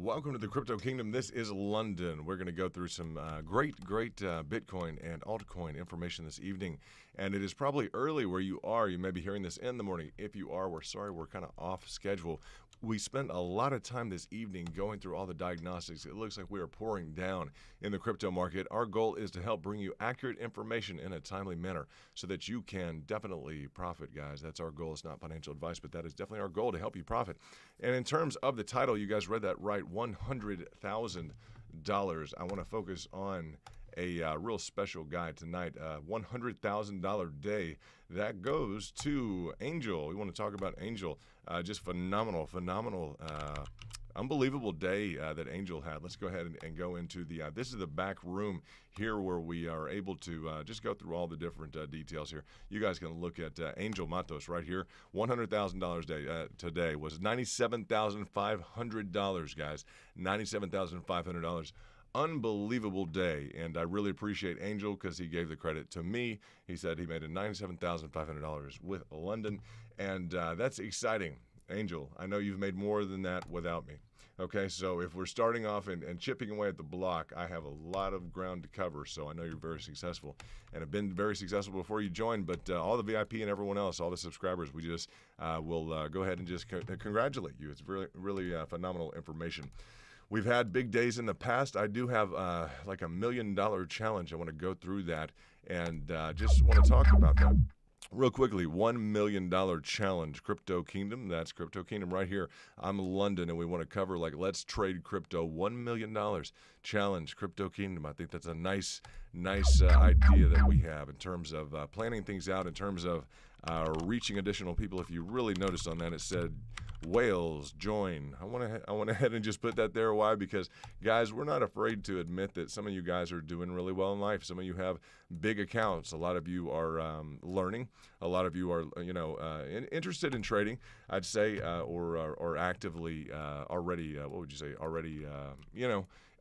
welcome to the Crypto Kingdom. This is London. We're going to go through some great Bitcoin and altcoin information this evening. And it is probably early where you are. You may be hearing this in the morning. If you are, we're sorry, we're kind of off schedule. We spent a lot of time this evening going through all the diagnostics. It looks like we are pouring down in the crypto market. Our goal is to help bring you accurate information in a timely manner so that you can definitely profit, guys. That's our goal. It's not financial advice, but that is definitely our goal, to help you profit. And in terms of the title, you guys read that right, $100,000. I want to focus on a real special guy tonight, $100,000 day. That goes to Angel. We want to talk about Angel. Just phenomenal, unbelievable day that Angel had. Let's go ahead and go into the, this is the back room here where we are able to just go through all the different details here. You guys can look at Angel Matos right here. $100,000 day today was $97,500, guys. $97,500. Unbelievable day, and I really appreciate Angel because he gave the credit to me. He said he made a $97,500 with London, and that's exciting. Angel, I know you've made more than that without me. Okay, so if we're starting off and chipping away at the block, I have a lot of ground to cover, so I know you're very successful and have been very successful before you joined, but all the VIP and everyone else, all the subscribers, we just will go ahead and just congratulate you. It's really phenomenal information. We've had big days in the past. I do have like $1 million challenge. I want to go through that and just want to talk about that. Real quickly, $1 million challenge, Crypto Kingdom. That's Crypto Kingdom right here. I'm London, and we want to cover, like, let's trade crypto. $1 million challenge, Crypto Kingdom. I think that's a nice idea that we have in terms of planning things out, in terms of reaching additional people. If you really noticed on that, it said Wales join. I went ahead and just put that there. Why? Because, guys, we're not afraid to admit that some of you guys are doing really well in life. Some of you have big accounts. A lot of you are learning. A lot of you are, interested in trading, I'd say, or actively already. What would you say? Already,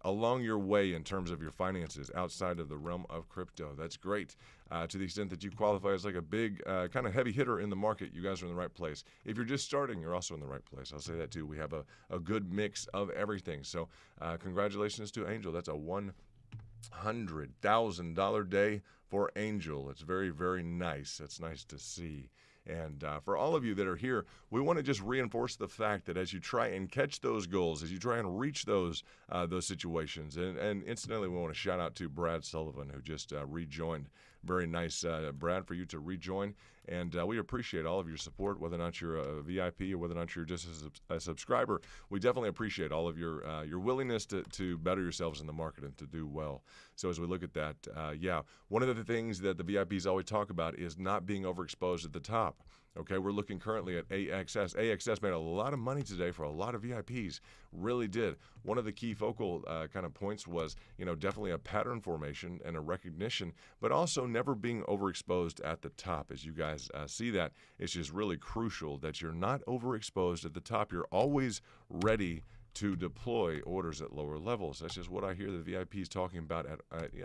along your way in terms of your finances outside of the realm of crypto. That's great. To the extent that you qualify as like a big kind of heavy hitter in the market, you guys are in the right place. If you're just starting, you're also in the right place. I'll say that too. We have a good mix of everything. So congratulations to Angel. That's a $100,000 day for Angel. It's very, very nice. It's nice to see. And for all of you that are here, we want to just reinforce the fact that as you try and catch those goals, as you try and reach those situations, and incidentally, we want to shout out to Brad Sullivan, who just rejoined. Very nice, Brad, for you to rejoin. And we appreciate all of your support, whether or not you're a VIP or whether or not you're just a subscriber. We definitely appreciate all of your willingness to better yourselves in the market and to do well. So as we look at that, one of the things that the VIPs always talk about is not being overexposed at the top. Okay, we're looking currently at AXS. AXS made a lot of money today for a lot of VIPs, really did. One of the key focal kind of points was, definitely a pattern formation and a recognition, but also never being overexposed at the top. As you guys see that, it's just really crucial that you're not overexposed at the top. You're always ready to deploy orders at lower levels. That's just what I hear the VIPs talking about at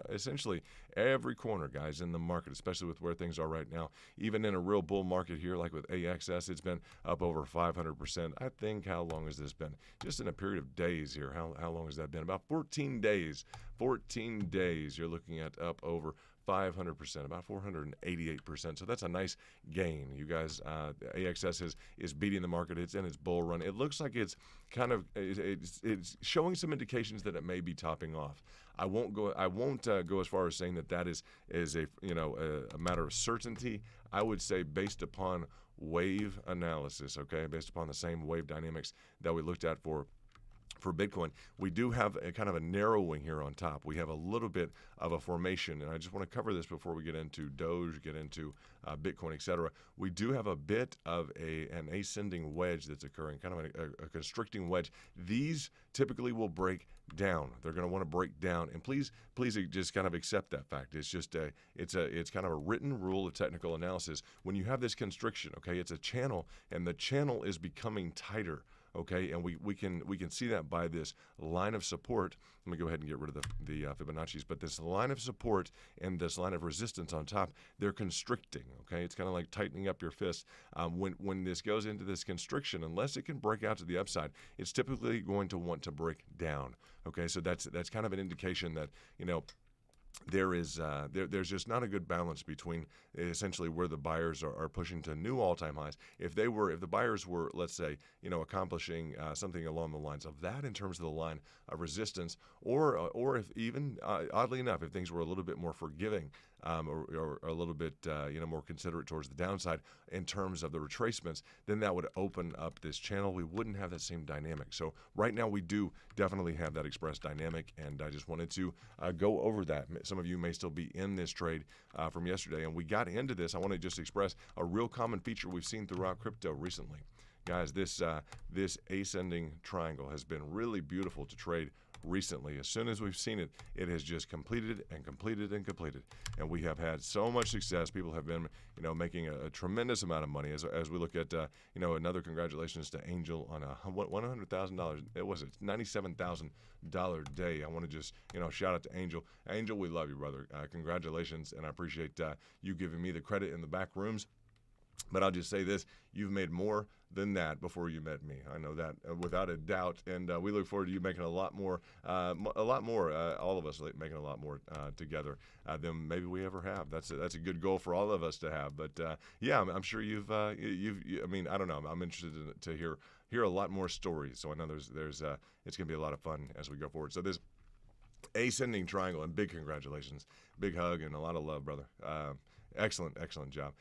essentially every corner, guys, in the market, especially with where things are right now. Even in a real bull market here, like with AXS, it's been up over 500%. I think, how long has this been? Just in a period of days here. How long has that been? About 14 days. 14 days, you're looking at up over 500%, about 488%. So that's a nice gain. You guys, AXS is beating the market. It's in its bull run. It looks like it's kind of it's showing some indications that it may be topping off. I won't go as far as saying that is a matter of certainty. I would say based upon wave analysis, okay, based upon the same wave dynamics that we looked at for Bitcoin, we do have a kind of a narrowing here on top. We have a little bit of a formation, and I just want to cover this before we get into Doge, get into Bitcoin, etc. We do have a bit of an ascending wedge that's occurring, kind of a constricting wedge. These typically will break down. They're going to want to break down, and please just kind of accept that fact. It's just it's kind of a written rule of technical analysis. When you have this constriction, okay, it's a channel, and the channel is becoming tighter. Okay, and we can see that by this line of support. Let me go ahead and get rid of the Fibonacci's, but this line of support and this line of resistance on top, they're constricting. Okay, it's kind of like tightening up your fist. When this goes into this constriction, unless it can break out to the upside, it's typically going to want to break down. Okay, so that's kind of an indication that, you know, there's just not a good balance between essentially where the buyers are pushing to new all-time highs. If the buyers were, let's say, you know, accomplishing something along the lines of that in terms of the line of resistance, or if even oddly enough, if things were a little bit more forgiving, or a little bit you know, more considerate towards the downside in terms of the retracements, then that would open up this channel. We wouldn't have that same dynamic. So right now we do definitely have that express dynamic, and I just wanted to go over that. Some of you may still be in this trade from yesterday, and we got into this. I want to just express a real common feature we've seen throughout crypto recently. Guys, this ascending triangle has been really beautiful to trade recently. As soon as we've seen it, it has just completed and completed and completed, and we have had so much success. People have been, you know, making a tremendous amount of money. As we look at, you know, another congratulations to Angel on a $100,000. It was a $97,000 day. I want to just, you know, shout out to Angel. Angel, we love you, brother. Congratulations, and I appreciate you giving me the credit in the back rooms. But I'll just say this: you've made more than that before you met me. I know that without a doubt, and we look forward to you making a lot more. All of us making a lot more together than maybe we ever have. That's a good goal for all of us to have. But yeah, I'm sure you've. I mean, I don't know. I'm interested to hear a lot more stories. So I know there's it's gonna be a lot of fun as we go forward. So this ascending triangle, and big congratulations, big hug, and a lot of love, brother. Excellent job.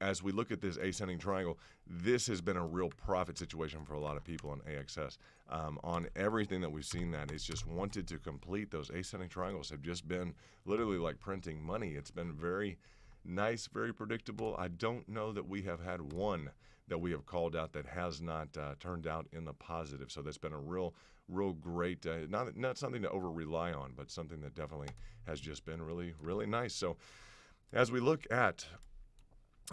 As we look at this ascending triangle, this has been a real profit situation for a lot of people on AXS. On everything that we've seen, that it's just wanted to complete. Those ascending triangles have just been literally like printing money. It's been very nice, very predictable. I don't know that we have had one that we have called out that has not turned out in the positive. So that's been a real great, not something to over rely on, but something that definitely has just been really nice. So as we look at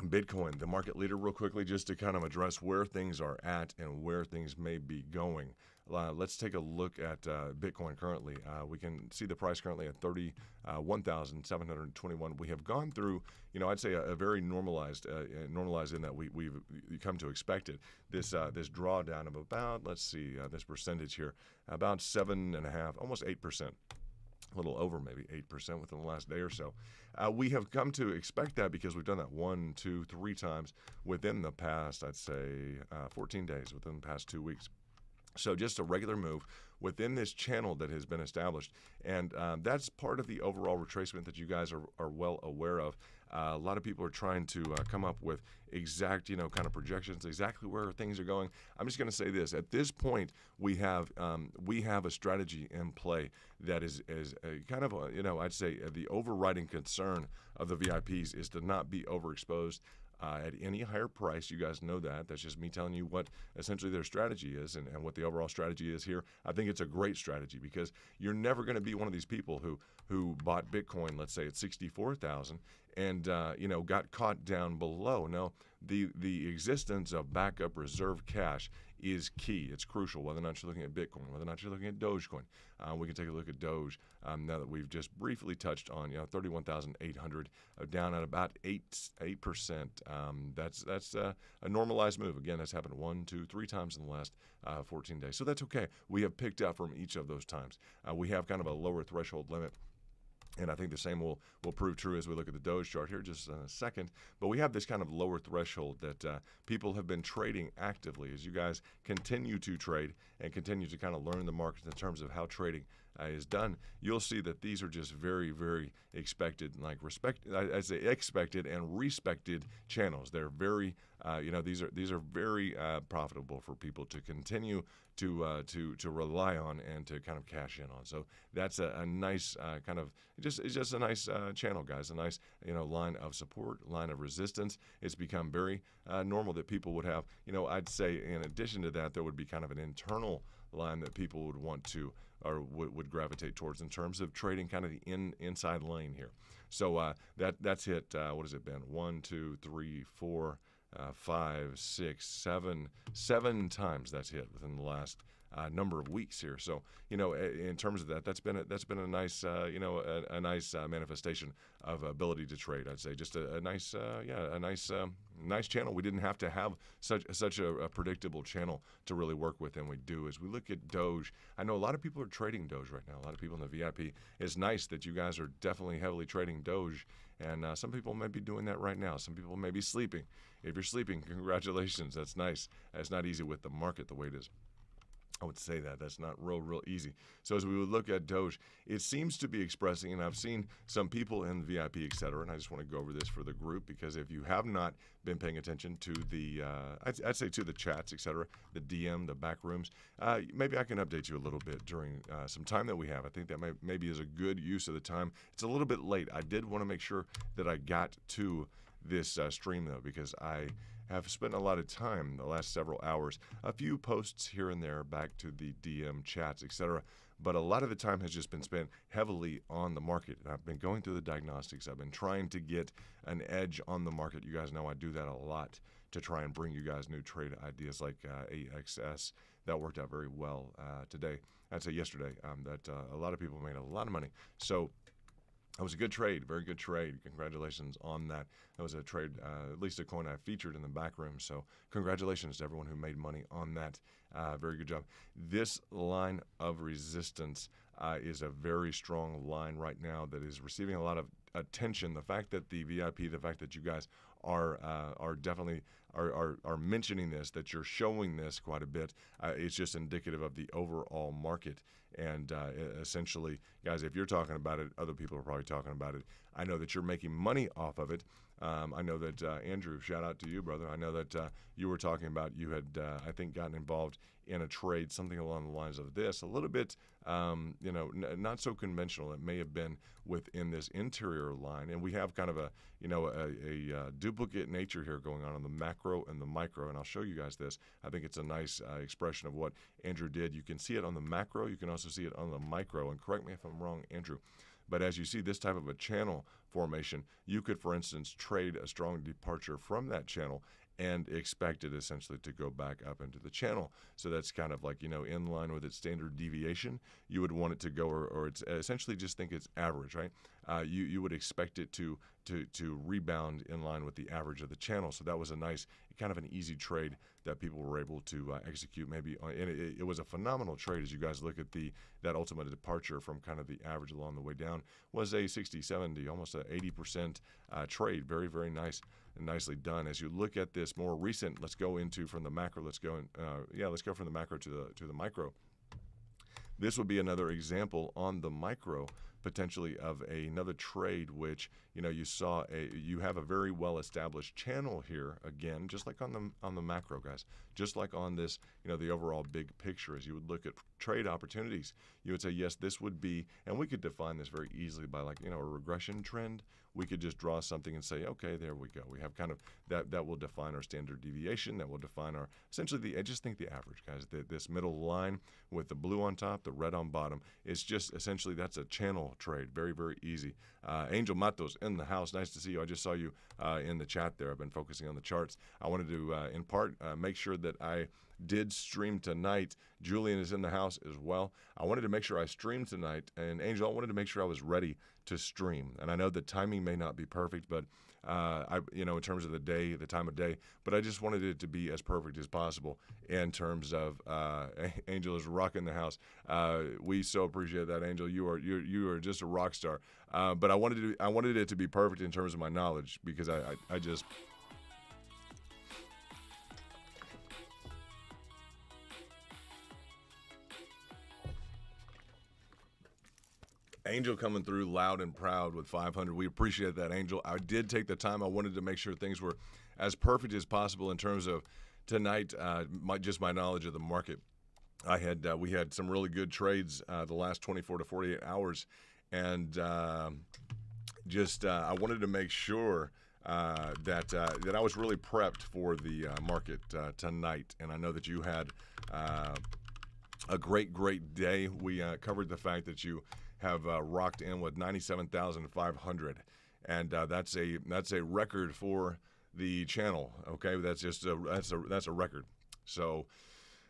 Bitcoin, the market leader, real quickly, just to kind of address where things are at and where things may be going. Let's take a look at Bitcoin currently. We can see the price currently at 31,721. We have gone through, you know, I'd say a very normalized in that we've come to expect it. This drawdown of about, let's see, this percentage here, about 7.5, almost 8%. A little over maybe 8% within the last day or so. We have come to expect that because we've done that 1, 2, 3 times within the past, I'd say, 14 days, within the past 2 weeks. So just a regular move within this channel that has been established. And that's part of the overall retracement that you guys are well aware of. A lot of people are trying to come up with exact, you know, kind of projections, exactly where things are going. I'm just going to say this: at this point, we have a strategy in play that is kind of, you know, I'd say the overriding concern of the VIPs is to not be overexposed at any higher price. You guys know that. That's just me telling you what essentially their strategy is and what the overall strategy is here. I think it's a great strategy because you're never going to be one of these people who bought Bitcoin, let's say at 64,000, and you know, got caught down below. No, the existence of backup reserve cash is key. It's crucial, whether or not you're looking at Bitcoin, whether or not you're looking at Dogecoin. We can take a look at Doge now that we've just briefly touched on, you know, 31,800, down at about 8%. That's a normalized move. Again, that's happened 1, 2, 3 times in the last 14 days. So that's okay. We have picked up from each of those times. We have kind of a lower threshold limit. And I think the same will prove true as we look at the Doge chart here just in a second. But we have this kind of lower threshold that people have been trading actively. As you guys continue to trade and continue to kind of learn the market in terms of how trading is done, you'll see that these are just very expected, like expected and respected channels. They're very, you know, these are very profitable for people to continue to rely on and to kind of cash in on. So that's a nice kind of it's just a nice channel, guys. A nice, you know, line of support, line of resistance. It's become very normal that people would have. You know, I'd say in addition to that, there would be kind of an internal line that people would want to or would gravitate towards in terms of trading kind of the inside lane here. So that's hit. What has it been? 1, 2, 3, 4. 5, 6, 7 times that's hit within the last number of weeks here. So in terms of that, that's been a nice a nice manifestation of ability to trade. I'd say just a nice nice channel. We didn't have to have such a predictable channel to really work with, and we do. As we look at Doge, I know a lot of people are trading Doge right now. A lot of people in the VIP. It's nice that you guys are definitely heavily trading Doge, and some people may be doing that right now. Some people may be sleeping. If you're sleeping, congratulations. That's nice. It's not easy with the market the way it is. I would say that's not real easy. So as we would look at Doge, it seems to be expressing, and I've seen some people in VIP, et cetera, and I just want to go over this for the group, because if you have not been paying attention to the, I'd say to the chats, et cetera, the DM, the back rooms, maybe I can update you a little bit during some time that we have. I think that maybe is a good use of the time. It's a little bit late. I did want to make sure that I got to this stream, though, because I have spent a lot of time the last several hours, a few posts here and there back to the DM chats, etc. But a lot of the time has just been spent heavily on the market. And I've been going through the diagnostics. I've been trying to get an edge on the market. You guys know I do that a lot to try and bring you guys new trade ideas like AXS. That worked out very well today. I'd say yesterday that a lot of people made a lot of money. So it was a good trade, very good trade. Congratulations on that. That was a trade, at least a coin I featured in the back room. So congratulations to everyone who made money on that. Very good job. This line of resistance is a very strong line right now that is receiving a lot of attention. The fact that the VIP, the fact that you guys are definitely are mentioning this, that you're showing this quite a bit, it's just indicative of the overall market. And essentially, guys, if you're talking about it, other people are probably talking about it. I know that you're making money off of it. I know that, Andrew, shout out to you, brother. I know that you were talking about you had, I think, gotten involved in a trade, something along the lines of this, a little bit, not so conventional. It may have been within this interior line. And we have kind of a duplicate nature here going on the macro and the micro. And I'll show you guys this. I think it's a nice expression of what Andrew did. You can see it on the macro. You can also see it on the micro. And correct me if I'm wrong, Andrew. But as you see this type of a channel formation, you could, for instance, trade a strong departure from that channel and expect it essentially to go back up into the channel. So that's kind of like, in line with its standard deviation. You would want it to go, or it's essentially just think it's average, right? You would expect it to rebound in line with the average of the channel. So that was a nice, kind of an easy trade that people were able to execute. Maybe, and it was a phenomenal trade. As you guys look at that ultimate departure from kind of the average along the way down, was a 60, 70, almost a 80% trade. Very, very nice and nicely done. As you look at this more recent, let's go into from the macro. Let's go from the macro to the micro. This would be another example on the micro, potentially, of another trade, which you have a very well established channel here again, just like on the macro, guys, just like on this, the overall big picture. As you would look at trade opportunities, you would say, yes, this would be, and we could define this very easily by a regression trend. We could just draw something and say, okay, there we go. We have kind of that will define our standard deviation. That will define our, essentially, I just think the average, guys. This middle line with the blue on top, the red on bottom, is just essentially, that's a channel trade. Very, very easy. Angel Matos in the house. Nice to see you. I just saw you in the chat there. I've been focusing on the charts. I wanted to, in part, make sure that I did stream tonight. Julian is in the house as well. I wanted to make sure I streamed tonight. And Angel, I wanted to make sure I was ready to stream. And I know the timing may not be perfect, but in terms of the time of day, but I just wanted it to be as perfect as possible in terms of Angel is rocking the house. We so appreciate that, Angel. You are just a rock star. But I wanted it to be perfect in terms of my knowledge, because I just. Angel coming through loud and proud with 500. We appreciate that, Angel. I did take the time. I wanted to make sure things were as perfect as possible in terms of tonight, my knowledge of the market. We had some really good trades the last 24 to 48 hours, and I wanted to make sure that I was really prepped for the market tonight. And I know that you had a great day. We covered the fact that you have rocked in with 97,500, and that's a record for the channel. Okay, that's just that's a record. So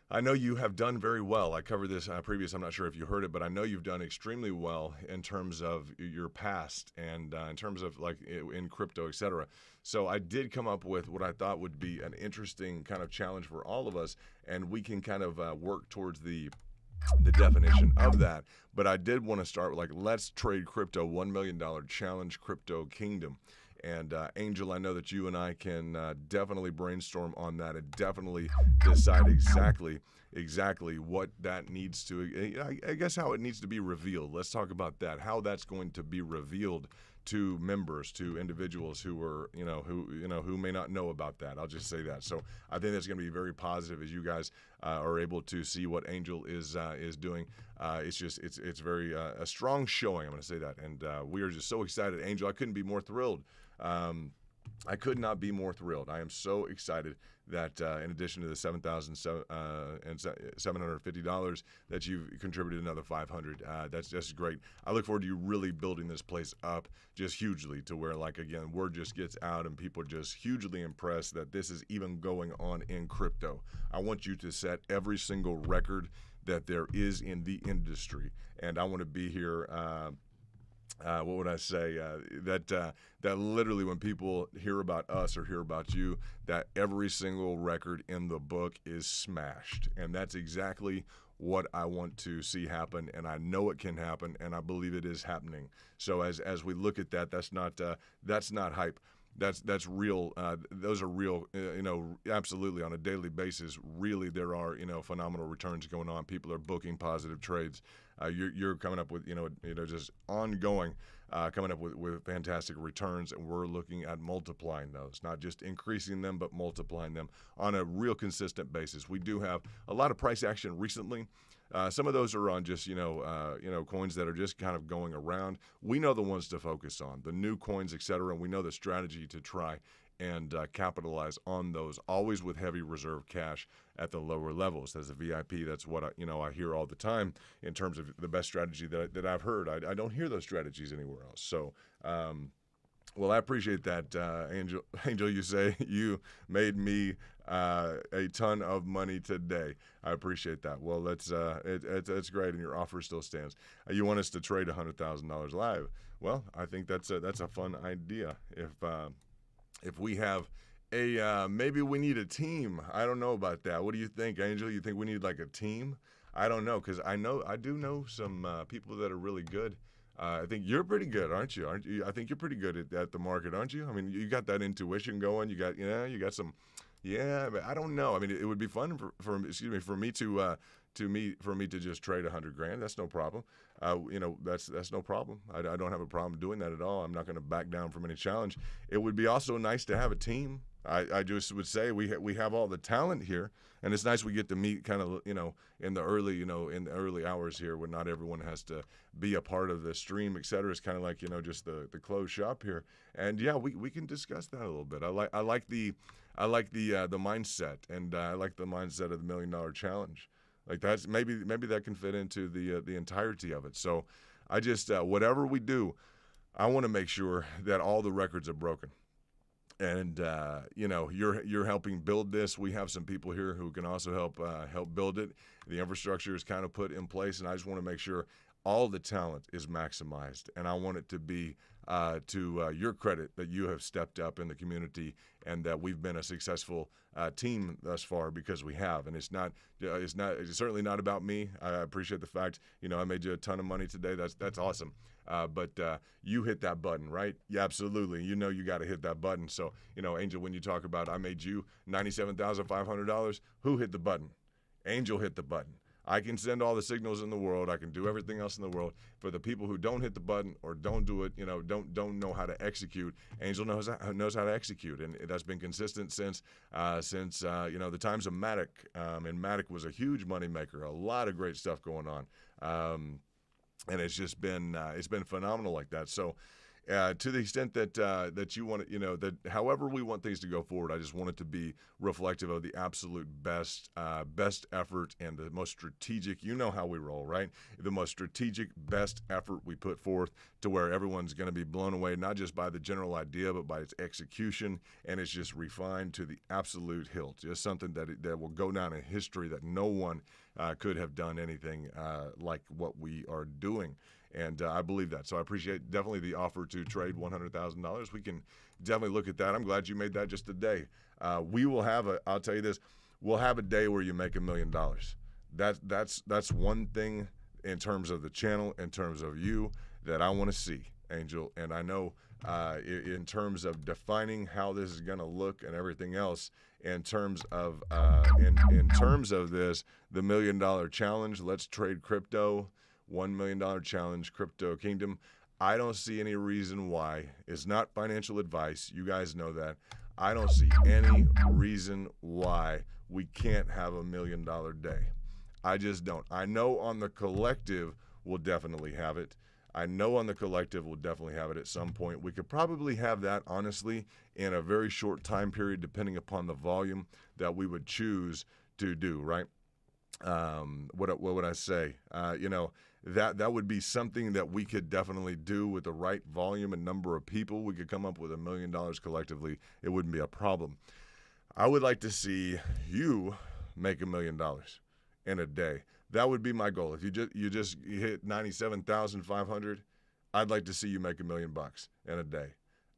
I know you have done very well. I covered this previous. I'm not sure if you heard it, but I know you've done extremely well in terms of your past and in terms of like in crypto, etc. So I did come up with what I thought would be an interesting kind of challenge for all of us, and we can kind of work towards the definition of that. But I did want to start with like, let's trade crypto, $1 million challenge Crypto Kingdom. And Angel, I know that you and I can definitely brainstorm on that and definitely decide exactly what that needs to, I guess how it needs to be revealed. Let's talk about that, how that's going to be revealed to members, to individuals who are, who may not know about that. I'll just say that. So I think that's going to be very positive as you guys are able to see what Angel is doing. It's very a strong showing. I'm going to say that, and we are just so excited, Angel. I couldn't be more thrilled. I could not be more thrilled. I am so excited that in addition to the $7,750 that you've contributed another $500. That's just great. I look forward to you really building this place up just hugely to where, like, again, word just gets out and people are just hugely impressed that this is even going on in crypto. I want you to set every single record that there is in the industry, and I want to be here. What would I say? That literally when people hear about us or hear about you, that every single record in the book is smashed. And that's exactly what I want to see happen. And I know it can happen, and I believe it is happening. So as we look at that, that's not hype. That's real. Those are real. Absolutely on a daily basis. Really, there are phenomenal returns going on. People are booking positive trades. You're coming up with just ongoing, coming up with fantastic returns, and we're looking at multiplying those, not just increasing them, but multiplying them on a real consistent basis. We do have a lot of price action recently. Some of those are on just coins that are just kind of going around. We know the ones to focus on, the new coins, etc. And we know the strategy to try and capitalize on those, always with heavy reserve cash at the lower levels. As a VIP, that's what I hear all the time in terms of the best strategy that I've heard. I don't hear those strategies anywhere else. So. Well, I appreciate that, Angel. Angel, you say you made me a ton of money today. I appreciate that. Well, it's great, and your offer still stands. You want us to trade $100,000 live? Well, I think that's a fun idea. If we have maybe we need a team. I don't know about that. What do you think, Angel? You think we need like a team? I don't know, because I do know some people that are really good. I think you're pretty good, aren't you? I think you're pretty good at the market, aren't you? I mean, you got that intuition going. You got some. Yeah, but I don't know. I mean, it would be fun for me to just trade $100,000. That's no problem. That's no problem. I don't have a problem doing that at all. I'm not going to back down from any challenge. It would be also nice to have a team. I just would say we have all the talent here, and it's nice we get to meet kind of in the early hours here when not everyone has to be a part of the stream, et cetera. It's kind of like just the closed shop here, and yeah, we can discuss that a little bit. I like the mindset, and I like the mindset of the $1 million challenge. Like that's maybe that can fit into the entirety of it. So I just whatever we do, I want to make sure that all the records are broken. And you're helping build this. We have some people here who can also help build it. The infrastructure is kind of put in place, and I just want to make sure all the talent is maximized. And I want it to be to your credit that you have stepped up in the community and that we've been a successful team thus far, because we have. And it's certainly not about me. I appreciate the fact I made you a ton of money today. That's awesome. But you hit that button, right? Yeah, absolutely. You got to hit that button. So, Angel, when you talk about I made you $97,500, who hit the button? Angel hit the button. I can send all the signals in the world. I can do everything else in the world. For the people who don't hit the button or don't do it, don't know how to execute, Angel knows how to execute, and that's been consistent since the times of Matic. And Matic was a huge moneymaker. A lot of great stuff going on. And it's just been phenomenal like that. So To the extent that that you want to, that however we want things to go forward, I just want it to be reflective of the absolute best effort and the most strategic. You know how we roll, right? The most strategic, best effort we put forth to where everyone's going to be blown away, not just by the general idea, but by its execution, and it's just refined to the absolute hilt. Just something that will go down in history, that no one could have done anything like what we are doing. And I believe that. So I appreciate definitely the offer to trade $100,000. We can definitely look at that. I'm glad you made that just today. We will have I'll tell you this, we'll have a day where you make $1 million. That's one thing in terms of the channel, in terms of you, that I want to see, Angel. And I know in terms of defining how this is going to look and everything else, in terms of in terms of this, the $1 million challenge, let's trade crypto. $1 million challenge, Crypto Kingdom. I don't see any reason why. It's not financial advice. You guys know that. I don't see any reason why we can't have $1 million day. I just don't. I know on the collective we'll definitely have it. I know on the collective we'll definitely have it at some point. We could probably have that, honestly, in a very short time period, depending upon the volume that we would choose to do, right? What would I say? That would be something that we could definitely do with the right volume and number of people. We could come up with $1 million collectively. It wouldn't be a problem. I would like to see you make $1 million in a day. That would be my goal. If you just hit 97,500, I'd like to see you make $1 million in a day.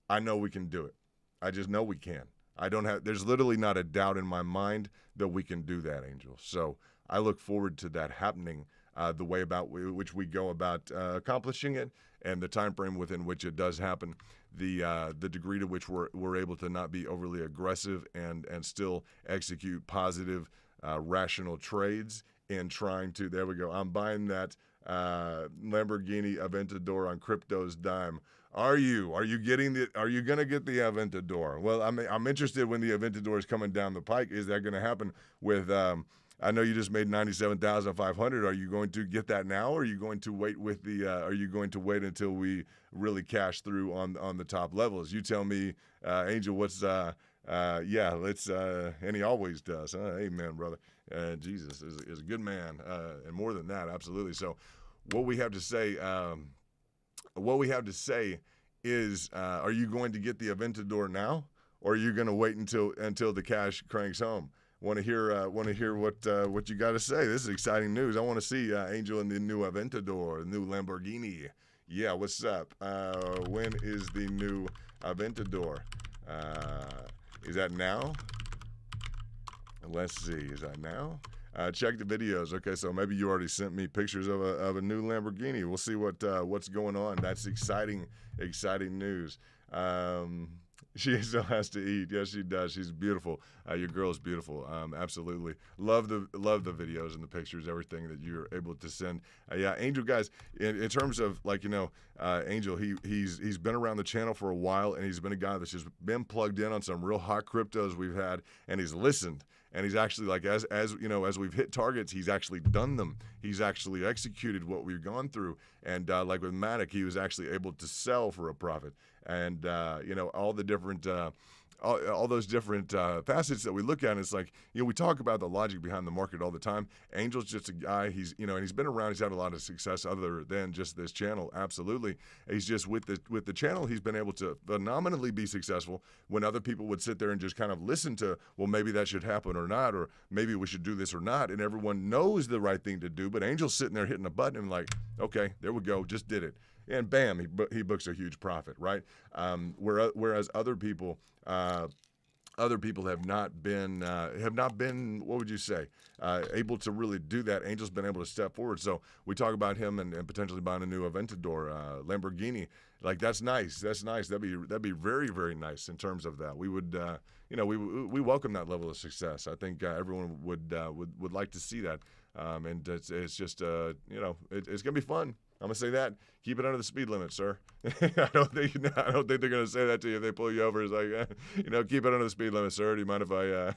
I know we can do it. I just know we can. There's literally not a doubt in my mind that we can do that, Angel. So I look forward to that happening. The way about which we go about accomplishing it, and the time frame within which it does happen, the degree to which we're able to not be overly aggressive and still execute positive, rational trades in trying to. There we go. I'm buying that Lamborghini Aventador on crypto's dime. Are you getting the? Are you gonna get the Aventador? Well, I'm interested when the Aventador is coming down the pike. Is that going to happen with? I know you just made 97,500. Are you going to get that now, or are you going to wait with the? Are you going to wait until we really cash through on the top levels? You tell me, Angel. What's yeah? Let's. And he always does. Amen, brother. Jesus is a good man, and more than that, absolutely. So, what we have to say. What we have to say is, are you going to get the Aventador now, or are you going to wait until the cash cranks home? Want to hear what you got to say. This is exciting news. I want to see Angel in the new Aventador, the new Lamborghini. Yeah, what's up? When is the new Aventador? Is that now? Let's see. Is that now? Check the videos. Okay, so maybe you already sent me pictures of a new Lamborghini. We'll see what's going on. That's exciting news. She still has to eat. Yes, she does. She's beautiful. Your girl is beautiful. Absolutely. Love the videos and the pictures, everything that you're able to send. Yeah, Angel, guys, in terms of Angel, he's been around the channel for a while, and he's been a guy that's just been plugged in on some real hot cryptos we've had, and he's listened. And he's actually, like, as we've hit targets, he's actually done them. He's actually executed what we've gone through. And like with Matic, he was actually able to sell for a profit. And all the different all those different facets that we look at, and it's like, we talk about the logic behind the market all the time. Angel's just a guy, and he's been around, he's had a lot of success other than just this channel, absolutely. He's just, with the channel, he's been able to phenomenally be successful when other people would sit there and just kind of listen to, well, maybe that should happen or not, or maybe we should do this or not, and everyone knows the right thing to do, but Angel's sitting there hitting a button and like, okay, there we go, just did it. And bam, he books a huge profit, right? Whereas other people have not been, what would you say, able to really do that. Angel's been able to step forward. So we talk about him and potentially buying a new Aventador, Lamborghini. Like, that's nice. That's nice. That'd be very, very nice in terms of that. We would, we welcome that level of success. I think everyone would like to see that. And it's just it's gonna be fun. I'm gonna say that. Keep it under the speed limit, sir. I don't think they're gonna say that to you if they pull you over. It's like, keep it under the speed limit, sir. Do you mind if I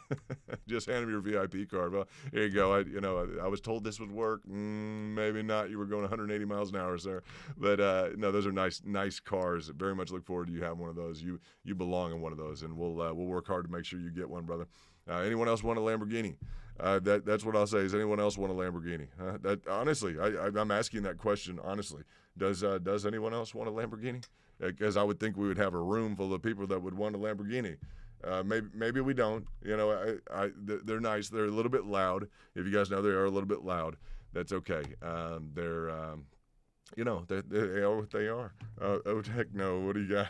just hand him your VIP card? Well, here you go. I was told this would work. Maybe not. You were going 180 miles an hour, sir. But no, those are nice cars. Very much look forward to you having one of those. You belong in one of those, and we'll work hard to make sure you get one, brother. Anyone else want a Lamborghini? That's what I'll say. Does anyone else want a Lamborghini? Honestly, I'm asking that question honestly. Does anyone else want a Lamborghini? Because I would think we would have a room full of people that would want a Lamborghini. Maybe we don't. They're nice. They're a little bit loud. If you guys know, they are a little bit loud. That's okay. They're they are what they are. Oh, heck no. What do you got?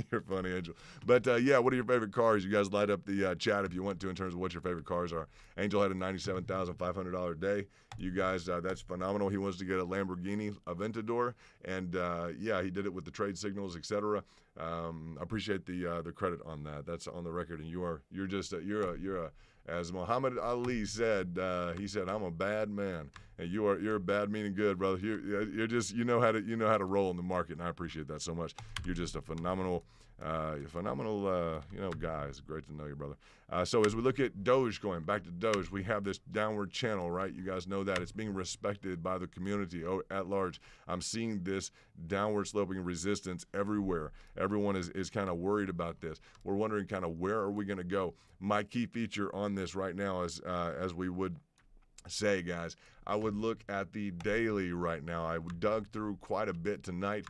You're funny, Angel. But, what are your favorite cars? You guys light up the chat if you want to in terms of what your favorite cars are. Angel had a $97,500 day. You guys, that's phenomenal. He wants to get a Lamborghini Aventador, and, he did it with the trade signals, etc. I appreciate the credit on that. That's on the record, and you're as Muhammad Ali said, he said, "I'm a bad man," and you're a bad meaning good, brother. You're just you know how to roll in the market, and I appreciate that so much. You're just a phenomenal guy. It's great to know you, brother. So as we look at Doge, going back to Doge, we have this downward channel, right? You guys know that it's being respected by the community at large. I'm seeing this downward sloping resistance everywhere. Everyone is kind of worried about this. We're wondering kind of where are we going to go. My key feature on this right now is, as we would say, guys, I would look at the daily right now. I dug through quite a bit tonight.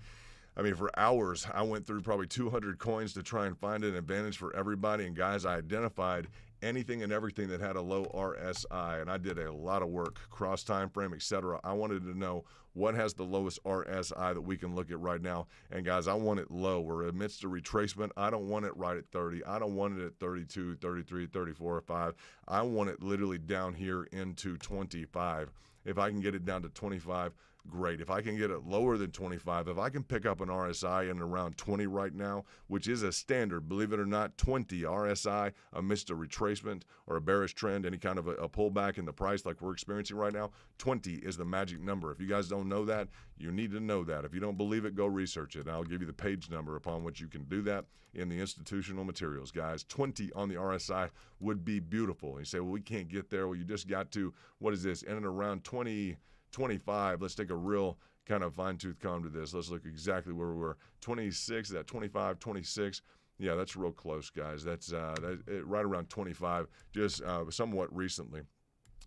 I mean, for hours, I went through probably 200 coins to try and find an advantage for everybody. And guys, I identified anything and everything that had a low RSI, and I did a lot of work, cross time frame, etc. I wanted to know what has the lowest RSI that we can look at right now. And guys, I want it low. We're amidst a retracement. I don't want it right at 30. I don't want it at 32, 33, 34, or 5. I want it literally down here into 25. If I can get it down to 25, great. If I can get it lower than 25, if I can pick up an RSI in around 20 right now, which is a standard, believe it or not, 20 RSI amidst a retracement or a bearish trend, any kind of a pullback in the price like we're experiencing right now, 20 is the magic number. If you guys don't know that, you need to know that. If you don't believe it, go research it. I'll give you the page number upon which you can do that in the institutional materials, guys. 20 on the RSI would be beautiful. And you say, well, we can't get there. Well, you just got to, what is this, in and around 20, 25. Let's take a real kind of fine-tooth comb to this. Let's look exactly where we were. 26, that 25, 26. Yeah, that's real close, guys. That's right around 25, just somewhat recently.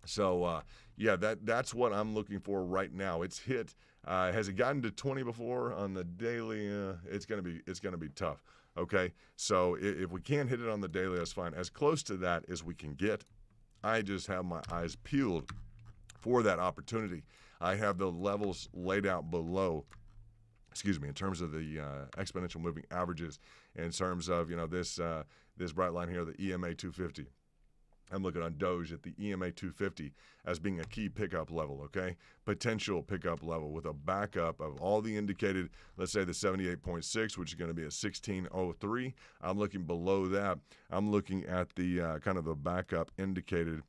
So, that's what I'm looking for right now. It's hit. Has it gotten to 20 before on the daily? It's gonna be tough. Okay, so if we can't hit it on the daily, that's fine. As close to that as we can get, I just have my eyes peeled for that opportunity. I have the levels laid out below, in terms of the exponential moving averages, in terms of, this bright line here, the EMA 250. I'm looking on Doge at the EMA 250 as being a key pickup level, okay? Potential pickup level with a backup of all the indicated, let's say the 78.6, which is going to be a 1603. I'm looking below that. I'm looking at the kind of the backup indicated,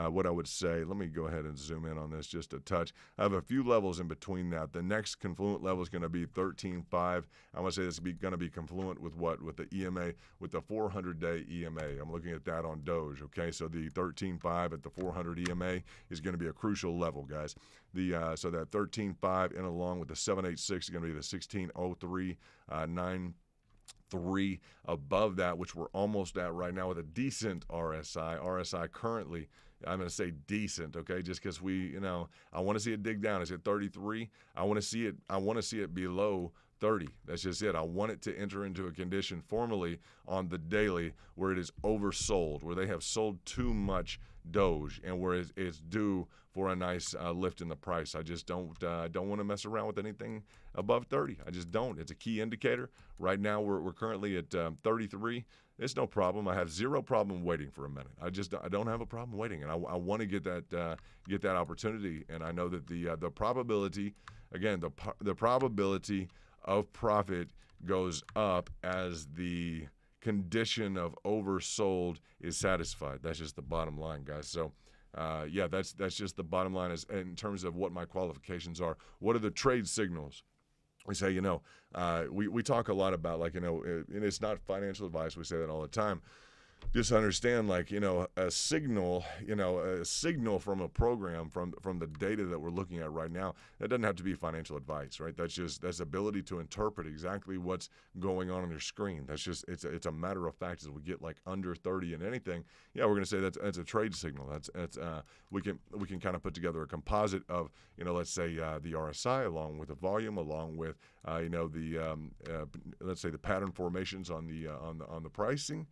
what I would say. Let me go ahead and zoom in on this just a touch. I have a few levels in between that. The next confluent level is going to be 13.5. I'm going to say this is going to be confluent with what? With the EMA, with the 400-day EMA. I'm looking at that on Doge, okay? So the 13.5 at the 400 EMA is going to be a crucial level, guys. So that 13.5 and along with the 786 is going to be the 1603, 9.3 above that, which we're almost at right now with a decent RSI. RSI currently, I'm going to say decent, okay? Just because I want to see it dig down. Is it 33? I want to see it below 30. That's just it. I want it to enter into a condition formally on the daily where it is oversold, where they have sold too much Doge, and where it's due for a nice lift in the price. I just don't want to mess around with anything above 30. I just don't. It's a key indicator. Right now we're currently at 33. It's no problem. I have zero problem waiting for a minute. I don't have a problem waiting, and I want to get that opportunity. And I know that the probability, again, the probability of profit goes up as the condition of oversold is satisfied. That's just the bottom line, guys. So Yeah, that's just the bottom line is in terms of what my qualifications are. What are the trade signals? We say, we talk a lot about and it's not financial advice. We say that all the time. Just understand, a signal from a program, from the data that we're looking at right now, that doesn't have to be financial advice, right? That's ability to interpret exactly what's going on your screen. It's a matter of fact. As we get like under 30 in anything, yeah, we're going to say that's a trade signal. We can kind of put together a composite of, let's say the RSI along with the volume, along with let's say the pattern formations on the pricing.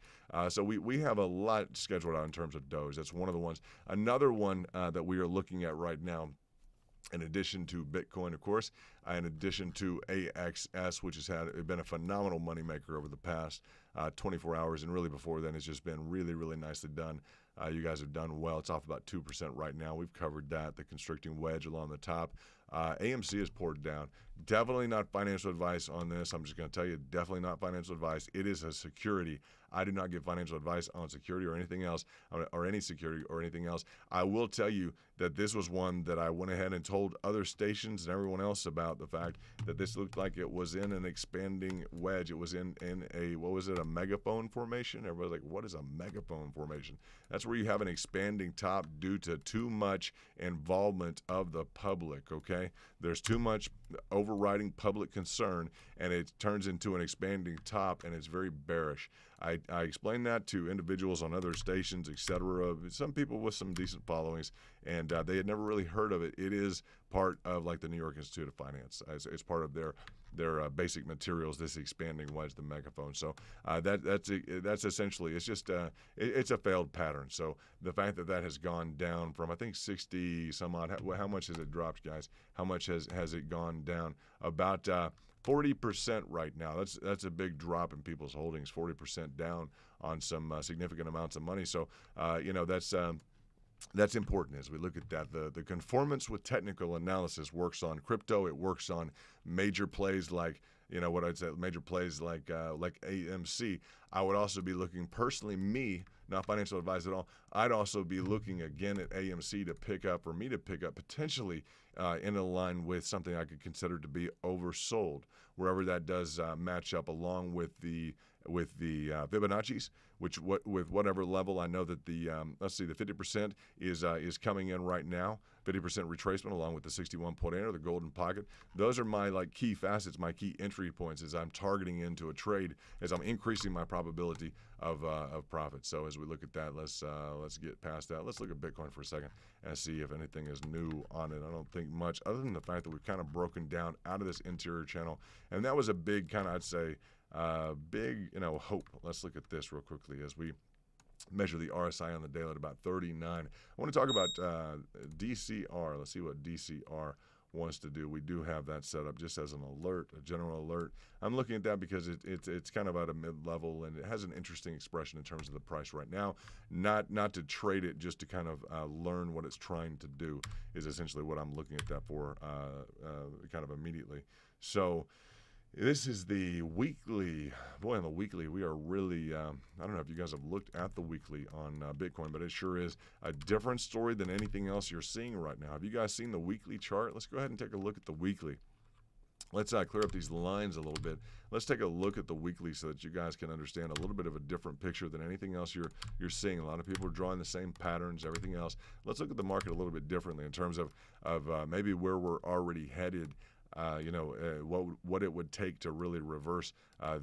So we have a lot scheduled out in terms of Doge. That's one of the ones. Another one that we are looking at right now, in addition to Bitcoin, of course, in addition to AXS, which has been a phenomenal moneymaker over the past 24 hours, and really before then, it's just been really, really nicely done. You guys have done well. It's off about 2% right now. We've covered that, the constricting wedge along the top. AMC is poured down. Definitely not financial advice on this. I'm just going to tell you, definitely not financial advice. It is a security. I do not give financial advice on security or anything else, or any security or anything else. I will tell you that this was one that I went ahead and told other stations and everyone else about, the fact that this looked like it was in an expanding wedge. It was in a megaphone formation? Everybody's like, what is a megaphone formation? That's where you have an expanding top due to too much involvement of the public, okay? There's too much overriding public concern, and it turns into an expanding top, and it's very bearish. I explained that to individuals on other stations, etc. Some people with some decent followings, and they had never really heard of it. It is part of like the New York Institute of Finance. It's part of their basic materials. This expanding wedge, the megaphone. So that's essentially, it's just it's a failed pattern. So the fact that has gone down from, I think, 60 some odd. How much has it dropped, guys? How much has it gone down? About 40% right now. That's a big drop in people's holdings. 40% down on some significant amounts of money. So that's important as we look at that. The conformance with technical analysis works on crypto. It works on major plays like major plays like AMC. I would also be looking personally, not financial advice at all. I'd also be looking again at AMC to pick up potentially in a line with something I could consider to be oversold, wherever that does match up along with the Fibonacci's, with whatever level. I know that the 50% is coming in right now. 50% retracement along with the 61.8 or the golden pocket. Those are my key facets, my key entry points as I'm targeting into a trade, as I'm increasing my probability of profit. So as we look at that, let's get past that. Let's look at Bitcoin for a second and see if anything is new on it. I don't think much, other than the fact that we've kind of broken down out of this interior channel, and that was a big kind of, I'd say, big hope. Let's look at this real quickly as we measure the RSI on the daily at about 39. I want to talk about DCR. Let's see what DCR wants to do. We do have that set up just as an alert, a general alert. I'm looking at that because it's kind of at a mid-level, and it has an interesting expression in terms of the price right now. Not to trade it, just to kind of learn what it's trying to do is essentially what I'm looking at that for kind of immediately. So this is the weekly. Boy, on the weekly, we are really, I don't know if you guys have looked at the weekly on Bitcoin, but it sure is a different story than anything else you're seeing right now. Have you guys seen the weekly chart? Let's go ahead and take a look at the weekly. Let's clear up these lines a little bit. Let's take a look at the weekly so that you guys can understand a little bit of a different picture than anything else you're seeing. A lot of people are drawing the same patterns, everything else. Let's look at the market a little bit differently in terms of maybe where we're already headed. What it would take to really reverse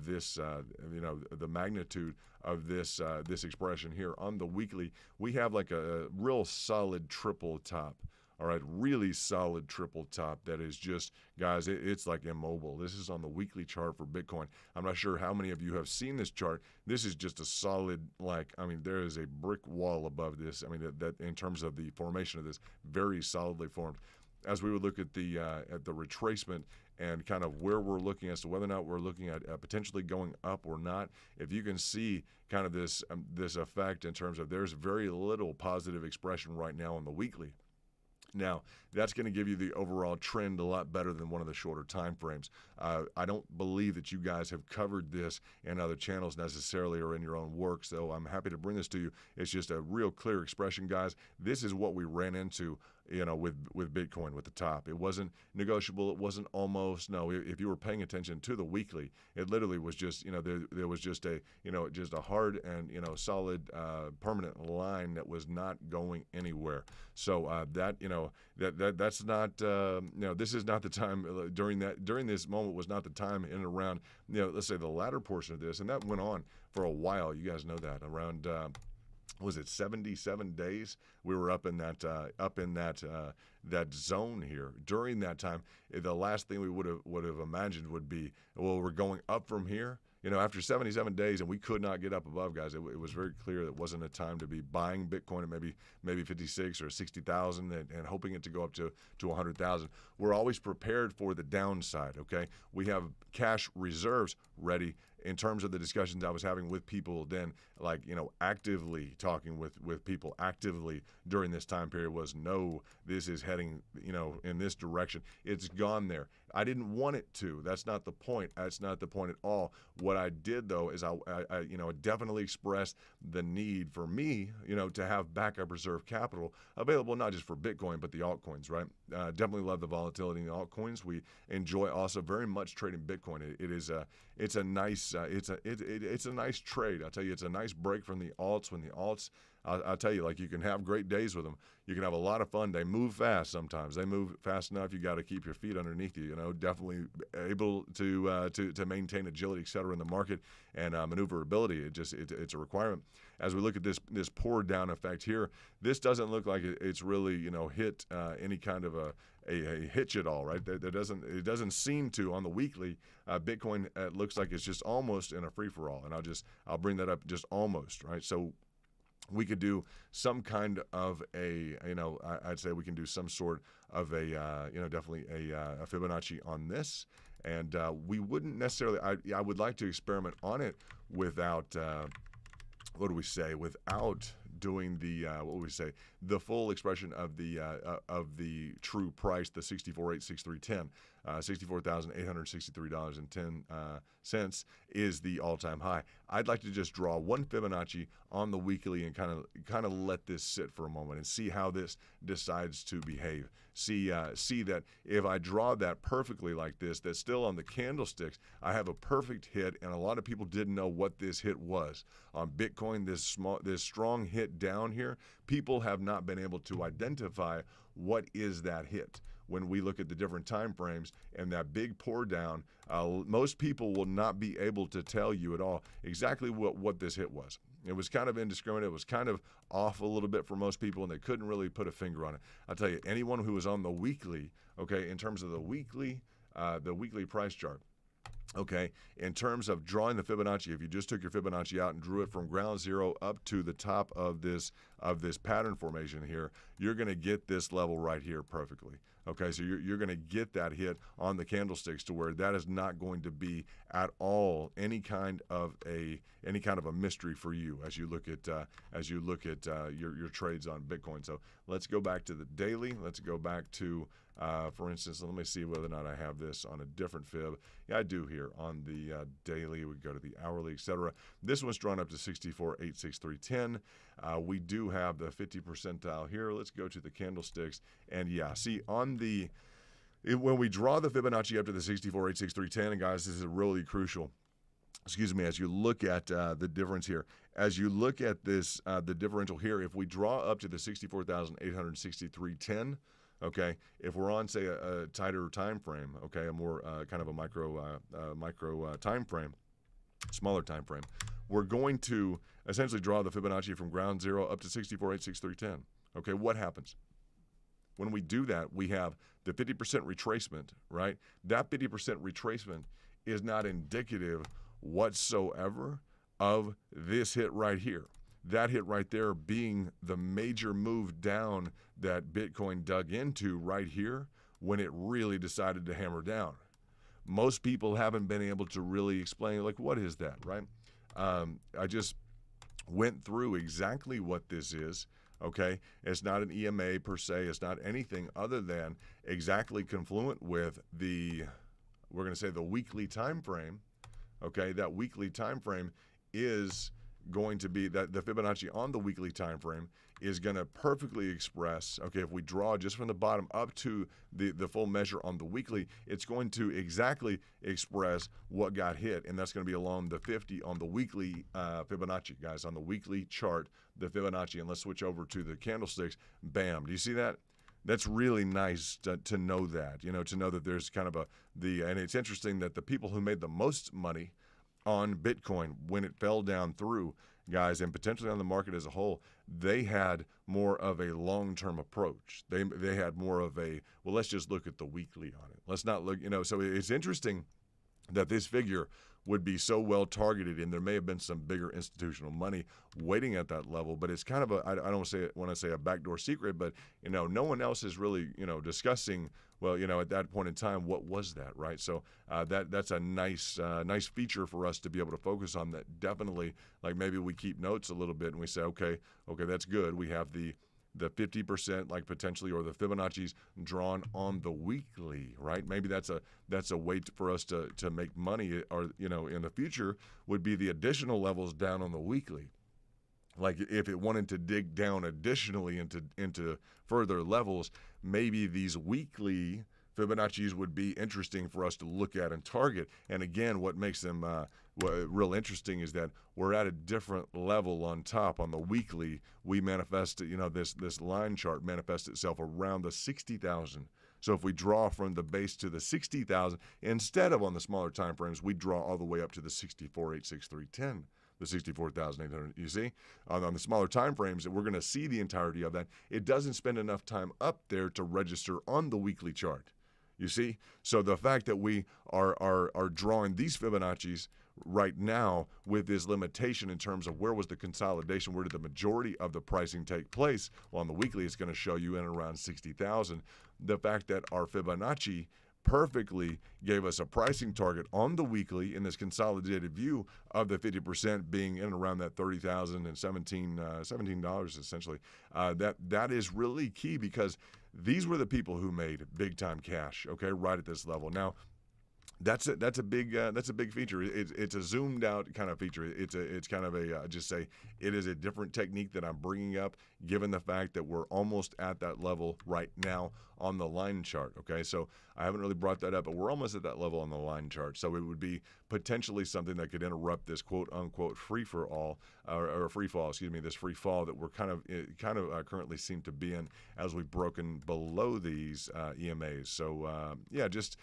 this, the magnitude of this expression here on the weekly. We have like a real solid triple top. All right, really solid triple top that is just, guys, it's like immobile. This is on the weekly chart for Bitcoin. I'm not sure how many of you have seen this chart. This is just a solid, there is a brick wall above this. I mean, that in terms of the formation of this, very solidly formed. As we would look at the retracement and kind of where we're looking as to whether or not we're looking at potentially going up or not, if you can see kind of this effect in terms of there's very little positive expression right now on the weekly. Now, that's going to give you the overall trend a lot better than one of the shorter time frames. I don't believe that you guys have covered this in other channels necessarily or in your own work, so I'm happy to bring this to you. It's just a real clear expression, guys. This is what we ran into, with Bitcoin with the top. It wasn't negotiable. It wasn't almost. No, if you were paying attention to the weekly, it literally was just, there was just a hard and, solid permanent line that was not going anywhere. So that's not, this is not the time during this moment was not the time in and around, let's say the latter portion of this. And that went on for a while. You guys know that around, was it 77 days? We were up in that that zone here. During that time, the last thing we would have imagined would be, well, we're going up from here. After 77 days, and we could not get up above, guys. It was very clear that it wasn't a time to be buying Bitcoin at maybe 56 or 60,000 and hoping it to go up to 100,000. We're always prepared for the downside. Okay, we have cash reserves ready. In terms of the discussions I was having with people then, actively talking with people actively during this time period was, no, this is heading, in this direction. It's gone there. I didn't want it to. That's not the point. That's not the point at all. What I did, though, is I definitely expressed the need for me, to have backup reserve capital available, not just for Bitcoin, but the altcoins, right? Definitely love the volatility in the altcoins. We enjoy also very much trading Bitcoin. It's a nice trade. I'll tell you, it's a nice break from the alts. When the alts, I'll tell you, you can have great days with them. You can have a lot of fun. They move fast sometimes. They move fast enough. You got to keep your feet underneath you. Definitely able to maintain agility, et cetera, in the market and maneuverability. It's a requirement. As we look at this pour down effect here, this doesn't look like it's really hit any kind of a hitch at all, right? It doesn't seem to on the weekly. Bitcoin looks like it's just almost in a free for all, and I'll bring that up, just almost, right? So we could do some kind of I'd say we can do some sort of definitely a Fibonacci on this, and we wouldn't necessarily. I would like to experiment on it without. What do we say? Without doing the full expression of the true price, the 64,863.10, $64,863.10 is the all-time high. I'd like to just draw one Fibonacci on the weekly and kind of let this sit for a moment and see how this decides to behave. See that if I draw that perfectly like this, that's still on the candlesticks, I have a perfect hit, and a lot of people didn't know what this hit was. On Bitcoin, this strong hit down here, people have not been able to identify what is that hit. When we look at the different time frames and that big pour down, most people will not be able to tell you at all exactly what this hit was. It was kind of indiscriminate. It was kind of off a little bit for most people, and they couldn't really put a finger on it. I'll tell you, anyone who was on the weekly, okay, in terms of the weekly price chart, okay, in terms of drawing the Fibonacci, if you just took your Fibonacci out and drew it from ground zero up to the top of this pattern formation here, you're going to get this level right here perfectly. Okay, so you're going to get that hit on the candlesticks to where that is not going to be at all any kind of a mystery for you as you look at your trades on Bitcoin. So let's go back to the daily. Let's go back to for instance, let me see whether or not I have this on a different fib. Yeah, I do here on the daily. We go to the hourly, etc. This one's drawn up to 64,863.10. We do have the 50 percentile here. Let's go to the candlesticks, and yeah, see on when we draw the Fibonacci up to the 64,863.10, and guys, this is really crucial. Excuse me, as you look at the difference here, as you look at this, the differential here, if we draw up to the 64,863.10. Okay, if we're on, say, a tighter time frame, okay, a more kind of a micro time frame, smaller time frame, we're going to essentially draw the Fibonacci from ground zero up to 64,863.10. Okay, what happens? When we do that, we have the 50% retracement, right? That 50% retracement is not indicative whatsoever of this hit right here. That hit right there being the major move down that Bitcoin dug into right here when it really decided to hammer down. Most people haven't been able to really explain, what is that, right? I just went through exactly what this is. Okay, it's not an EMA per se. It's not anything other than exactly confluent with we're going to say the weekly time frame. Okay, that weekly time frame is going to be that the Fibonacci on the weekly time frame is going to perfectly express. Okay, if we draw just from the bottom up to the full measure on the weekly, it's going to exactly express what got hit, and that's going to be along the 50 on the weekly Fibonacci, guys, on the weekly chart, the Fibonacci. And let's switch over to the candlesticks. Bam! Do you see that? That's really nice to know that, to know that there's kind of and it's interesting that the people who made the most money on Bitcoin when it fell down through, guys, and potentially on the market as a whole, they had more of a long-term approach. They had more of well, let's just look at the weekly on it. Let's not look, so it's interesting that this figure would be so well targeted, and there may have been some bigger institutional money waiting at that level, but it's kind of I don't want to say a backdoor secret, but no one else is really discussing, well, at that point in time, what was that, right? So that's a nice feature for us to be able to focus on. That definitely, like, maybe we keep notes a little bit and we say, okay, that's good. We have the 50%, like, potentially, or the Fibonacci's drawn on the weekly, right? Maybe that's a way for us to make money, or in the future would be the additional levels down on the weekly. Like, if it wanted to dig down additionally into further levels, maybe these weekly Fibonacci's would be interesting for us to look at and target. And again, what makes them real interesting is that we're at a different level on top. On the weekly, we manifest, this line chart manifests itself around the 60,000. So if we draw from the base to the 60,000, instead of on the smaller time frames, we draw all the way up to the 64,863.10. The 64,800. You see, on the smaller time frames, we're going to see the entirety of that. It doesn't spend enough time up there to register on the weekly chart. You see, so the fact that we are drawing these Fibonacci's right now with this limitation in terms of where was the consolidation, where did the majority of the pricing take place? Well, on the weekly, it's going to show you in around 60,000. The fact that our Fibonacci perfectly gave us a pricing target on the weekly in this consolidated view of the 50% being in and around that $30,000 and $17 essentially. That is really key, because these were the people who made big time cash, okay, right at this level. Now, that's a big feature. It's a zoomed out kind of feature. It's kind of just say it is a different technique that I'm bringing up, given the fact that we're almost at that level right now on the line chart. Okay, so I haven't really brought that up, but we're almost at that level on the line chart. So it would be potentially something that could interrupt this quote unquote free for all or free fall. Excuse me, this free fall that we're kind of currently seem to be in as we've broken below these EMAs. So yeah, just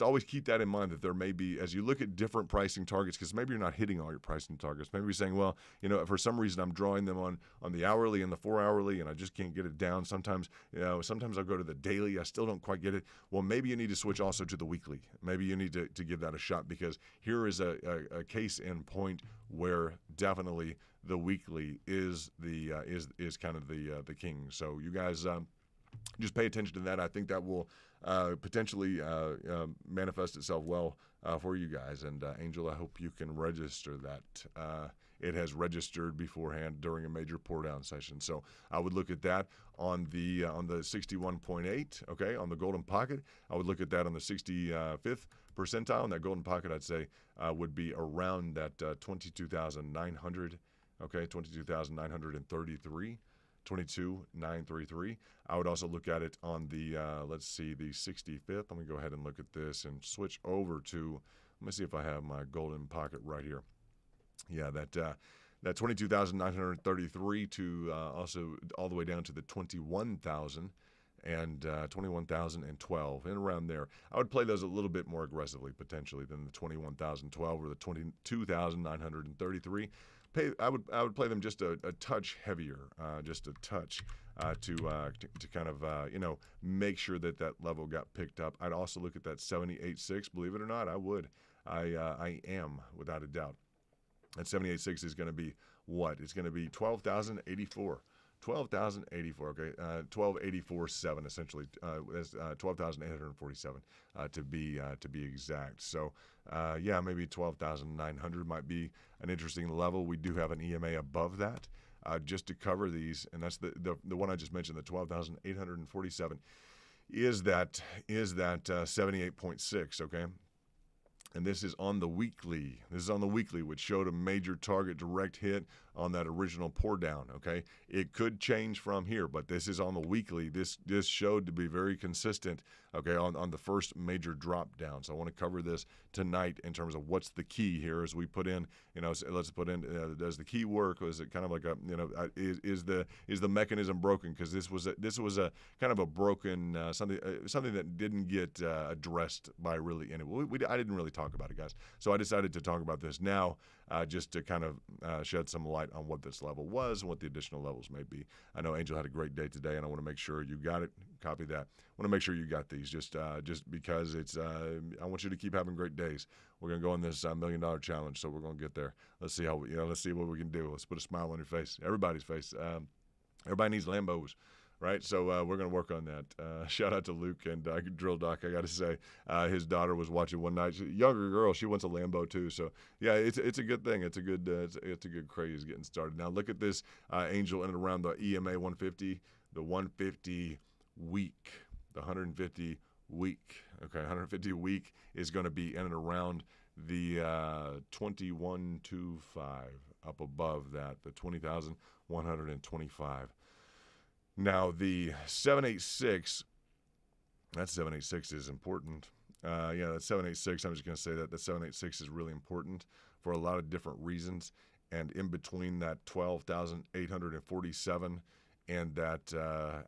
always keep that in mind, that there may be, as you look at different pricing targets, because maybe you're not hitting all your pricing targets. Maybe you're saying, well, for some reason I'm drawing them on the hourly and the 4 hourly, and I just can't get it down. Sometimes I'll go to the daily. I still don't quite get it. Well, maybe you need to switch also to the weekly. Maybe you need to give that a shot, because here is a case in point where definitely the weekly is kind of the king. So you guys just pay attention to that. I think that will potentially manifest itself well for you guys. And Angel, I hope you can register that. It has registered beforehand during a major pour down session. So I would look at that on the 61.8, okay, on the golden pocket. I would look at that on the 65th percentile. And that golden pocket, I'd say, would be around that 22,900, okay, 22,933. 22,933. I would also look at it on the, let's see, the 65th. Let me go ahead and look at this and switch over to, let me see if I have my golden pocket right here. Yeah, that 22,933 to also all the way down to the 21,000 and 21,012, and around there. I would play those a little bit more aggressively potentially than the 21,012 or the 22,933. I would play them just a touch heavier, just a touch to kind of make sure that level got picked up. I'd also look at that 78.6. Believe it or not, I would. I am, without a doubt. That 78.6 is going to be what? It's going to be 12,084. 12,084, okay, 12,847 essentially. That's 12,847 to be exact. So yeah, maybe 12,900 might be an interesting level. We do have an EMA above that. just to cover these, and that's the one I just mentioned, the 12,847, is that 78.6, okay? And this is on the weekly. This is on the weekly, which showed a major target direct hit on that original pour down, okay? It could change from here, but this is on the weekly. This showed to be very consistent, okay, on the first major drop down. So I want to cover this tonight in terms of what's the key here as we put in, let's put in, does the key work? Or is it kind of like is the mechanism broken? Because this was a kind of a broken, something that didn't get addressed by really anyone. I didn't really talk about it, guys. So I decided to talk about this now, just to kind of shed some light on what this level was and what the additional levels may be. I know Angel had a great day today, and I want to make sure you got it. Copy that. I want to make sure you got these, just because it's. I want you to keep having great days. We're gonna go on this $1 million challenge, so we're gonna get there. Let's see let's see what we can do. Let's put a smile on your face, everybody's face. Everybody needs Lambos. Right, so we're going to work on that. Shout out to Luke and Drill Doc. I got to say, his daughter was watching one night. Younger girl, she wants a Lambo too. So yeah, it's a good thing. It's a good craze getting started. Now look at this Angel in and around the EMA 150, the 150 week, the 150 week. Okay, 150 week is going to be in and around the 21.25, up above that, the 20,125. Now, the 786, that 786 is important. That 786, I'm just going to say that the 786 is really important for a lot of different reasons. And in between that 12,847 and that,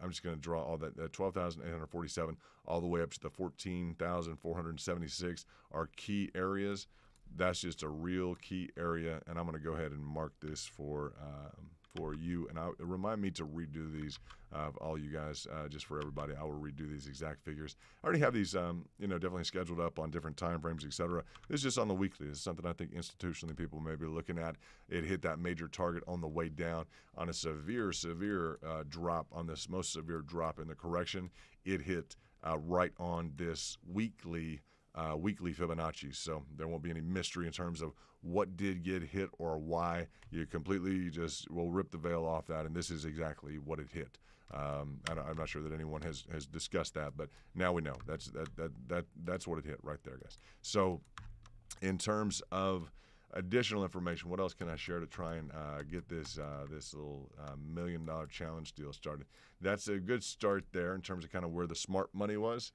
I'm just going to draw all that 12,847 all the way up to the 14,476 are key areas. That's just a real key area, and I'm going to go ahead and mark this for you, and remind me to redo these, all you guys, just for everybody. I will redo these exact figures. I already have these, definitely scheduled up on different time frames, etc. This is just on the weekly. This is something I think institutionally people may be looking at. It hit that major target on the way down on a severe drop, on this most severe drop in the correction. It hit right on this weekly Fibonacci. So there won't be any mystery in terms of what did get hit or why. You just will rip the veil off that, and this is exactly what it hit. I'm not sure that anyone has discussed that, but now we know that's what it hit right there, guys. So in terms of additional information, what else can I share to try and get this little $1 million challenge deal started? That's a good start there in terms of kind of where the smart money was.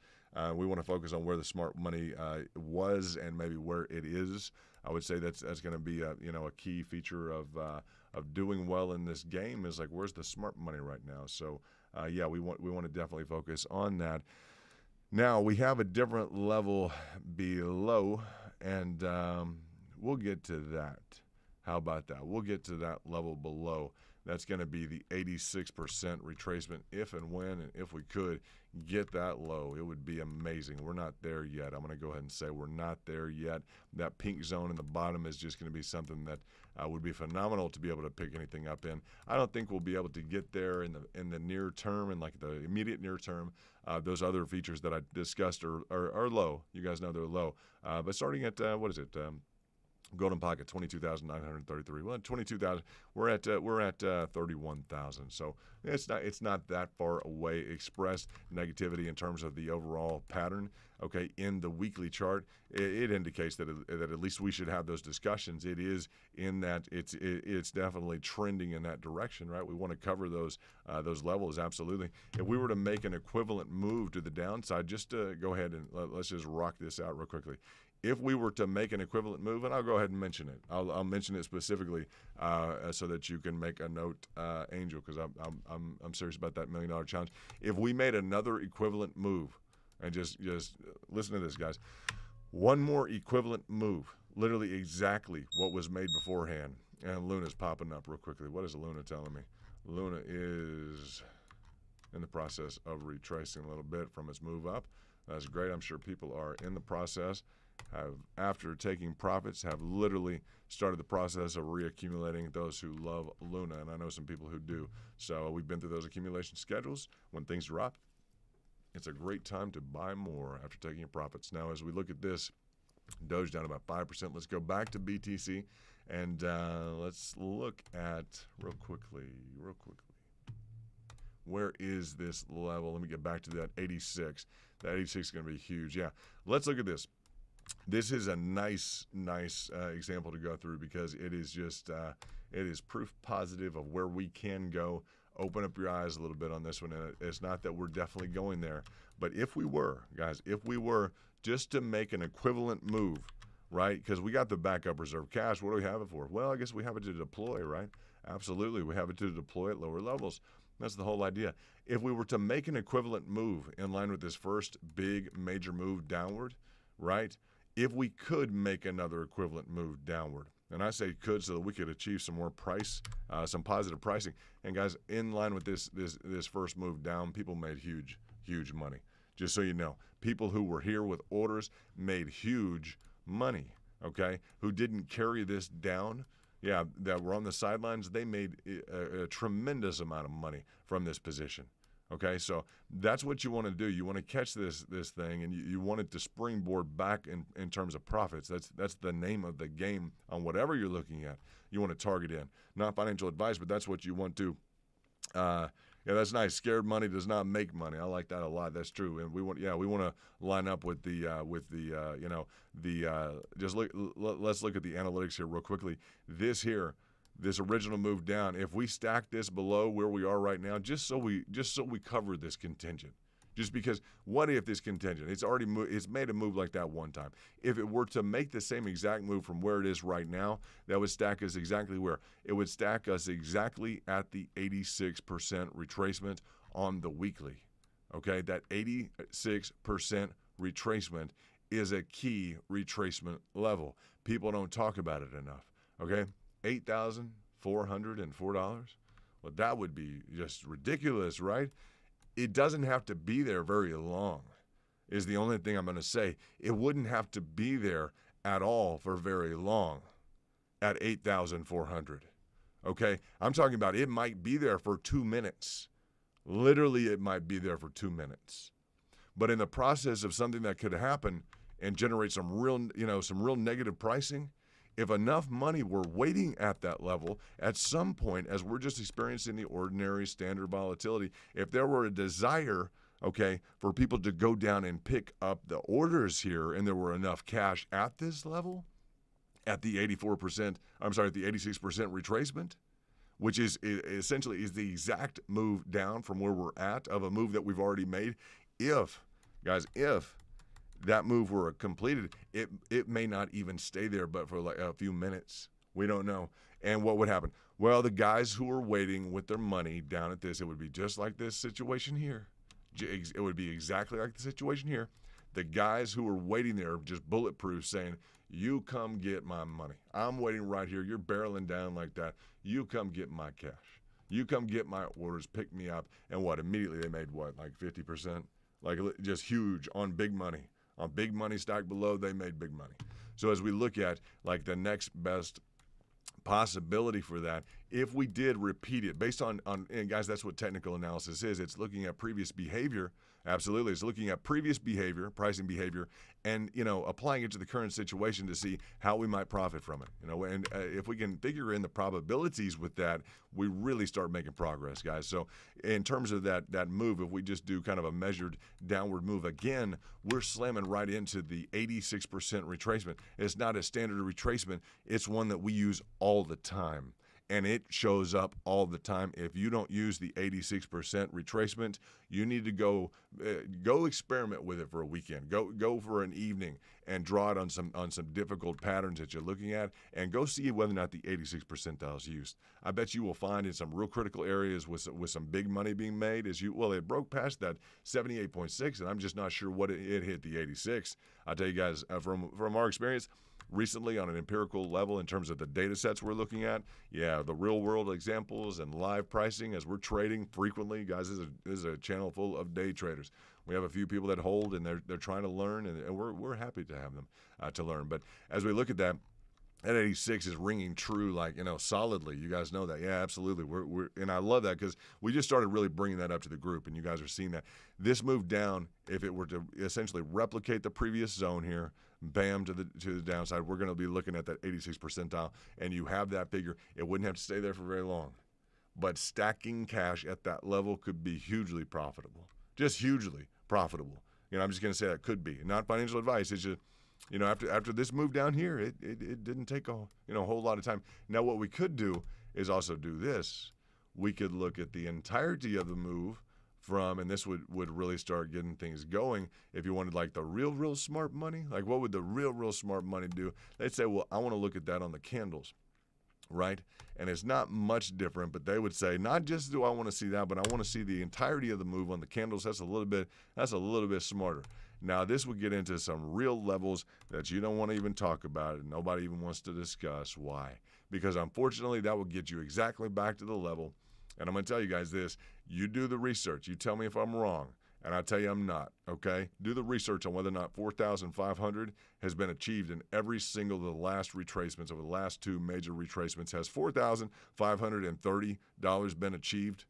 We want to focus on where the smart money was and maybe where it is. I would say that's going to be a key feature of doing well in this game is like, where's the smart money right now? So we want to definitely focus on that. Now we have a different level below, and we'll get to that. How about that? We'll get to that level below. That's going to be the 86% retracement if and when and if we could get that low. It would be amazing. We're not there yet. I'm going to go ahead and say we're not there yet. That pink zone in the bottom is just going to be something that would be phenomenal to be able to pick anything up in. I don't think we'll be able to get there in the near term, and like the immediate near term. Those other features that I discussed are low. You guys know they're low. But starting at, Golden Pocket, 22,933. Well, 22,000. We're at 31,000. So it's not that far away. Expressed negativity in terms of the overall pattern. Okay, in the weekly chart, it indicates that at least we should have those discussions. It is in that it's definitely trending in that direction, right? We want to cover those levels, absolutely. If we were to make an equivalent move to the downside, just to go ahead and let's just rock this out real quickly. If we were to make an equivalent move, and I'll go ahead and mention it, I'll mention it specifically so that you can make a note, Angel, because I'm serious about that $1 million challenge. If we made another equivalent move, and just listen to this, guys, one more equivalent move, literally exactly what was made beforehand, and Luna's popping up real quickly. What is Luna telling me? Luna is in the process of retracing a little bit from its move up. That's great. I'm sure people are in the process. After taking profits, have literally started the process of reaccumulating. Those who love Luna, and I know some people who do. So we've been through those accumulation schedules. When things drop, it's a great time to buy more after taking your profits. Now, as we look at this, Doge down about 5%. Let's go back to BTC and let's look at real quickly. Where is this level? Let me get back to that 86. That 86 is going to be huge. Yeah, let's look at this. This is a nice example to go through because it is just it is proof positive of where we can go. Open up your eyes a little bit on this one. And it's not that we're definitely going there, but if we were, guys, if we were just to make an equivalent move, right? Because we got the backup reserve cash. What do we have it for? Well, I guess we have it to deploy, right? Absolutely, we have it to deploy at lower levels. That's the whole idea. If we were to make an equivalent move in line with this first big major move downward, right? If we could make another equivalent move downward, and I say could so that we could achieve some more price, some positive pricing. And guys, in line with this first move down, people made huge money. Just so you know, people who were here with orders made huge money. Okay, who didn't carry this down? Yeah, that were on the sidelines, they made a tremendous amount of money from this position. Okay, so that's what you want to do. You want to catch this thing, and you want it to springboard back in terms of profits. That's the name of the game on whatever you're looking at. You want to target in. Not financial advice, but that's what you want to. Yeah, that's nice. Scared money does not make money. I like that a lot. That's true. And we want to line up with the just look. Let's look at the analytics here real quickly. This original move down. If we stack this below where we are right now, just so we cover this contingent. Just because, what if this contingent? It's made a move like that one time. If it were to make the same exact move from where it is right now, that would stack us exactly where? It would stack us exactly at the 86% retracement on the weekly. Okay, that 86% retracement is a key retracement level. People don't talk about it enough. Okay, $8,404. Well, that would be just ridiculous, right? It doesn't have to be there very long, is the only thing I'm going to say. It wouldn't have to be there at all for very long at 8,400. Okay? I'm talking about it might be there for 2 minutes. Literally, it might be there for 2 minutes. But in the process of something that could happen and generate some real negative pricing, if enough money were waiting at that level, at some point, as we're just experiencing the ordinary standard volatility, if there were a desire, okay, for people to go down and pick up the orders here, and there were enough cash at this level, at the 86% retracement, which is essentially is the exact move down from where we're at of a move that we've already made. If that move were completed, it may not even stay there but for like a few minutes. We don't know. And what would happen? Well, the guys who are waiting with their money down at this, it would be just like this situation here. It would be exactly like the situation here. The guys who are waiting there just bulletproof saying, you come get my money. I'm waiting right here. You're barreling down like that. You come get my cash. You come get my orders, pick me up. And what? Immediately they made what? Like 50%? Like just huge on big money. On big money stacked below, they made big money. So as we look at like the next best possibility for that, if we did repeat it based on and guys, that's what technical analysis is. It's looking at previous behavior. Absolutely. It's looking at previous behavior, pricing behavior, and, applying it to the current situation to see how we might profit from it. And if we can figure in the probabilities with that, we really start making progress, guys. So in terms of that move, if we just do kind of a measured downward move again, we're slamming right into the 86% retracement. It's not a standard retracement. It's one that we use all the time. And it shows up all the time. If you don't use the 86% retracement, you need to go experiment with it for a weekend. Go for an evening and draw it on some difficult patterns that you're looking at, and go see whether or not the 86 percentile is used. I bet you will find in some real critical areas with some big money being made it broke past that 78.6, and I'm just not sure what it hit the 86. I'll tell you guys from our experience recently on an empirical level in terms of the data sets we're looking at, the real world examples and live pricing as we're trading frequently. Guys, this is a channel full of day traders. We have a few people that hold, and they're trying to learn, and we're happy to have them to learn. But as we look at that 86 is ringing true, solidly. You guys know that. Yeah, absolutely. And I love that because we just started really bringing that up to the group, and you guys are seeing that. This move down, if it were to essentially replicate the previous zone here, bam, to the downside. We're going to be looking at that 86th percentile, and you have that figure. It wouldn't have to stay there for very long. But stacking cash at that level could be hugely profitable, just hugely profitable. I'm just going to say that could be. Not financial advice. It's just, after this move down here, it didn't take a whole lot of time. Now, what we could do is also do this. We could look at the entirety of the move and this would really start getting things going. If you wanted like the real smart money, like what would the real smart money do? They'd say, well, I want to look at that on the candles. Right? And it's not much different, but they would say, not just do I want to see that, but I want to see the entirety of the move on the candles. That's a little bit smarter. Now, this would get into some real levels that you don't want to even talk about, and nobody even wants to discuss. Why? Because unfortunately, that will get you exactly back to the level. And I'm going to tell you guys this. You do the research. You tell me if I'm wrong. And I tell you I'm not, okay? Do the research on whether or not 4,500 has been achieved in every single of the last retracements. Over the last two major retracements, has $4,530 been achieved?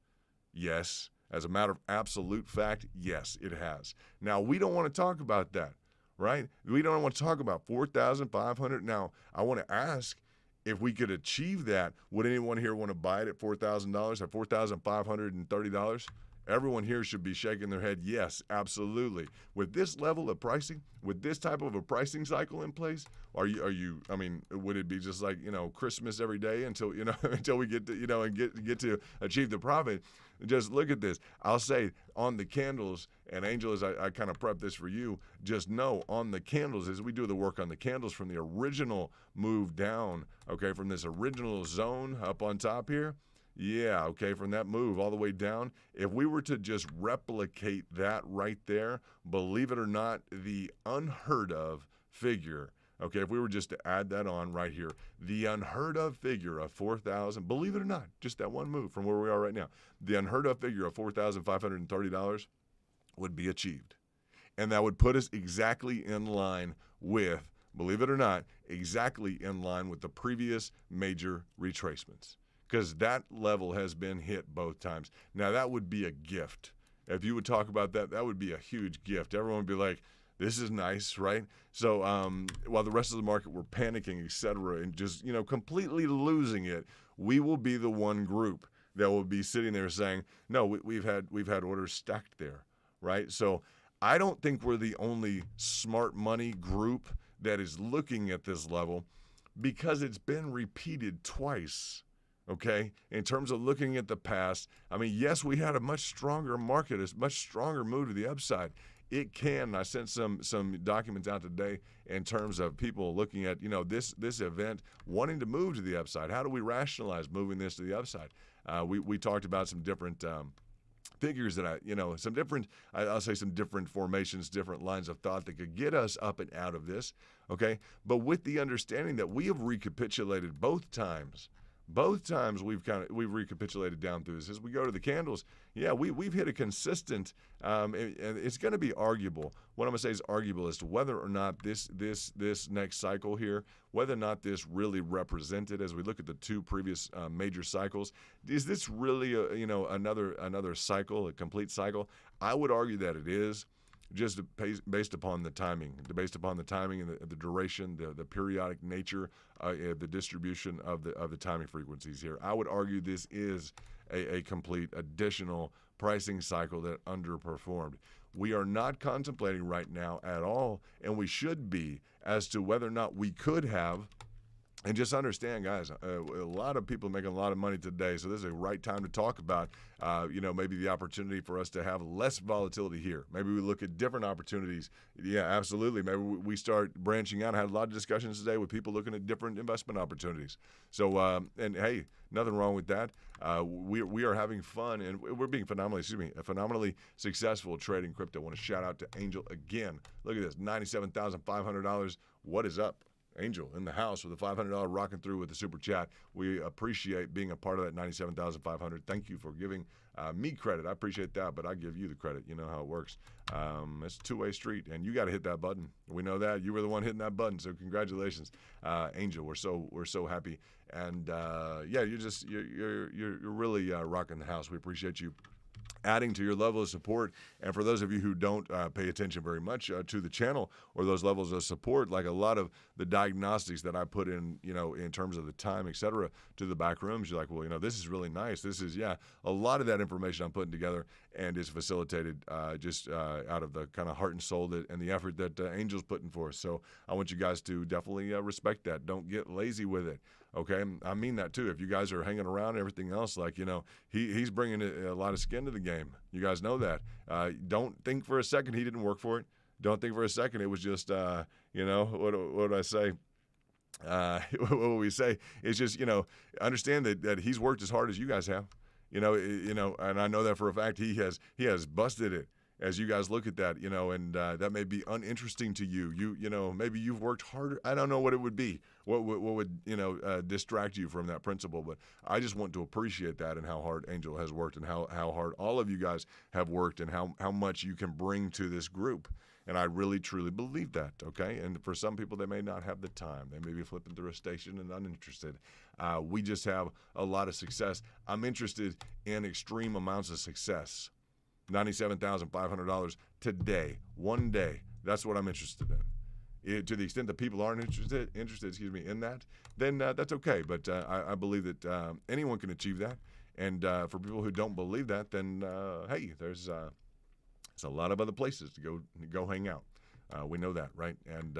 Yes. As a matter of absolute fact, yes, it has. Now, we don't want to talk about that, right? We don't want to talk about 4,500. Now, I want to ask, if we could achieve that, would anyone here want to buy it at $4,000, at $4,530? Everyone here should be shaking their head, yes, absolutely. With this level of pricing, with this type of a pricing cycle in place, would it be just like, Christmas every day until we get to, and get to achieve the profit? Just look at this. I'll say on the candles, and Angel, as I kind of prep this for you, just know on the candles, as we do the work on the candles from the original move down, okay, from this original zone up on top here, yeah, okay, from that move all the way down, if we were to just replicate that right there, believe it or not, the unheard of figure, okay, if we were just to add that on right here, the unheard of figure of 4,000, believe it or not, just that one move from where we are right now, the unheard of figure of $4,530 would be achieved. And that would put us exactly in line with, believe it or not, exactly in line with the previous major retracements. Because that level has been hit both times. Now, that would be a gift. If you would talk about that, that would be a huge gift. Everyone would be like, this is nice, right? So while the rest of the market were panicking, et cetera, and just, completely losing it, we will be the one group that will be sitting there saying, no, we've had orders stacked there, right? So I don't think we're the only smart money group that is looking at this level, because it's been repeated twice. Okay, in terms of looking at the past, yes, we had a much stronger market, a much stronger move to the upside. It can. I sent some documents out today in terms of people looking at this event wanting to move to the upside. How do we rationalize moving this to the upside? We talked about some different figures that I'll say some different formations, different lines of thought that could get us up and out of this. Okay, but with the understanding that we have recapitulated both times. Both times we've recapitulated down through this. As we go to the candles, yeah, we've hit a consistent, and it's going to be arguable. What I'm going to say is arguable as to whether or not this next cycle here, whether or not this really represented, as we look at the two previous major cycles, is this really another cycle, a complete cycle? I would argue that it is. Just based upon the timing, and the duration, the periodic nature, the distribution of the timing frequencies here. I would argue this is a complete additional pricing cycle that underperformed. We are not contemplating right now at all, and we should be, as to whether or not we could have. And just understand, guys, a lot of people making a lot of money today, so this is a right time to talk about, maybe the opportunity for us to have less volatility here. Maybe we look at different opportunities. Yeah, absolutely. Maybe we start branching out. I had a lot of discussions today with people looking at different investment opportunities. So, and hey, nothing wrong with that. We are having fun, and we're being phenomenally successful trading crypto. I want to shout out to Angel again. Look at this, $97,500. What is up? Angel in the house with a $500 rocking through with the super chat. We appreciate being a part of that $97,500. Thank you for giving me credit. I appreciate that, but I give you the credit. You know how it works. It's a two-way street, and you got to hit that button. We know that you were the one hitting that button, so congratulations, Angel. We're so happy, and you're really rocking the house. We appreciate you adding to your level of support. And for those of you who don't pay attention very much to the channel or those levels of support, like a lot of the diagnostics that I put in, in terms of the time, et cetera, to the back rooms, you're like, well, this is really nice. This is, a lot of that information I'm putting together and is facilitated just out of the kind of heart and soul and the effort that Angel's putting forth. So I want you guys to definitely respect that. Don't get lazy with it. Okay, I mean that too. If you guys are hanging around and everything else, like, he's bringing a lot of skin to the game. You guys know that. Don't think for a second he didn't work for it. Don't think for a second it was just, what do I say? What would we say? It's just, understand that he's worked as hard as you guys have. And I know that for a fact. He has busted it. As you guys look at that, and that may be uninteresting to you. Maybe you've worked harder. I don't know what it would be. What would distract you from that principle? But I just want to appreciate that and how hard Angel has worked and how hard all of you guys have worked and how much you can bring to this group. And I really, truly believe that, okay? And for some people, they may not have the time. They may be flipping through a station and uninterested. We just have a lot of success. I'm interested in extreme amounts of success. $97,500 today, one day. That's what I'm interested in. To the extent that people aren't interested, in that, then that's okay. But I believe that anyone can achieve that. And for people who don't believe that, then hey, there's a lot of other places to go hang out. We know that, right? And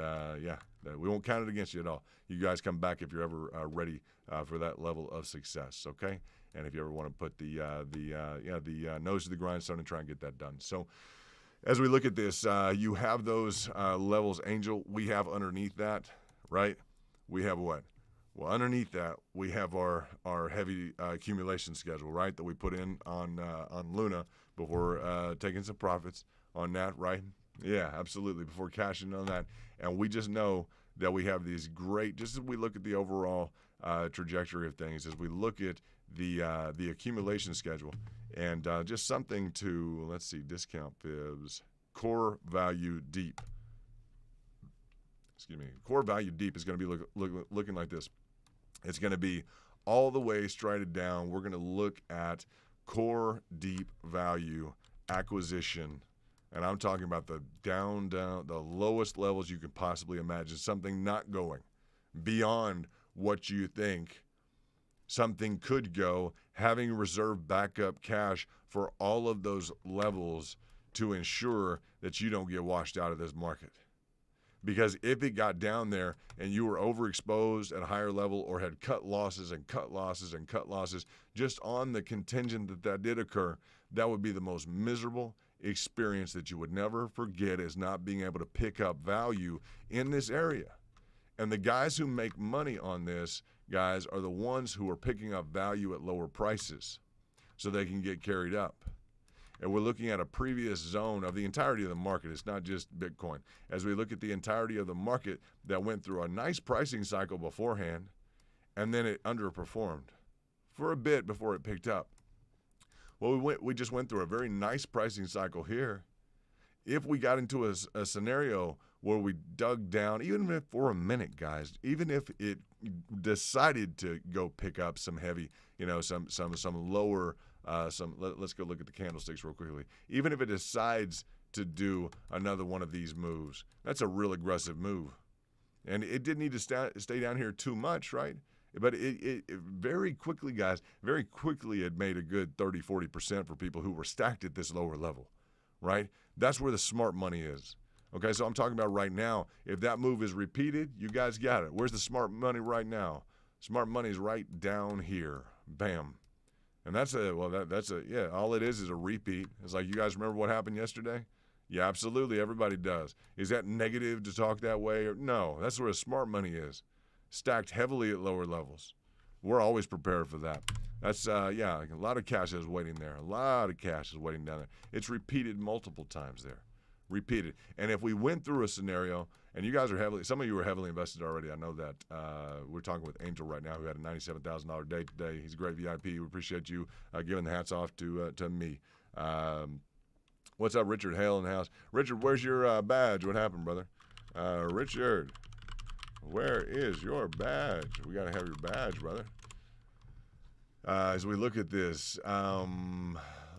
we won't count it against you at all. You guys come back if you're ever ready for that level of success, okay? And if you ever want to put the nose to the grindstone and try and get that done. So as we look at this, you have those levels, Angel. We have underneath that, right? We have what? Well, underneath that, we have our heavy accumulation schedule, right, that we put in on Luna before taking some profits on that, right? Yeah, absolutely, before cashing on that. And we just know that we have these great, just as we look at the overall trajectory of things, as we look at the accumulation schedule, and just something to, let's see, discount fibs, core value deep. Excuse me, core value deep is going to be looking like this. It's going to be all the way straight down. We're going to look at core deep value acquisition, and I'm talking about the down, the lowest levels you can possibly imagine, something not going beyond what you think something could go, having reserved backup cash for all of those levels to ensure that you don't get washed out of this market. Because if it got down there and you were overexposed at a higher level or had cut losses and cut losses and cut losses just on the contingent that did occur, that would be the most miserable experience that you would never forget, is not being able to pick up value in this area. And the guys who make money on this, guys, are the ones who are picking up value at lower prices so they can get carried up. And we're looking at a previous zone of the entirety of the market. It's not just Bitcoin. As we look at the entirety of the market that went through a nice pricing cycle beforehand, and then it underperformed for a bit before it picked up. Well, we just went through a very nice pricing cycle here. If we got into a scenario where we dug down, even if for a minute, guys, even if it decided to go pick up some heavy, some lower, let's go look at the candlesticks real quickly. Even if it decides to do another one of these moves, that's a real aggressive move. And it didn't need to stay down here too much, right? But it very quickly, guys, it made a good 30, 40% for people who were stacked at this lower level, right? That's where the smart money is. Okay, so I'm talking about right now. If that move is repeated, you guys got it. Where's the smart money right now? Smart money is right down here. Bam. And all it is a repeat. It's like, you guys remember what happened yesterday? Yeah, absolutely. Everybody does. Is that negative to talk that way? No, that's where the smart money is. Stacked heavily at lower levels. We're always prepared for that. That's, a lot of cash is waiting there. A lot of cash is waiting down there. It's repeated multiple times there. Repeated. And if we went through a scenario, and you guys are some of you are heavily invested already, I know that. We're talking with Angel right now, who had a $97,000 day today. He's a great VIP. We appreciate you giving the hats off to me. What's up, Richard Hale in the house? Richard, where's your badge? What happened, brother? Richard, where is your badge? We got to have your badge, brother. As we look at this,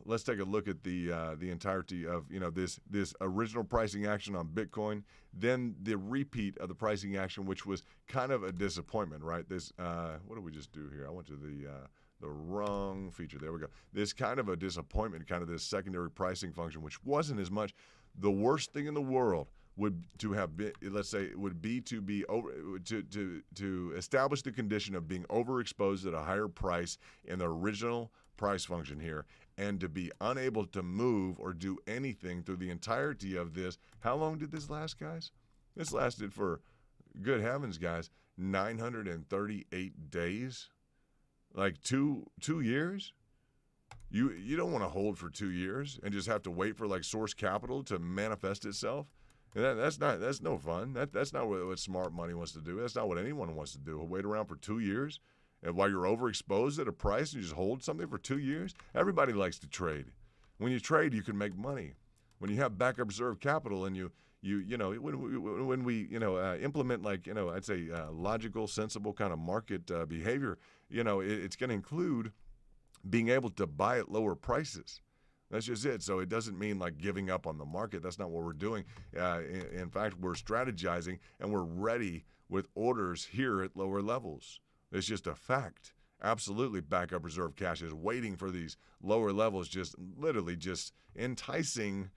let's take a look at the entirety of this original pricing action on Bitcoin, then the repeat of the pricing action, which was kind of a disappointment, right? This what did we just do here? I went to the wrong feature. There we go. This kind of a disappointment, kind of this secondary pricing function, which wasn't as much. The worst thing in the world would to have been, let's say, it would be to be over to establish the condition of being overexposed at a higher price in the original price function here, and to be unable to move or do anything through the entirety of this. How long did this last, guys? This lasted for, good heavens, guys, 938 days, like two years. You don't want to hold for 2 years and just have to wait for like source capital to manifest itself. And that's no fun. That's not what smart money wants to do. That's not what anyone wants to do. Wait around for 2 years, and while you're overexposed at a price, and you just hold something for 2 years. Everybody likes to trade. When you trade, you can make money. When you have backup reserve capital, and when we implement, like, I'd say logical, sensible kind of market behavior, it's going to include being able to buy at lower prices. That's just it. So it doesn't mean like giving up on the market. That's not what we're doing. In fact, we're strategizing, and we're ready with orders here at lower levels. It's just a fact. Absolutely, backup reserve cash is waiting for these lower levels, just literally just enticing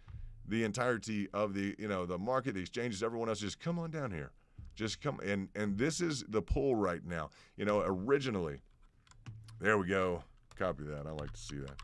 the entirety of the market, the exchanges, everyone else. Just come on down here. Just come. And this is the pull right now. Originally, there we go. Copy that. I like to see that.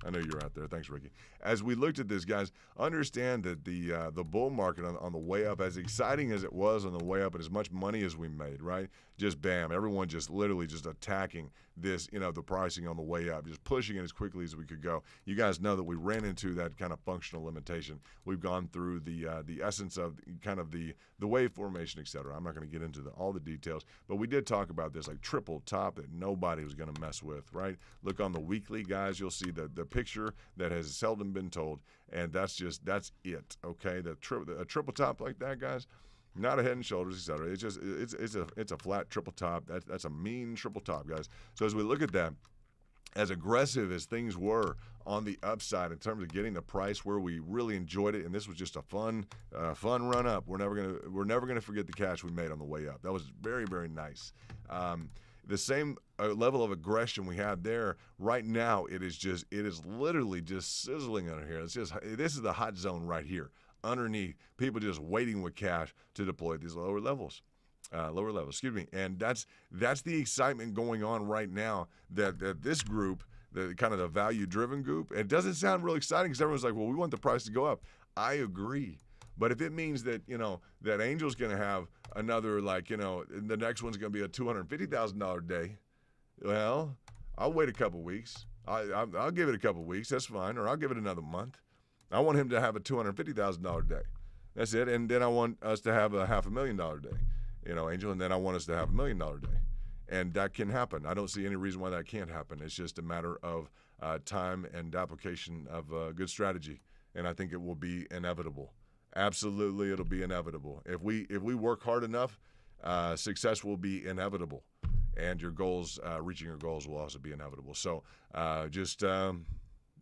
I know you're out there. Thanks, Ricky. As we looked at this, guys, understand that the bull market on the way up, as exciting as it was on the way up and as much money as we made, right? Just bam, everyone just literally just attacking this, the pricing on the way up, just pushing it as quickly as we could go. You guys know that we ran into that kind of functional limitation. We've gone through the essence of kind of the wave formation, et cetera. I'm not going to get into all the details, but we did talk about this, like triple top that nobody was going to mess with, right? Look on the weekly, guys. You'll see the picture that has seldom been told, and that's it, okay? A triple top like that, guys, not a head and shoulders, etc. It's a flat triple top. That's a mean triple top, guys. So as we look at that, as aggressive as things were on the upside in terms of getting the price where we really enjoyed it, and this was just a fun run up. We're never gonna forget the cash we made on the way up. That was very, very nice. The same level of aggression we had there right now, it is literally just sizzling under here. This is the hot zone right here. Underneath, people just waiting with cash to deploy these lower levels, excuse me. And that's the excitement going on right now, that this group, the kind of the value-driven group, it doesn't sound real exciting because everyone's like, well, we want the price to go up. I agree. But if it means that, that Angel's going to have another, the next one's going to be a $250,000 day, well, I'll wait a couple weeks. I'll give it a couple weeks. That's fine. Or I'll give it another month. I want him to have a $250,000 day. That's it. And then I want us to have a $500,000 day, Angel. And then I want us to have $1 million day. And that can happen. I don't see any reason why that can't happen. It's just a matter of time and application of good strategy. And I think it will be inevitable. Absolutely, it'll be inevitable. If we work hard enough, success will be inevitable. And your goals, reaching your goals, will also be inevitable. So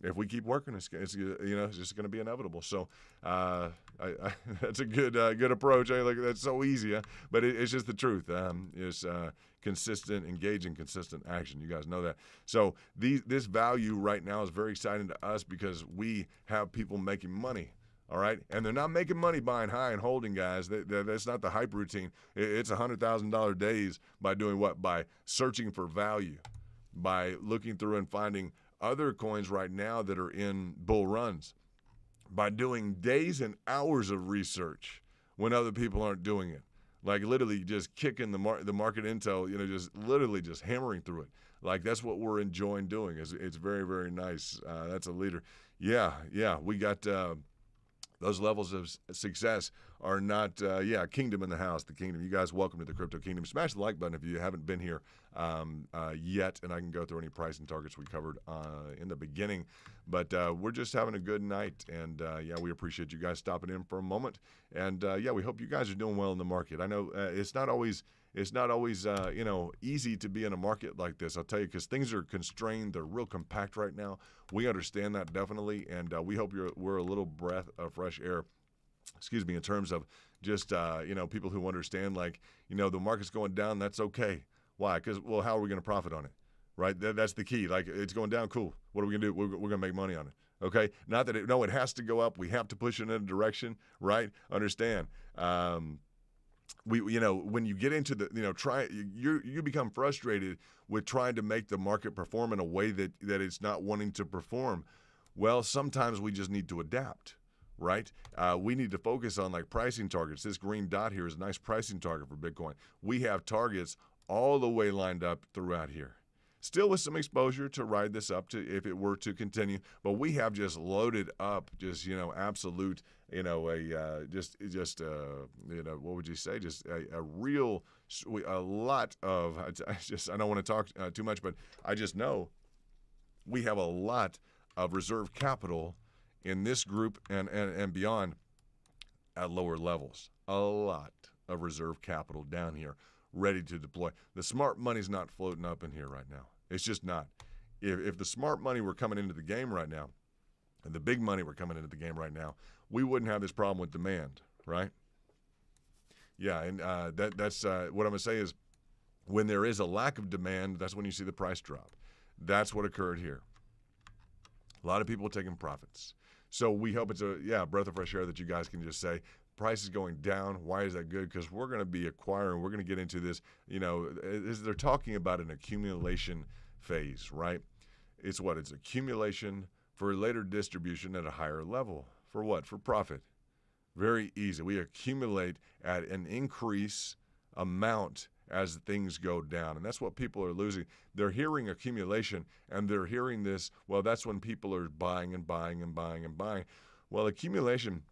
if we keep working, it's just going to be inevitable. So that's a good approach. That's so easy, but it's just the truth. It's consistent, engaging, consistent action. You guys know that. So this value right now is very exciting to us because we have people making money. All right, and they're not making money buying high and holding, guys. That's not the hype routine. It's $100,000 days by doing what? By searching for value, by looking through and finding other coins right now that are in bull runs, by doing days and hours of research when other people aren't doing it, like literally just kicking the market intel, just literally just hammering through it. Like that's what we're enjoying doing. It's very, very nice. That's a leader. Yeah, we got those levels of success are not, Kingdom in the house, the Kingdom. You guys, welcome to the Crypto Kingdom. Smash the like button if you haven't been here yet, and I can go through any pricing targets we covered in the beginning. But we're just having a good night, and we appreciate you guys stopping in for a moment. And we hope you guys are doing well in the market. I know it's not always easy to be in a market like this. I'll tell you, because things are constrained. They're real compact right now. We understand that definitely, and we hope we're a little breath of fresh air. Excuse me, in terms of just people who understand, like, the market's going down. That's okay. Why? Because, well, how are we going to profit on it? Right? That's the key. Like, it's going down. Cool. What are we going to do? We're going to make money on it. Okay. Not that it has to go up. We have to push it in a direction. Right? Understand. When you get into you become frustrated with trying to make the market perform in a way that it's not wanting to perform. Well, sometimes we just need to adapt, right? We need to focus on like pricing targets. This green dot here is a nice pricing target for Bitcoin. We have targets all the way lined up throughout here. Still with some exposure to ride this up to if it were to continue, but we have just loaded up, just absolute, what would you say? Just a lot of. I don't want to talk too much, but I just know we have a lot of reserve capital in this group and beyond at lower levels. A lot of reserve capital down here, ready to deploy. The smart money's not floating up in here right now. It's just not. If the smart money were coming into the game right now, and the big money were coming into the game right now, we wouldn't have this problem with demand, right? Yeah, and that's what I'm going to say is when there is a lack of demand, that's when you see the price drop. That's what occurred here. A lot of people taking profits. So we hope it's a breath of fresh air that you guys can just say, price is going down. Why is that good? Because we're going to be acquiring. We're going to get into this. They're talking about an accumulation phase, right? It's what? It's accumulation for later distribution at a higher level. For what? For profit. Very easy. We accumulate at an increase amount as things go down. And that's what people are losing. They're hearing accumulation, and they're hearing this, well, that's when people are buying and buying and buying and buying. Well, accumulation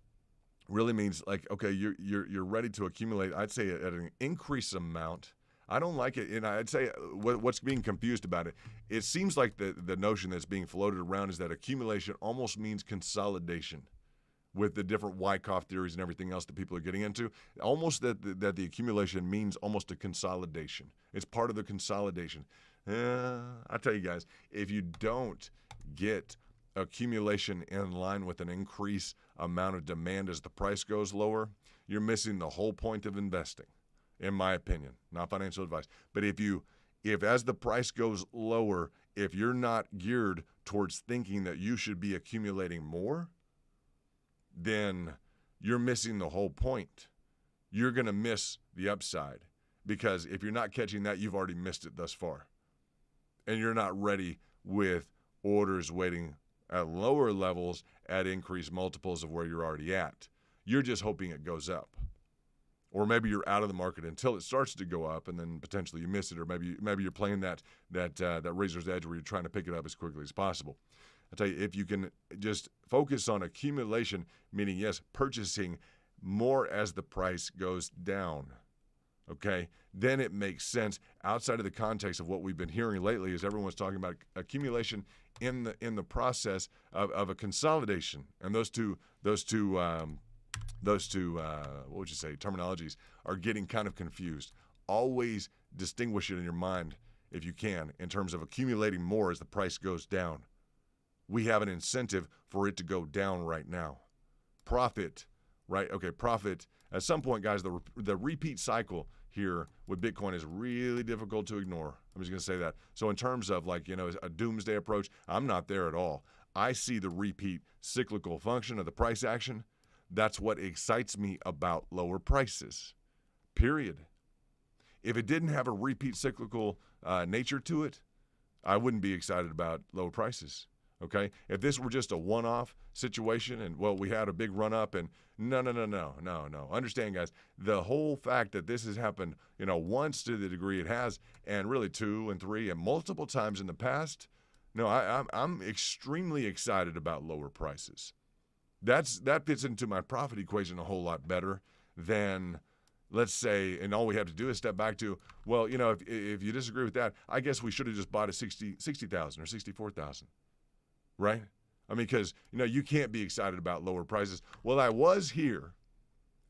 really means like, okay, you're ready to accumulate, I'd say at an increased amount. I don't like it, and I'd say what's being confused about it, it seems like the notion that's being floated around is that accumulation almost means consolidation with the different Wyckoff theories and everything else that people are getting into. Almost that the accumulation means almost a consolidation. It's part of the consolidation. I tell you guys, if you don't get accumulation in line with an increased amount of demand as the price goes lower, you're missing the whole point of investing, in my opinion. Not financial advice. But if as the price goes lower, if you're not geared towards thinking that you should be accumulating more, then you're missing the whole point. You're going to miss the upside, because if you're not catching that, you've already missed it thus far. And you're not ready with orders waiting at lower levels at increased multiples of where you're already at. You're just hoping it goes up. Or maybe you're out of the market until it starts to go up, and then potentially you miss it. Or maybe you're playing that razor's edge where you're trying to pick it up as quickly as possible. I tell you, if you can just focus on accumulation, meaning, yes, purchasing more as the price goes down, okay, then it makes sense outside of the context of what we've been hearing lately is everyone's talking about accumulation in the process of a consolidation. And those two what would you say, terminologies are getting kind of confused. Always distinguish it in your mind, if you can, in terms of accumulating more as the price goes down. We have an incentive for it to go down right now. Profit, right? Okay, profit. At some point, guys, the repeat cycle here with Bitcoin is really difficult to ignore. I'm just going to say that. So in terms of like, a doomsday approach, I'm not there at all. I see the repeat cyclical function of the price action. That's what excites me about lower prices, period. If it didn't have a repeat cyclical nature to it, I wouldn't be excited about lower prices. Okay, if this were just a one-off situation and, well, we had a big run-up and no. Understand, guys, the whole fact that this has happened, once to the degree it has, and really 2 and 3 and multiple times in the past, no, I'm extremely excited about lower prices. That fits into my profit equation a whole lot better than, let's say, and all we have to do is step back to, well, if you disagree with that, I guess we should have just bought at 60,000 or 64,000, right? I mean, because, you can't be excited about lower prices. Well, I was here,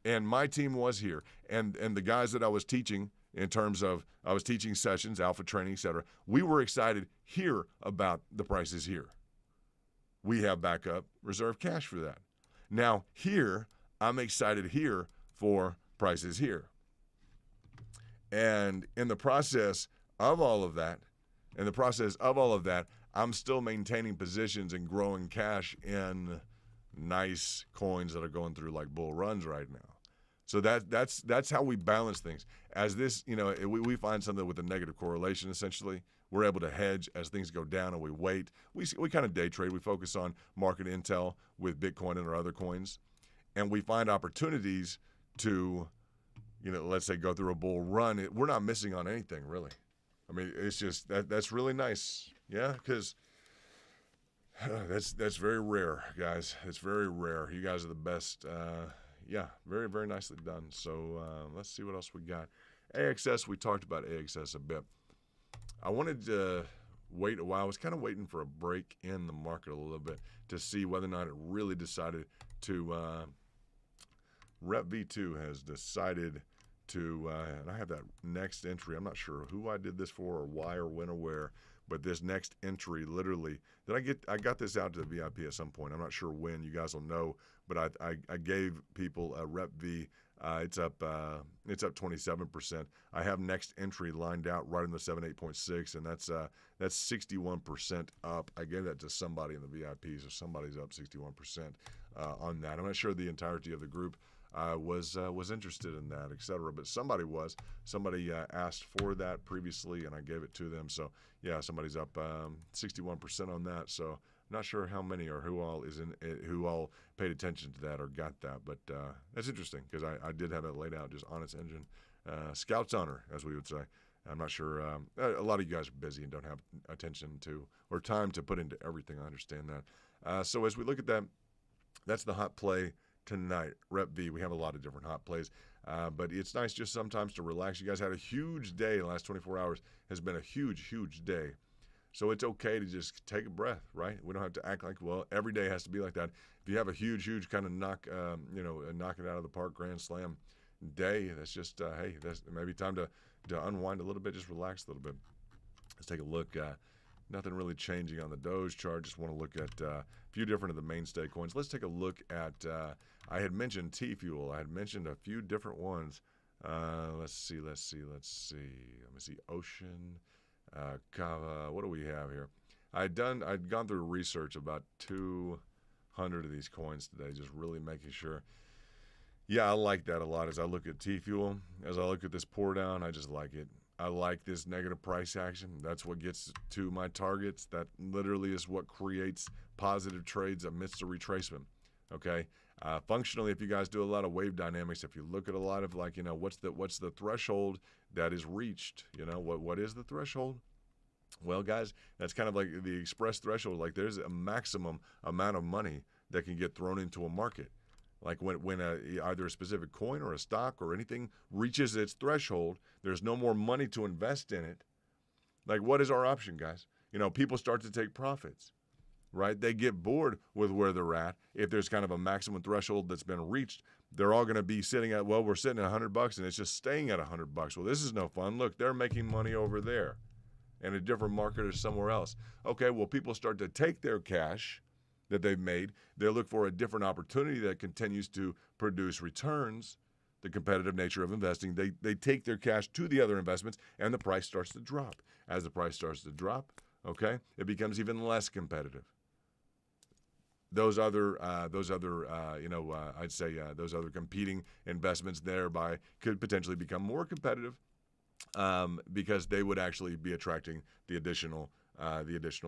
and my team was here, and the guys that I was teaching in terms of, I was teaching sessions, alpha training, et cetera, we were excited here about the prices here. We have backup reserve cash for that. Now, here, I'm excited here for prices here. And in the process of all of that, I'm still maintaining positions and growing cash in nice coins that are going through like bull runs right now. So that's how we balance things. As this, we find something with a negative correlation, essentially. We're able to hedge as things go down, and we wait. We kind of day trade. We focus on market intel with Bitcoin and our other coins. And we find opportunities to, let's say go through a bull run. We're not missing on anything, really. I mean, it's just that's really nice. Yeah, because that's very rare, guys. It's very rare. You guys are the best. Yeah, very, very nicely done. So let's see what else we got. AXS, we talked about AXS a bit. I wanted to wait a while. I was kind of waiting for a break in the market a little bit to see whether or not it really decided to. Rep V2 has decided to, and I have that next entry. I'm not sure who I did this for or why or when or where, but this next entry literally, I got this out to the VIP at some point. I'm not sure when. You guys will know, but I gave people a Rep V. It's up 27%. I have next entry lined out right in the 78.6, and that's 61% up. I gave that to somebody in the VIP, so somebody's up 61% on that. I'm not sure the entirety of the group was interested in that, etc. But somebody was. Somebody asked for that previously, and I gave it to them. So yeah, somebody's up 61% on that. So I'm not sure how many or who all paid attention to that or got that, but that's interesting because I did have it laid out just on its engine. Scout's honor, as we would say. I'm not sure. A lot of you guys are busy and don't have attention to or time to put into everything. I understand that. So as we look at that, that's the hot play tonight. Rep V. We have a lot of different hot plays, but it's nice just sometimes to relax. You guys had a huge day. The last 24 hours has been a huge, huge day. So it's okay to just take a breath, right? We don't have to act like, well, every day has to be like that. If you have a huge, huge kind of knock it out of the park grand slam day, that's just, hey, that's maybe time to unwind a little bit, just relax a little bit. Let's take a look. Nothing really changing on the Doge chart. Just want to look at a few different of the mainstay coins. Let's take a look at, I had mentioned T-Fuel. I had mentioned a few different ones. Let's see. Let me see. Ocean, Kava. What do we have here? I'd gone through research about 200 of these coins today, just really making sure. Yeah, I like that a lot. As I look at T-Fuel, as I look at this pour down, I just like it. I like this negative price action. That's what gets to my targets. That literally is what creates positive trades amidst a retracement. Okay. Functionally, if you guys do a lot of wave dynamics, if you look at a lot of what's the threshold that is reached, what is the threshold? Well, guys, that's kind of like the express threshold. Like there's a maximum amount of money that can get thrown into a market. Like when either a specific coin or a stock or anything reaches its threshold, there's no more money to invest in it. Like, what is our option, guys? People start to take profits, right? They get bored with where they're at. If there's kind of a maximum threshold that's been reached, they're all going to be sitting at, well, we're sitting at $100 and it's just staying at $100. Well, this is no fun. Look, they're making money over there in a different market or somewhere else. Okay, well, people start to take their cash that they've made. They look for a different opportunity that continues to produce returns, the competitive nature of investing. They take their cash to the other investments, and the price starts to drop. As the price starts to drop, okay, it becomes even less competitive. Those other competing investments thereby could potentially become more competitive because they would actually be attracting the additional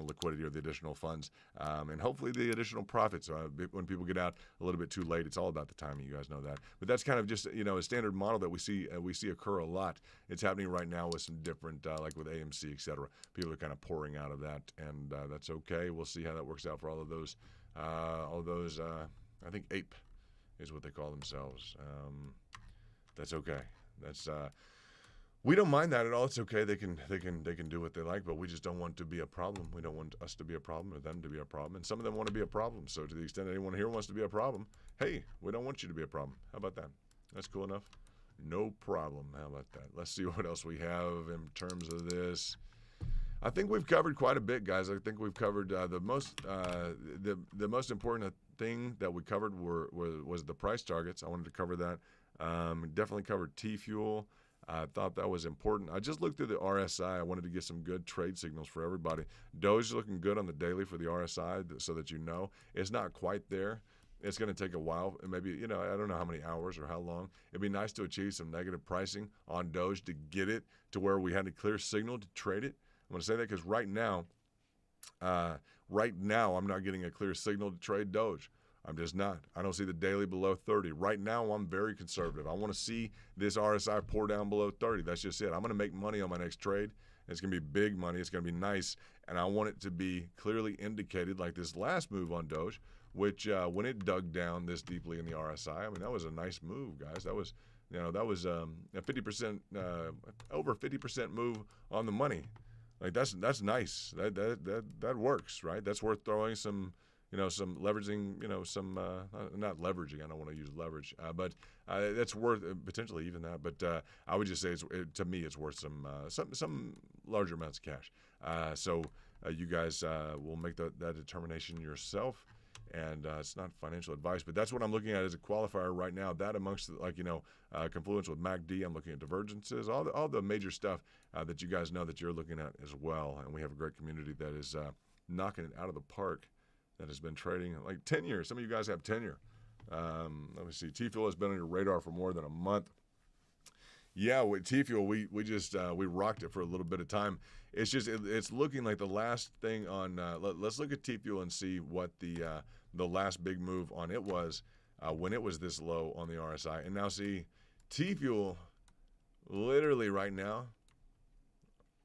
liquidity or the additional funds, and hopefully the additional profits. When people get out a little bit too late, it's all about the timing. You guys know that. But that's kind of just a standard model that we see occur a lot. It's happening right now with some different, like with AMC, et cetera. People are kind of pouring out of that, and that's okay. We'll see how that works out for all of those. I think APE is what they call themselves. That's okay. That's we don't mind that at all. It's okay. They can do what they like, but we just don't want to be a problem. We don't want us to be a problem or them to be a problem. And some of them want to be a problem. So to the extent anyone here wants to be a problem, hey, we don't want you to be a problem. How about that? That's cool enough. No problem. How about that? Let's see what else we have in terms of this. I think we've covered quite a bit, guys. I think we've covered the most important thing that we covered was the price targets. I wanted to cover that. Definitely covered T-Fuel. I thought that was important. I just looked through the RSI. I wanted to get some good trade signals for everybody. Doge is looking good on the daily for the RSI, so that you know it's not quite there. It's going to take a while, maybe, I don't know how many hours or how long. It'd be nice to achieve some negative pricing on Doge to get it to where we had a clear signal to trade it. I'm going to say that because right now I'm not getting a clear signal to trade Doge. I'm just not. I don't see the daily below 30. Right now, I'm very conservative. I want to see this RSI pour down below 30. That's just it. I'm going to make money on my next trade. It's going to be big money. It's going to be nice. And I want it to be clearly indicated like this last move on Doge, which when it dug down this deeply in the RSI, I mean, that was a nice move, guys. That was a 50%, over 50% move on the money. Like that's nice. That works, right? That's worth throwing some leveraging, not leveraging. I don't want to use leverage, but that's worth potentially even that. But I would just say to me, it's worth some larger amounts of cash. So you guys will make that determination yourself. And it's not financial advice, but that's what I'm looking at as a qualifier right now. That amongst confluence with MACD, I'm looking at divergences, all the major stuff that you guys know that you're looking at as well. And we have a great community that is knocking it out of the park. That has been trading like 10 years. Some of you guys have tenure. Let me see. T-Fuel has been on your radar for more than a month. Yeah, with T-Fuel, we just we rocked it for a little bit of time. It's just it's looking like the last thing on. Let's look at T-Fuel and see what the last big move on it was when it was this low on the RSI. And now see, T-Fuel, literally right now,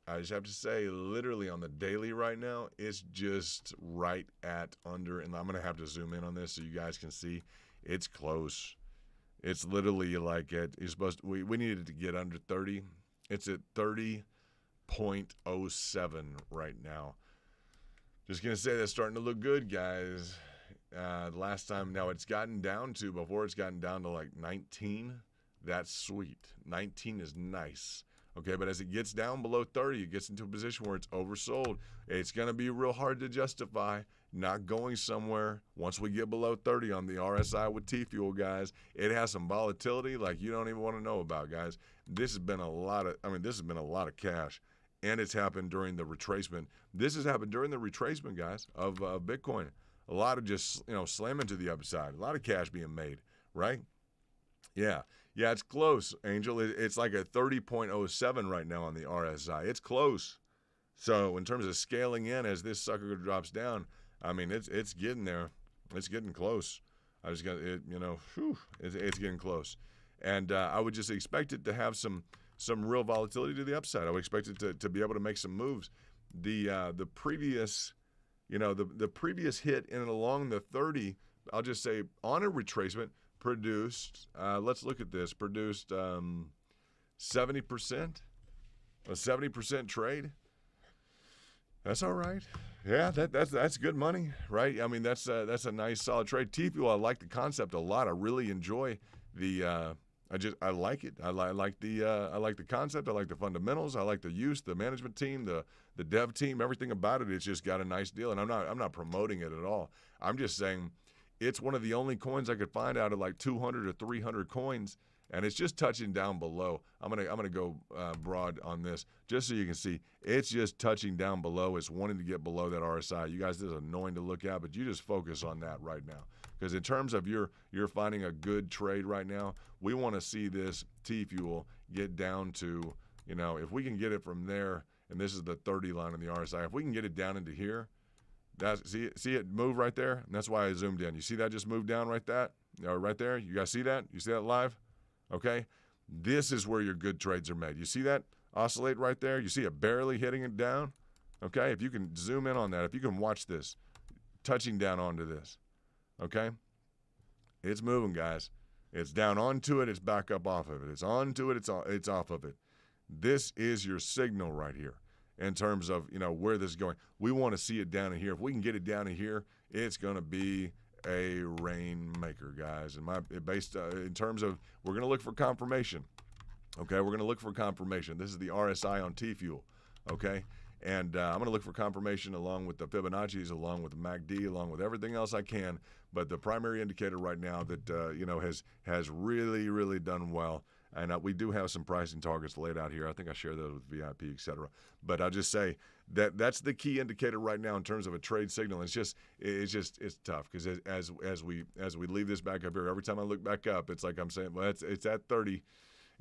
I just have to say, literally on the daily right now, it's just right at under, and I'm going to have to zoom in on this so you guys can see. It's close. It's literally like it's supposed to, we needed to get under 30. It's at 30.07 right now. Just going to say that's starting to look good, guys. Last time, now it's gotten down to, before it's gotten down to like 19. That's sweet. 19 is nice. Okay, but as it gets down below 30, it gets into a position where it's oversold. It's going to be real hard to justify not going somewhere once we get below 30 on the RSI with T-Fuel, guys. It has some volatility like you don't even want to know about, guys. This has been a lot of cash, and it's happened during the retracement. This has happened during the retracement, guys, of Bitcoin. A lot of just, slamming to the upside. A lot of cash being made, right? Yeah, it's close, Angel. It's like a 30.07 right now on the RSI. It's close. So in terms of scaling in as this sucker drops down, I mean, it's getting there. It's getting close. I just got it, it's getting close. And I would just expect it to have some real volatility to the upside. I would expect it to be able to make some moves. The previous, the previous hit in and along the 30, I'll just say on a retracement, produced, let's look at this, produced 70%, a 70% trade. That's all right. Yeah, that's good money, right? I mean, that's a nice solid trade. T-Fuel, I like the concept a lot. I really enjoy the I like it. I like the concept. I like the fundamentals. I like the use, the management team, the dev team, everything about it. It's just got a nice deal, and I'm not promoting it at all. I'm just saying it's one of the only coins I could find out of like 200 or 300 coins, and it's just touching down below. I'm gonna go broad on this just so you can see. It's just touching down below. It's wanting to get below that RSI. You guys, this is annoying to look at, but you just focus on that right now. Because in terms of you're finding a good trade right now, we want to see this T-Fuel get down to, if we can get it from there, and this is the 30 line on the RSI, if we can get it down into here, see it move right there? And that's why I zoomed in. You see that just moved down right there? You guys see that? You see that live? Okay? This is where your good trades are made. You see that oscillate right there? You see it barely hitting it down? Okay? If you can zoom in on that, if you can watch this, touching down onto this. Okay? It's moving, guys. It's down onto it, it's back up off of it. It's onto it, it's off of it. This is your signal right here in terms of, where this is going. We want to see it down in here. If we can get it down in here, it's going to be a rainmaker, guys. Based in terms of, we're going to look for confirmation. Okay, we're going to look for confirmation. This is the RSI on T-Fuel. Okay, and I'm going to look for confirmation along with the Fibonacci's, along with the MACD, along with everything else I can. But the primary indicator right now that has really, really done well. And we do have some pricing targets laid out here. I think I share those with VIP, et cetera. But I'll just say that's the key indicator right now in terms of a trade signal. It's tough because as we leave this back up here, every time I look back up, it's like I'm saying, well, it's at 30.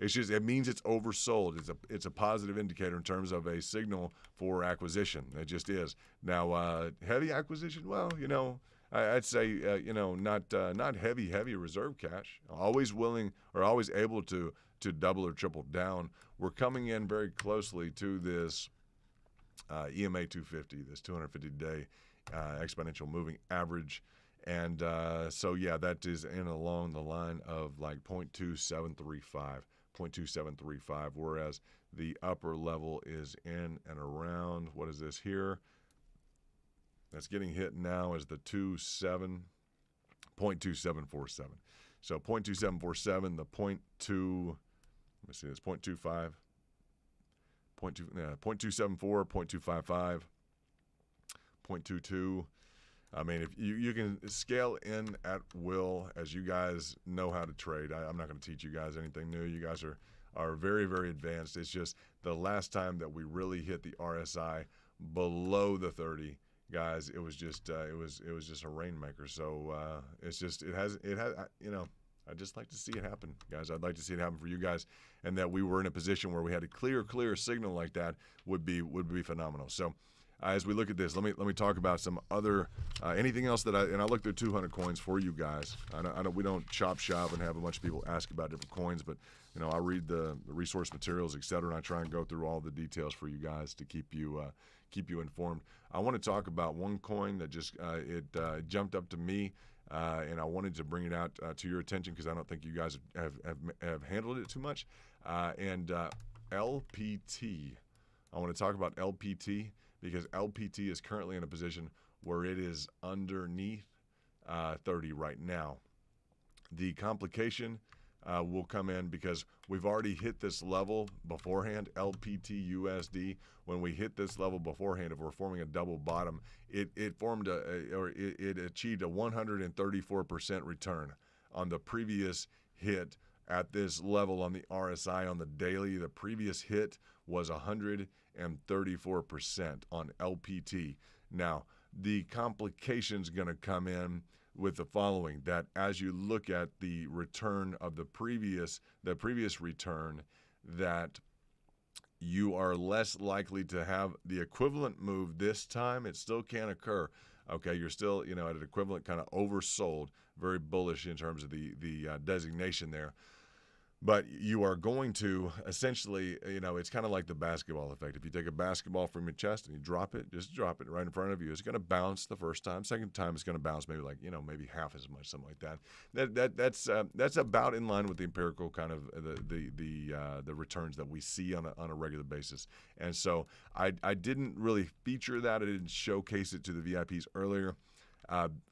It means it's oversold. It's a positive indicator in terms of a signal for acquisition. It just is. Now, heavy acquisition, well, I'd say, not heavy reserve cash. Always willing or always able to double or triple down. We're coming in very closely to this EMA 250, this 250-day exponential moving average. And so, yeah, that is in along the line of like 0.2735, whereas the upper level is in and around, what is this here? That's getting hit now as the 0.2747. So 0.2747, the 0.2, let me see, it's 0.25, 0.274, 0.255, 0.22. I mean, if you can scale in at will, as you guys know how to trade. I'm not going to teach you guys anything new. You guys are very, very advanced. It's just the last time that we really hit the RSI below the 30, guys, it was just a rainmaker. So I just like to see it happen, guys. I'd like to see it happen for you guys, and that we were in a position where we had a clear signal like that would be phenomenal. So as we look at this, let me talk about some other anything else that I looked at 200 coins for you guys. We don't chop shop and have a bunch of people ask about different coins, but I read the resource materials, etc., and I try and go through all the details for you guys to keep you informed. I want to talk about one coin that just jumped up to me, and I wanted to bring it out to your attention because I don't think you guys have handled it too much. And LPT. I want to talk about LPT because LPT is currently in a position where it is underneath 30 right now. The complication will come in because we've already hit this level beforehand, LPT USD. When we hit this level beforehand, if we're forming a double bottom, it achieved a 134% return on the previous hit at this level on the RSI on the daily. The previous hit was 134% on LPT. Now, the complication's going to come in with the following, that as you look at the return of the previous return, that you are less likely to have the equivalent move this time. It still can occur. Okay, you're still, at an equivalent kind of oversold, very bullish in terms of the designation there. But you are going to essentially, it's kind of like the basketball effect. If you take a basketball from your chest and you just drop it right in front of you, it's going to bounce the first time. Second time, it's going to bounce maybe like, maybe half as much, something like that. That's about in line with the empirical kind of the returns that we see on a regular basis. And so I didn't really feature that. I didn't showcase it to the VIPs earlier.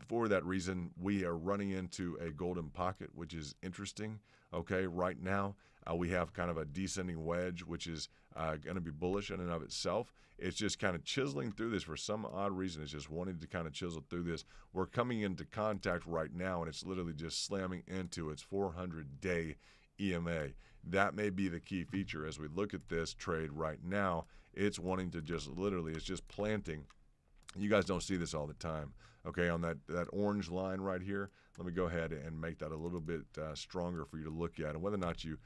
For that reason, we are running into a golden pocket, which is interesting. Okay, right now we have kind of a descending wedge, which is going to be bullish in and of itself. It's just kind of chiseling through this for some odd reason. It's just wanting to kind of chisel through this. We're coming into contact right now, and it's literally just slamming into its 400-day EMA. That may be the key feature as we look at this trade right now. It's wanting to just literally, it's just planting. You guys don't see this all the time. Okay, on that orange line right here, let me go ahead and make that a little bit stronger for you to look at, and whether or not you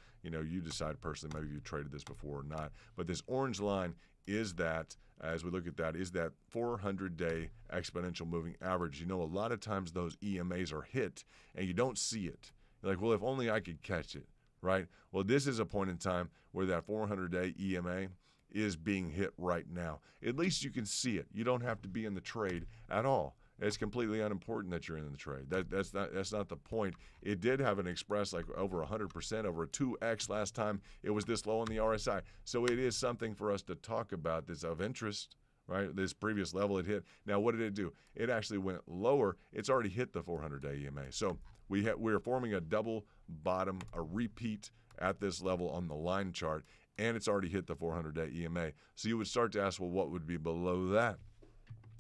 decide personally, maybe you traded this before or not. But this orange line is that, as we look at that, is that 400-day exponential moving average. A lot of times those EMAs are hit, and you don't see it. You're like, well, if only I could catch it, right? Well, this is a point in time where that 400-day EMA is being hit right now. At least you can see it. You don't have to be in the trade at all. It's completely unimportant that you're in the trade. That's not the point. It did have an express like over 100%, over a 2x last time it was this low on the RSI. So it is something for us to talk about that's of interest, right? This previous level it hit. Now, what did it do? It actually went lower. It's already hit the 400-day EMA. So we're forming a double bottom, a repeat at this level on the line chart, and it's already hit the 400-day EMA. So you would start to ask, well, what would be below that?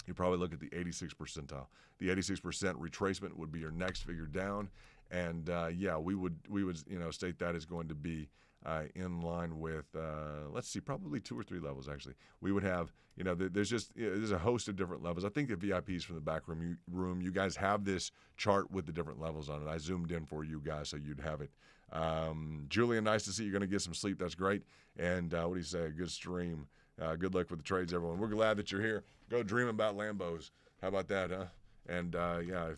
You probably look at the 86th percentile. The 86% retracement would be your next figure down, and yeah, we would state that is going to be in line with let's see, probably 2 or 3 levels actually. We would have there's a host of different levels. I think the VIPs from the back room, you guys have this chart with the different levels on it. I zoomed in for you guys so you'd have it. Julian, nice to see you're going to get some sleep. That's great. And what do you say? A good stream. Good luck with the trades, everyone. We're glad that you're here. Go dream about Lambos. How about that, huh? And yeah,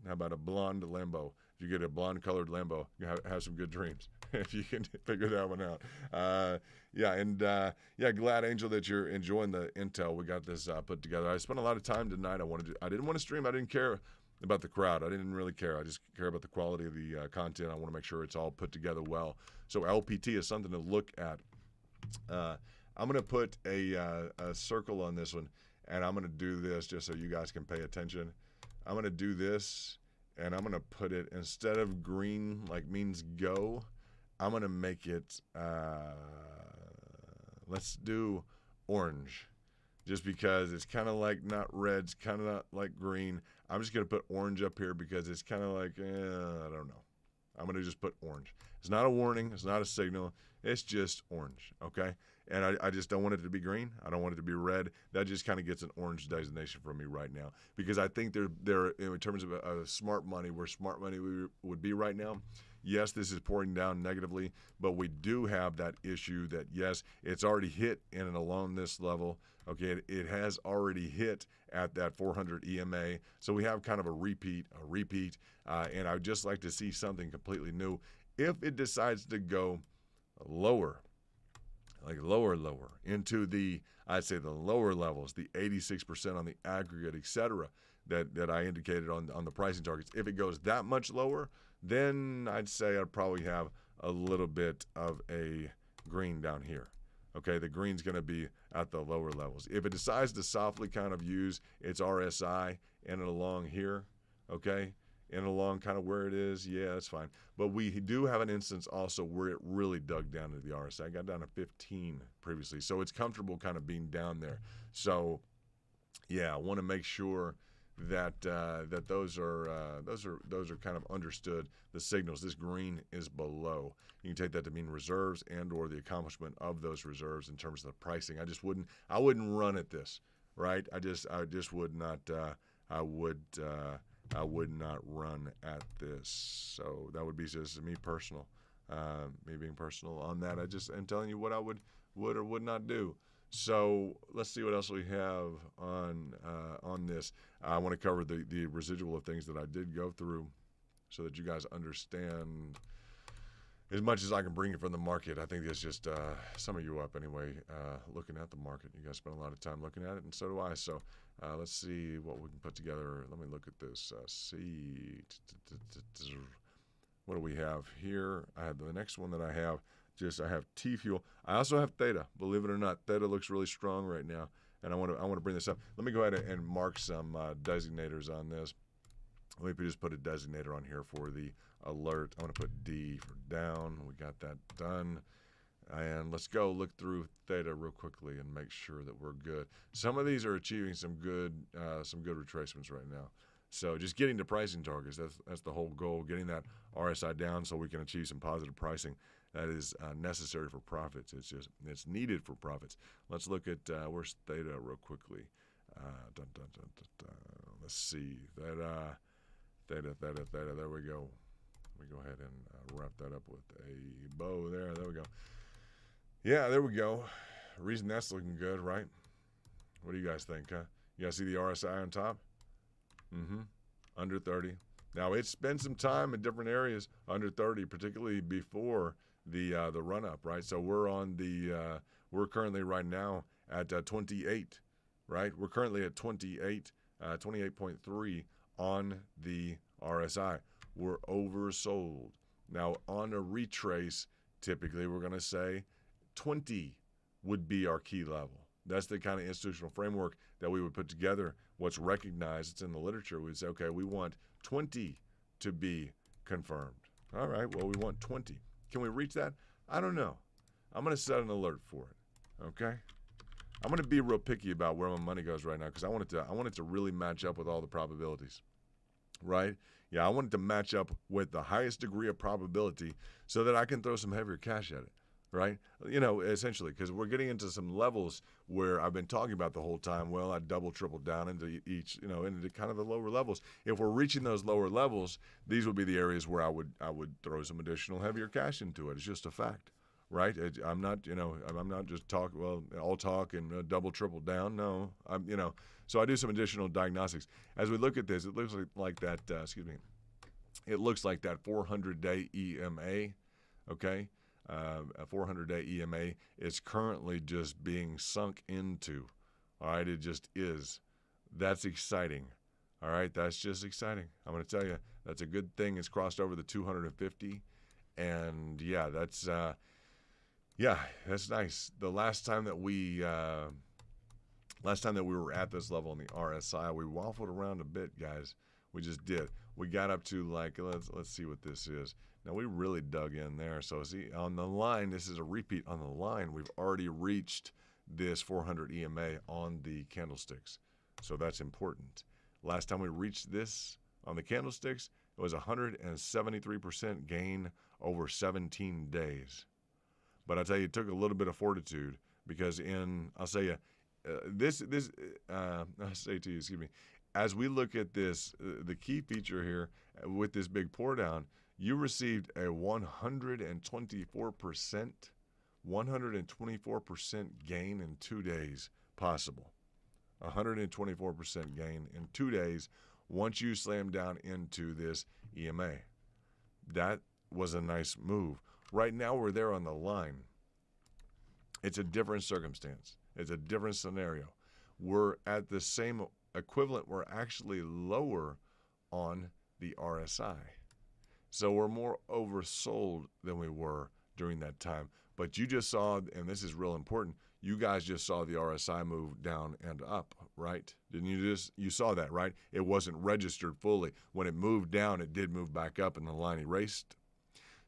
how about a blonde Lambo? If you get a blonde-colored Lambo, you have some good dreams. If you can figure that one out. Yeah, glad, Angel, that you're enjoying the intel. We got this put together. I spent a lot of time tonight. I didn't want to stream. I didn't care about the crowd. I didn't really care. I just care about the quality of the content. I want to make sure it's all put together well. So LPT is something to look at. I'm going to put a circle on this one, and I'm going to do this just so you guys can pay attention. I'm going to do this, and I'm going to put it, instead of green, like means go, I'm going to make it, let's do orange, just because it's kind of like not red, it's kind of not like green. I'm just going to put orange up here because it's kind of like, I don't know. I'm going to just put orange. It's not a warning. It's not a signal. It's just orange, okay? And I just don't want it to be green. I don't want it to be red. That just kind of gets an orange designation from me right now, because I think they're in terms of smart money, where smart money would be right now. Yes, this is pouring down negatively, but we do have that issue that, yes, it's already hit in and along this level. Okay, it has already hit at that 400 EMA. So we have kind of a repeat, and I would just like to see something completely new. If it decides to go lower, like lower, into the, I'd say the lower levels, the 86% on the aggregate, etc., that I indicated on the pricing targets. If it goes that much lower, then I'd say I'd probably have a little bit of a green down here. Okay, the green's going to be at the lower levels. If it decides to softly kind of use its RSI in and along here, okay, in and along kind of where it is, yeah, that's fine. But we do have an instance also where it really dug down into the RSI. I got down to 15 previously, so it's comfortable kind of being down there. So, yeah, I want to make sure that that those are kind of understood. The signals. This green is below. You can take that to mean reserves and or the accomplishment of those reserves in terms of the pricing. I wouldn't run at this, right? I just would not. I would not run at this. So that would be just me personal, me being personal on that. I'm telling you what I would or would not do. So let's see what else we have on this. I want to cover the residual of things that I did go through so that you guys understand as much as I can bring you from the market. I think it's just some of you up anyway, looking at the market. You guys spend a lot of time looking at it, and so do I. So let's see what we can put together. Let me look at this. What do we have here? I have the next one that I have. I have T-Fuel. I also have Theta. Believe it or not, Theta looks really strong right now, and I want to bring this up. Let me go ahead and mark some designators on this. Let me just put a designator on here for the alert. I want to put D for down. We got that done. And let's go look through Theta real quickly and make sure that we're good. Some of these are achieving some good retracements right now. So just getting to pricing targets, that's the whole goal, getting that RSI down so we can achieve some positive pricing. That is necessary for profits. It's needed for profits. Let's look at where's Theta real quickly. Let's see. Theta. There we go. Let me go ahead and wrap that up with a bow there. There we go. Yeah, there we go. Reason that's looking good, right? What do you guys think, huh? You guys see the RSI on top? Under 30. Now, it's spent some time in different areas under 30, particularly before the run up, right? So we're on we're currently right now at 28, right? We're currently at 28 28.3 on the RSI. We're oversold. Now, on a retrace, typically we're going to say 20 would be our key level. That's the kind of institutional framework that we would put together. What's recognized, it's in the literature. We'd say, okay, we want 20 to be confirmed. All right, well, we want 20. Can we reach that? I don't know. I'm going to set an alert for it, okay? I'm going to be real picky about where my money goes right now because I want it to really match up with all the probabilities, right? Yeah, I want it to match up with the highest degree of probability so that I can throw some heavier cash at it, right? You know, essentially, because we're getting into some levels where I've been talking about the whole time. Well, I double, triple down into each, you know, into kind of the lower levels. If we're reaching those lower levels, these would be the areas where I would throw some additional heavier cash into it. It's just a fact. Right? I'm not, you know, I'm not just all talk and double, triple down. No, so I do some additional diagnostics. As we look at this, it looks like that, it looks like that 400-day EMA, okay? A 400-day EMA is currently just being sunk into, all right? It just is. That's exciting, all right? That's just exciting. I'm going to tell you, that's a good thing. It's crossed over the 250, and yeah, that's nice. The last time that we were at this level in the RSI, we waffled around a bit, guys. We just did. We got up to like let's see what this is. Now we really dug in there. So see on the line, this is a repeat on the line. We've already reached this 400 EMA on the candlesticks. So that's important. Last time we reached this on the candlesticks, it was 173% gain over 17 days. But I tell you, it took a little bit of fortitude because I'll say to you, as we look at this, the key feature here with this big pour down, you received a 124% gain in 2 days possible. 124% gain in 2 days once you slam down into this EMA. That was a nice move. Right now, we're there on the line. It's a different circumstance. It's a different scenario. We're at the same equivalent. We're actually lower on the RSI. So we're more oversold than we were during that time. But you just saw, and this is real important, you guys just saw the RSI move down and up, right? Didn't you you saw that, right? It wasn't registered fully. When it moved down, it did move back up and the line erased.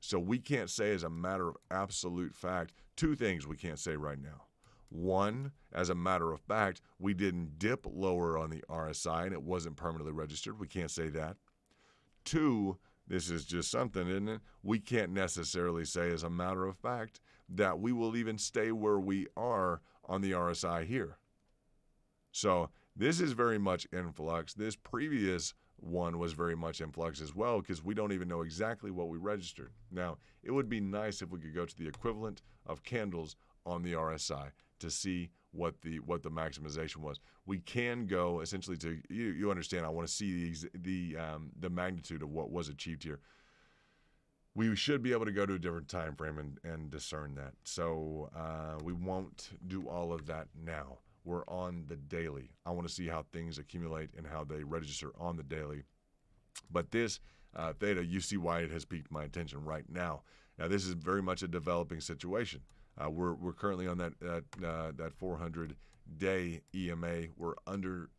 So we can't say as a matter of absolute fact, two things we can't say right now. One, as a matter of fact, we didn't dip lower on the RSI and it wasn't permanently registered. We can't say that. Two, this is just something, isn't it? We can't necessarily say as a matter of fact that we will even stay where we are on the RSI here. So this is very much in flux. This previous one was very much in flux as well because we don't even know exactly what we registered. Now, it would be nice if we could go to the equivalent of candles on the RSI to see what the maximization was. We can go essentially to you understand. I want to see the magnitude of what was achieved here. We should be able to go to a different time frame and discern that. So we won't do all of that now. We're on the daily. I want to see how things accumulate and how they register on the daily. But this theta, you see why it has piqued my attention right now. Now this is very much a developing situation. We're currently on that 400-day EMA. We're under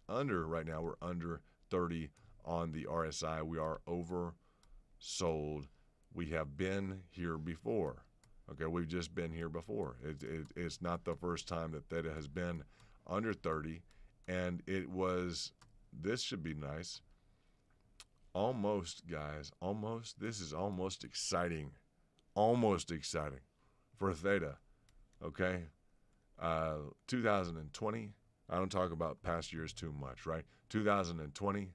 right now. We're under 30 on the RSI. We are oversold. We have been here before. Okay, we've just been here before. It's not the first time that theta has been under 30, and this should be nice. Almost, guys, almost. This is almost exciting. Almost exciting for theta. Okay, 2020, I don't talk about past years too much, right? 2020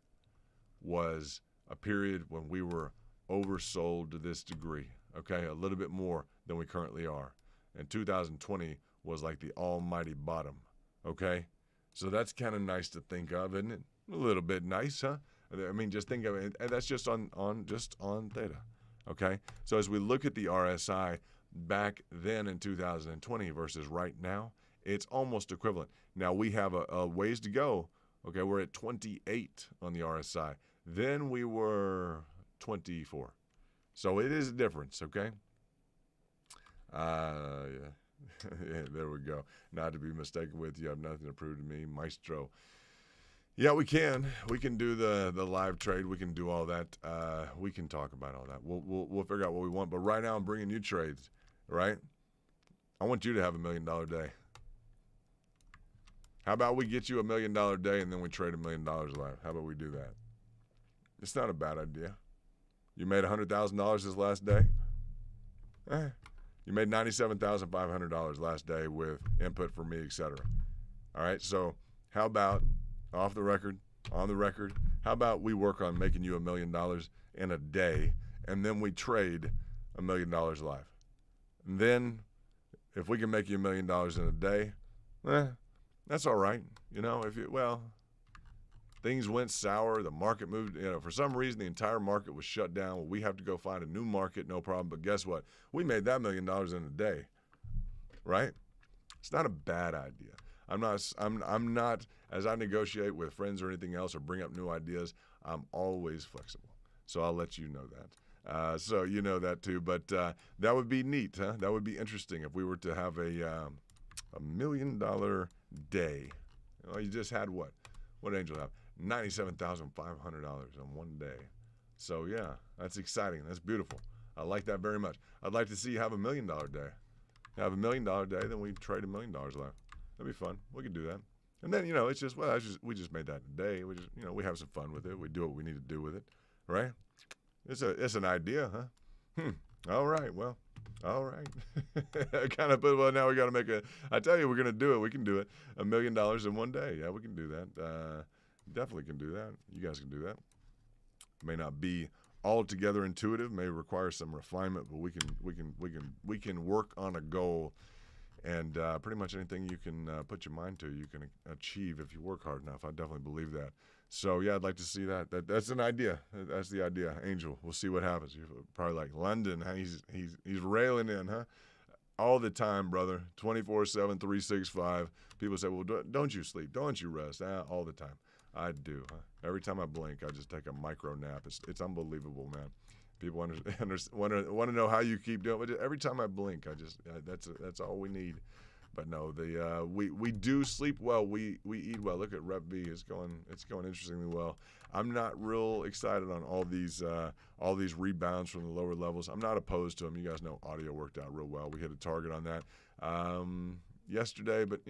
was a period when we were oversold to this degree, okay? A little bit more than we currently are. And 2020 was like the almighty bottom, okay? So that's kind of nice to think of, isn't it? A little bit nice, huh? I mean, just think of it, and that's just on theta, okay? So as we look at the RSI, back then in 2020 versus right now, it's almost equivalent. Now we have a ways to go, Okay, we're at 28 on the RSI. Then we were 24. So it is a difference, okay? Yeah. Yeah, there we go. Not to be mistaken with you. I have nothing to prove to me. Maestro. Yeah, we can. We can do the live trade. We can do all that. We can talk about all that. We'll figure out what we want. But right now, I'm bringing you trades, right? I want you to have $1 million day. How about we get you $1 million day and then we trade $1 million live? How about we do that? It's not a bad idea. You made $100,000 this last day. You made $97,500 last day with input from me, etc. All right. So how about off the record, on the record? How about we work on making you $1 million in a day, and then we trade $1 million live? And then, if we can make you $1 million in a day, that's all right. Things went sour. The market moved. For some reason, the entire market was shut down. Well, we have to go find a new market, no problem. But guess what? We made that $1 million in a day, right? It's not a bad idea. I'm not, as I negotiate with friends or anything else or bring up new ideas, I'm always flexible. So I'll let you know that. So you know that too. But that would be neat, huh? That would be interesting if we were to have a $1 million day. You just had what? What did Angel have? $97,500 on one day. So yeah, that's exciting. That's beautiful. I like that very much. I'd like to see you have $1 million day. Have $1 million day, then we trade $1 million live. That'd be fun. We could do that. And then it's just we just made that today. We just we have some fun with it. We do what we need to do with it, right? It's an idea, huh? All right. Well, all right. Kind of put. Well, now we got to make a. I tell you, we're gonna do it. We can do it. $1 million in one day. Yeah, we can do that. Definitely can do that. You guys can do that. May not be altogether intuitive. May require some refinement, but we can work on a goal. And pretty much anything you can put your mind to, you can achieve if you work hard enough. I definitely believe that. So yeah, I'd like to see that. That's an idea. That's the idea. Angel, we'll see what happens. You're probably like London. Huh? He's railing in, huh? All the time, brother. 24/7, 365. People say, well, don't you sleep? Don't you rest? All the time. I do. Huh? Every time I blink, I just take a micro nap. It's unbelievable, man. People want to know how you keep doing it. Every time I blink, that's all we need. But no, we do sleep well. We eat well. Look at Rep B. It's going interestingly well. I'm not real excited on all these rebounds from the lower levels. I'm not opposed to them. You guys know audio worked out real well. We hit a target on that yesterday, but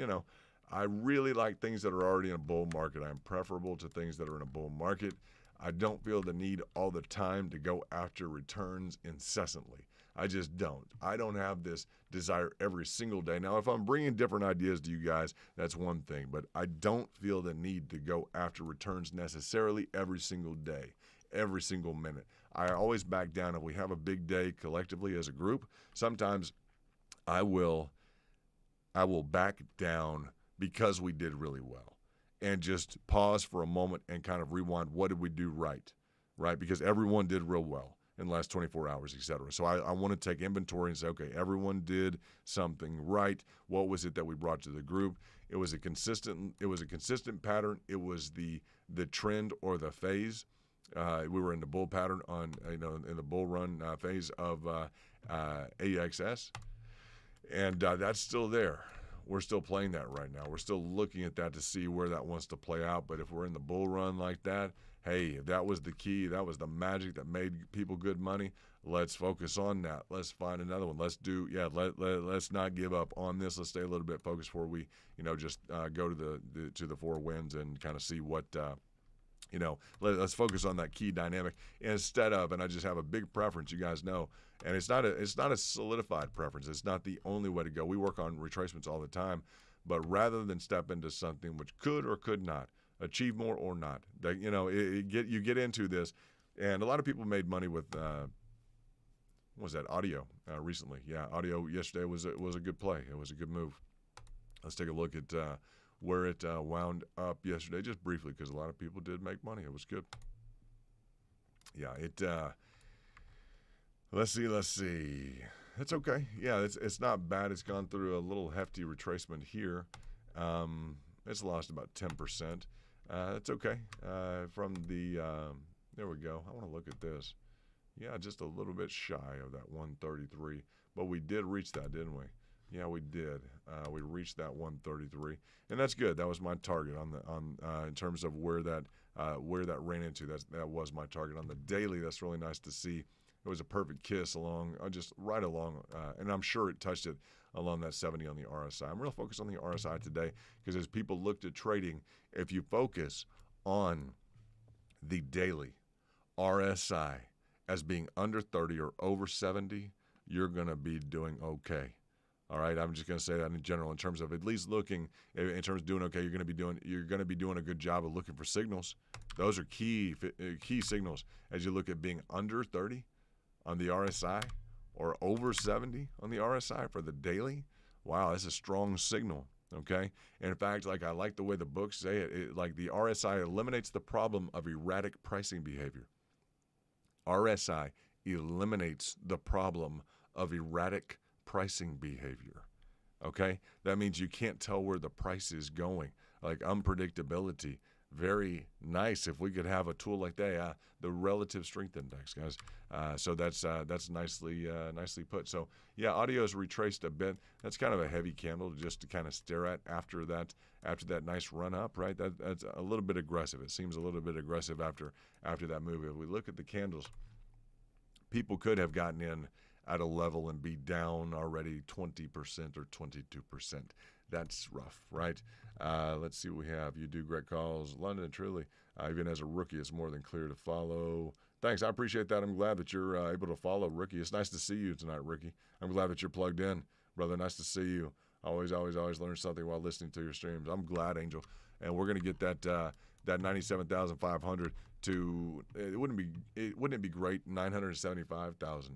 I really like things that are already in a bull market. I'm preferable to things that are in a bull market. I don't feel the need all the time to go after returns incessantly. I just don't. I don't have this desire every single day. Now, if I'm bringing different ideas to you guys, that's one thing. But I don't feel the need to go after returns necessarily every single day, every single minute. I always back down if we have a big day collectively as a group. Sometimes I will back down because we did really well. And just pause for a moment and kind of rewind. What did we do right? Because everyone did real well in the last 24 hours, et cetera. So I want to take inventory and say, okay, everyone did something right. What was it that we brought to the group? It was a consistent pattern. It was the trend or the phase. We were in the bull pattern in the bull run phase of AXS, and that's still there. We're still playing that right now. We're still looking at that to see where that wants to play out. But if we're in the bull run like that, hey, that was the key. That was the magic that made people good money. Let's focus on that. Let's find another one. Let's not give up on this. Let's stay a little bit focused before we, just go to the 4 wins and kind of see what, let's focus on that key dynamic instead of, and I just have a big preference, you guys know, and it's not a solidified preference. It's not the only way to go. We work on retracements all the time, but rather than step into something which could or could not achieve more or not, you get into this, and a lot of people made money with what was that, audio recently. Yeah, audio yesterday was a good play. It was a good move. Let's take a look at where it wound up yesterday, just briefly, because a lot of people did make money. It was good. Yeah, let's see. It's okay. Yeah, it's not bad. It's gone through a little hefty retracement here. It's lost about 10%. That's okay. From the there we go. I want to look at this. Yeah, just a little bit shy of that 133, but we did reach that, didn't we? Yeah, we did. We reached that 133, and that's good. That was my target on in terms of where that ran into. That was my target on the daily. That's really nice to see. It was a perfect kiss along, just right along, and I'm sure it touched it along that 70 on the RSI. I'm real focused on the RSI today because as people looked at trading, if you focus on the daily RSI as being under 30 or over 70, you're going to be doing okay. All right, I'm just going to say that in general, in terms of at least looking, in terms of doing okay, you're going to be doing a good job of looking for signals. Those are key signals as you look at being under 30 on the RSI or over 70 on the RSI for the daily. Wow, that's a strong signal. Okay, and in fact, like I like the way the books say it, like the RSI eliminates the problem of erratic pricing behavior. RSI eliminates the problem of erratic pricing behavior. Okay, that means you can't tell where the price is going, like unpredictability. Very nice if we could have a tool like that, the relative strength index, guys. So that's nicely put. So yeah, audio is retraced a bit. That's kind of a heavy candle just to kind of stare at after that nice run up, right? That's a little bit aggressive. It seems a little bit aggressive after that move. If we look at the candles, people could have gotten in at a level and be down already 20% or 22%. That's rough, right? Let's see what we have. You do great calls. London, truly, even as a rookie, it's more than clear to follow. Thanks. I appreciate that. I'm glad that you're able to follow, Ricky. It's nice to see you tonight, Ricky. I'm glad that you're plugged in, brother. Nice to see you. Always learn something while listening to your streams. I'm glad, Angel. And we're going to get that 97,500 to, wouldn't it be great? $975,000,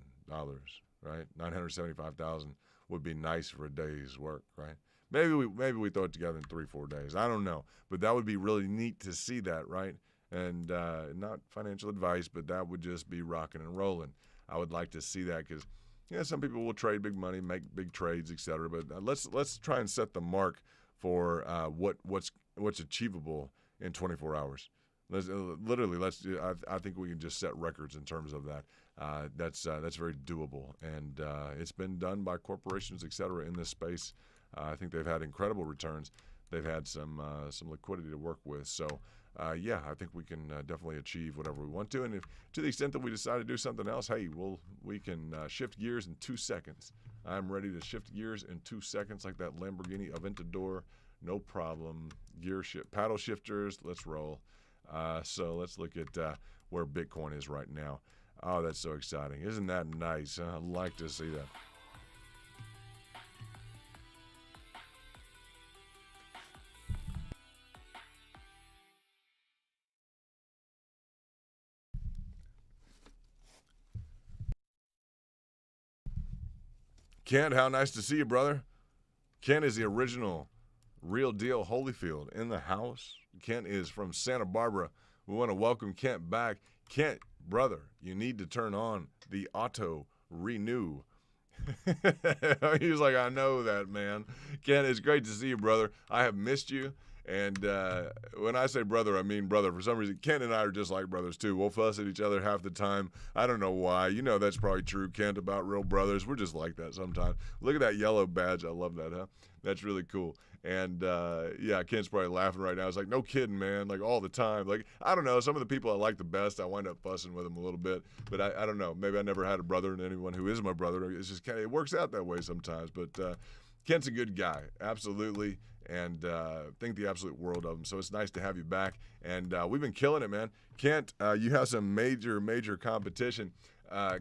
right? 975,000 would be nice for a day's work, right? Maybe we throw it together in 3-4 days. I don't know, but that would be really neat to see that, right? And not financial advice, but that would just be rocking and rolling. I would like to see that because, some people will trade big money, make big trades, etc. But let's try and set the mark for what's achievable in 24 hours. I think we can just set records in terms of that. That's very doable, and it's been done by corporations, etc. in this space. I think they've had incredible returns. They've had some liquidity to work with. So, I think we can definitely achieve whatever we want to. And if to the extent that we decide to do something else, hey, we can shift gears in 2 seconds. I'm ready to shift gears in 2 seconds like that Lamborghini Aventador. No problem. Paddle shifters. Let's roll. So let's look at where Bitcoin is right now. Oh, that's so exciting. Isn't that nice? I'd like to see that. Kent, how nice to see you, brother. Kent is the original real deal Holyfield in the house. Kent is from Santa Barbara. We want to welcome Kent back. Kent, brother, you need to turn on the auto renew. He was like, I know that, man. Kent, it's great to see you, brother. I have missed you. And when I say brother, I mean brother. For some reason, Kent and I are just like brothers, too. We'll fuss at each other half the time. I don't know why. That's probably true, Kent, about real brothers. We're just like that sometimes. Look at that yellow badge. I love that, huh? That's really cool. And, Kent's probably laughing right now. It's like, no kidding, man, like all the time. Like, I don't know. Some of the people I like the best, I wind up fussing with them a little bit. But I don't know. Maybe I never had a brother, and anyone who is my brother, it's just kind of, it works out that way sometimes. But Kent's a good guy, absolutely. And think the absolute world of him. So it's nice to have you back. And we've been killing it, man. Kent, you have some major competition.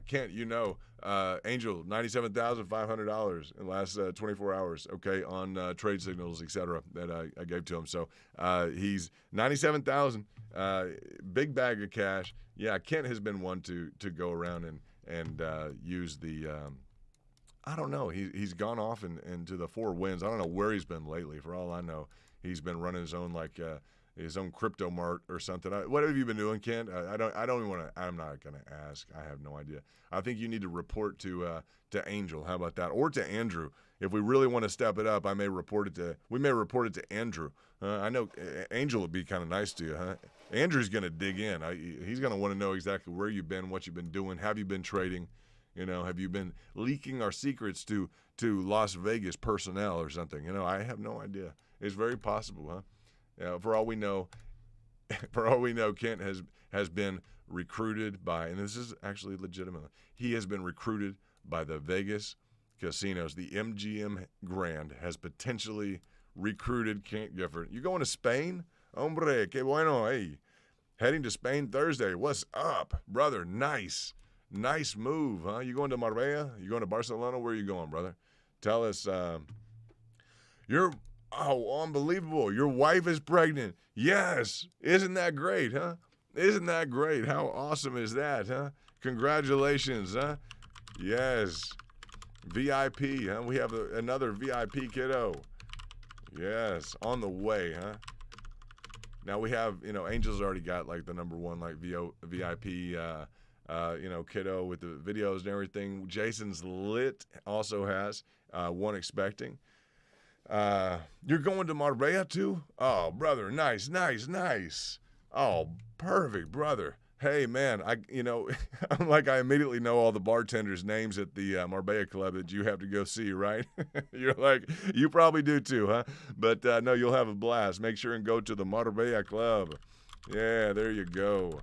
Kent, Angel, $97,500 in the last 24 hours, okay, on trade signals, etc. that I gave to him. So he's $97,000, big bag of cash. Yeah, Kent has been one to go around and use the I don't know. He's gone off into the 4 winds. I don't know where he's been lately. For all I know, he's been running his own his own crypto mart or something. What have you been doing, Kent? I don't even want to. I'm not going to ask. I have no idea. I think you need to report to Angel. How about that? Or to Andrew. If we really want to step it up, we may report it to Andrew. I know Angel would be kind of nice to you, huh? Andrew's going to dig in. He's going to want to know exactly where you've been, what you've been doing, have you been trading, have you been leaking our secrets to Las Vegas personnel or something? I have no idea. It's very possible, huh? For all we know, Kent has been recruited by, and this is actually legitimate. He has been recruited by the Vegas casinos. The MGM Grand has potentially recruited Kent Gifford. You going to Spain? Hombre, que bueno. Hey, heading to Spain Thursday. What's up, brother? Nice move, huh? You going to Marbella? You going to Barcelona? Where are you going, brother? Tell us. Unbelievable. Your wife is pregnant. Yes. Isn't that great, huh? Isn't that great? How awesome is that, huh? Congratulations, huh? Yes. VIP, huh? We have another VIP kiddo. Yes, on the way, huh? Now we have, Angel's already got like the number one like VIP, kiddo with the videos and everything. Jason's lit also has one expecting. You're going to Marbella too? Oh, brother, nice. Oh, perfect, brother. Hey, man, I immediately know all the bartenders' names at the Marbella Club that you have to go see, right? You're like, you probably do too, huh? But no, you'll have a blast. Make sure and go to the Marbella Club. Yeah, there you go.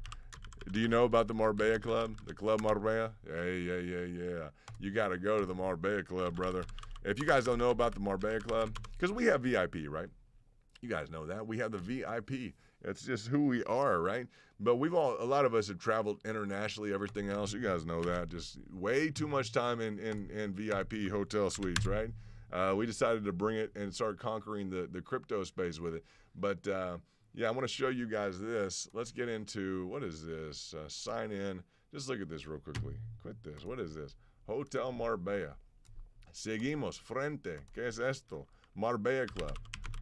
Do you know about the Marbella Club? The Club Marbella? Yeah. You got to go to the Marbella Club, brother. If you guys don't know about the Marbella Club, because we have VIP, right? You guys know that. We have the VIP. It's just who we are, right? But a lot of us have traveled internationally, everything else. You guys know that. Just way too much time in VIP hotel suites, right? We decided to bring it and start conquering the crypto space with it. But, I want to show you guys this. Let's get into, what is this? Sign in. Just look at this real quickly. Quit this. What is this? Hotel Marbella. Seguimos frente. ¿Qué es esto? Marbella Club.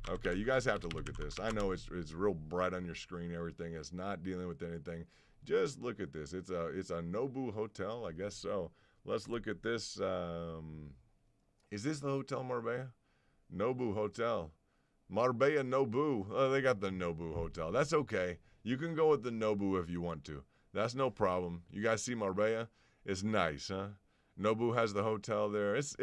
Okay, you guys have to look at this. I know it's real bright on your screen, everything. It's not dealing with anything. Just look at this. It's a Nobu hotel, I guess so. Let's look at this. Is this the Hotel Marbella? Nobu Hotel. Marbella Nobu. Oh, they got the Nobu Hotel. That's okay. You can go with the Nobu if you want to. That's no problem. You guys see Marbella? It's nice, huh? Nobu has the hotel there. It's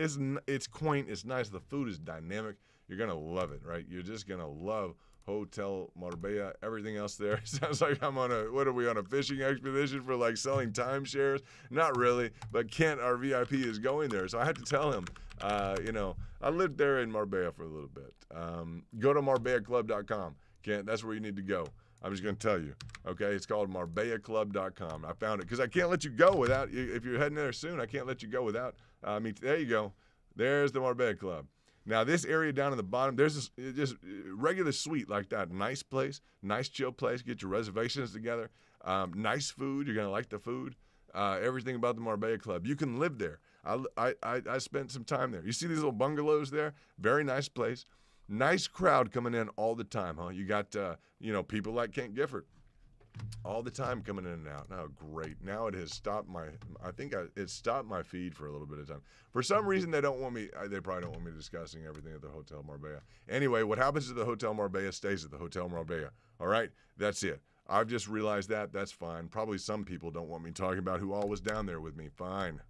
quaint. It's nice. The food is dynamic. You're going to love it, right? You're just going to love Hotel Marbella. Everything else there sounds like what are we on a fishing expedition for like selling timeshares? Not really, but Kent, our VIP, is going there. So I had to tell him, I lived there in Marbella for a little bit. Go to MarbellaClub.com. Kent, that's where you need to go. I'm just going to tell you, okay? It's called MarbellaClub.com. I found it because I can't let you go without, if you're heading there soon, I can't let you go without, there you go. There's the Marbella Club. Now, this area down at the bottom, there's just regular suite like that. Nice place, nice chill place. Get your reservations together. Nice food. You're going to like the food. Everything about the Marbella Club. You can live there. I spent some time there. You see these little bungalows there? Very nice place. Nice crowd coming in all the time, huh? You got, people like Kent Gifford all the time coming in and out. Oh, great. Now it has stopped it stopped my feed for a little bit of time. For some reason, they probably don't want me discussing everything at the Hotel Marbella. Anyway, what happens at the Hotel Marbella stays at the Hotel Marbella. All right? That's it. I've just realized that. That's fine. Probably some people don't want me talking about who all was down there with me. Fine.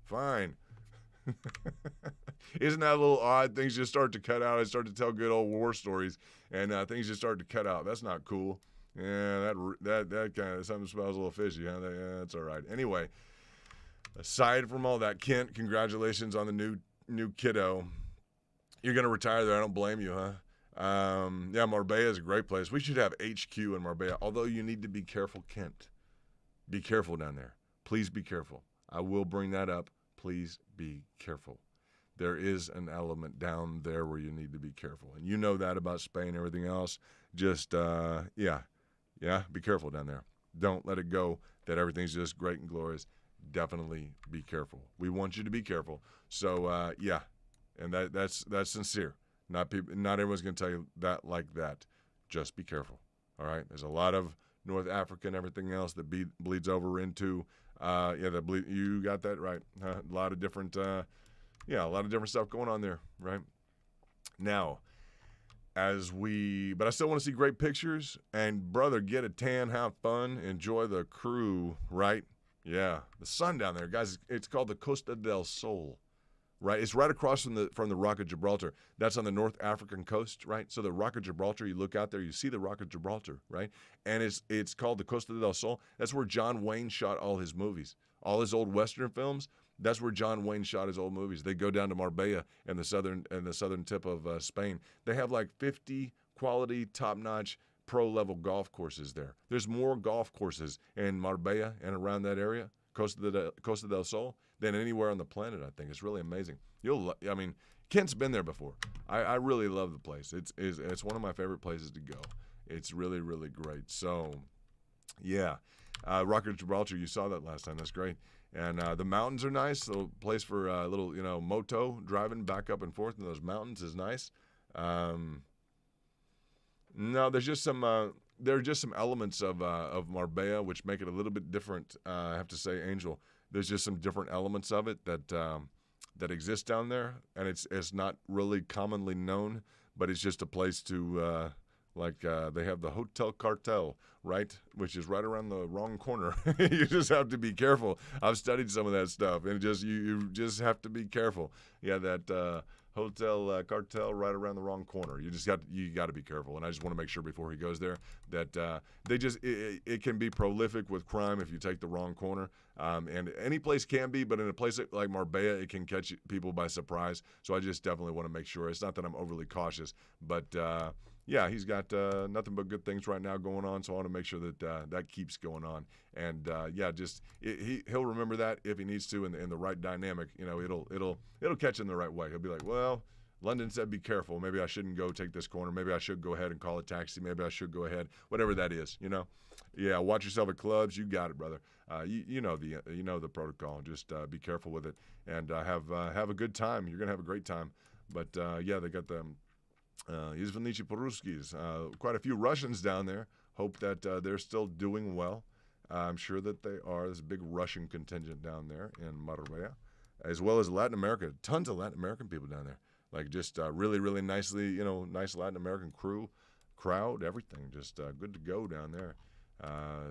Isn't that a little odd? Things just start to cut out. I start to tell good old war stories, and things just start to cut out. That's not cool. Yeah, that kind of something smells a little fishy, huh? Yeah, that's all right. Anyway, aside from all that, Kent, congratulations on the new kiddo. You're gonna retire there. I don't blame you, huh? Marbella is a great place. We should have HQ in Marbella. Although you need to be careful, Kent. Be careful down there. Please be careful. I will bring that up. Please be careful. There is an element down there where you need to be careful. And you know that about Spain and everything else. Just, be careful down there. Don't let it go that everything's just great and glorious. Definitely be careful. We want you to be careful. So, and that's sincere. Not everyone's going to tell you that like that. Just be careful. All right, there's a lot of North Africa and everything else that bleeds over into, you got that right. A lot of different, a lot of different stuff going on there, right? Now, but I still want to see great pictures. And, brother, get a tan, have fun, enjoy the crew, right? Yeah, the sun down there, guys, it's called the Costa del Sol, right? It's right across from the Rock of Gibraltar. That's on the North African coast, right? So the Rock of Gibraltar, you look out there, you see the Rock of Gibraltar, right? And it's called the Costa del Sol. That's where John Wayne shot all his movies, all his old Western films. That's where John Wayne shot his old movies. They go down to Marbella and the southern tip of Spain. They have like 50 quality, top-notch, pro-level golf courses there. There's more golf courses in Marbella and around that area, Costa del Sol, than anywhere on the planet, I think. It's really amazing. Kent's been there before. I really love the place. It's one of my favorite places to go. It's really, really great. So, yeah. Rock of Gibraltar, you saw that last time. That's great. And the mountains are nice. The place for a little, moto driving back up and forth in those mountains is nice. No, there are just some elements of Marbella which make it a little bit different. I have to say, Angel, there's just some different elements of it that exist down there, and it's not really commonly known, but it's just a place to they have the Hotel Cartel, right, which is right around the wrong corner. You just have to be careful. I've studied some of that stuff, and you just have to be careful. Yeah, that Hotel Cartel right around the wrong corner. You got to be careful, and I just want to make sure before he goes there that it can be prolific with crime if you take the wrong corner. And any place can be, but in a place like Marbella, it can catch people by surprise. So I just definitely want to make sure. It's not that I'm overly cautious, but yeah, he's got nothing but good things right now going on, so I want to make sure that that keeps going on. And he'll remember that if he needs to in the right dynamic. It'll catch him the right way. He'll be like, well, London said be careful. Maybe I shouldn't go take this corner. Maybe I should go ahead and call a taxi. Maybe I should go ahead, whatever that is. Yeah, watch yourself at clubs. You got it, brother. You know the protocol. Just be careful with it and have a good time. You're gonna have a great time. But they got the Izvanichi Poruskis, quite a few Russians down there. Hope that they're still doing well. I'm sure that they are. There's a big Russian contingent down there in Marbella, as well as Latin America. Tons of Latin American people down there. Like just really, really nicely, nice Latin American crowd, everything. Just good to go down there.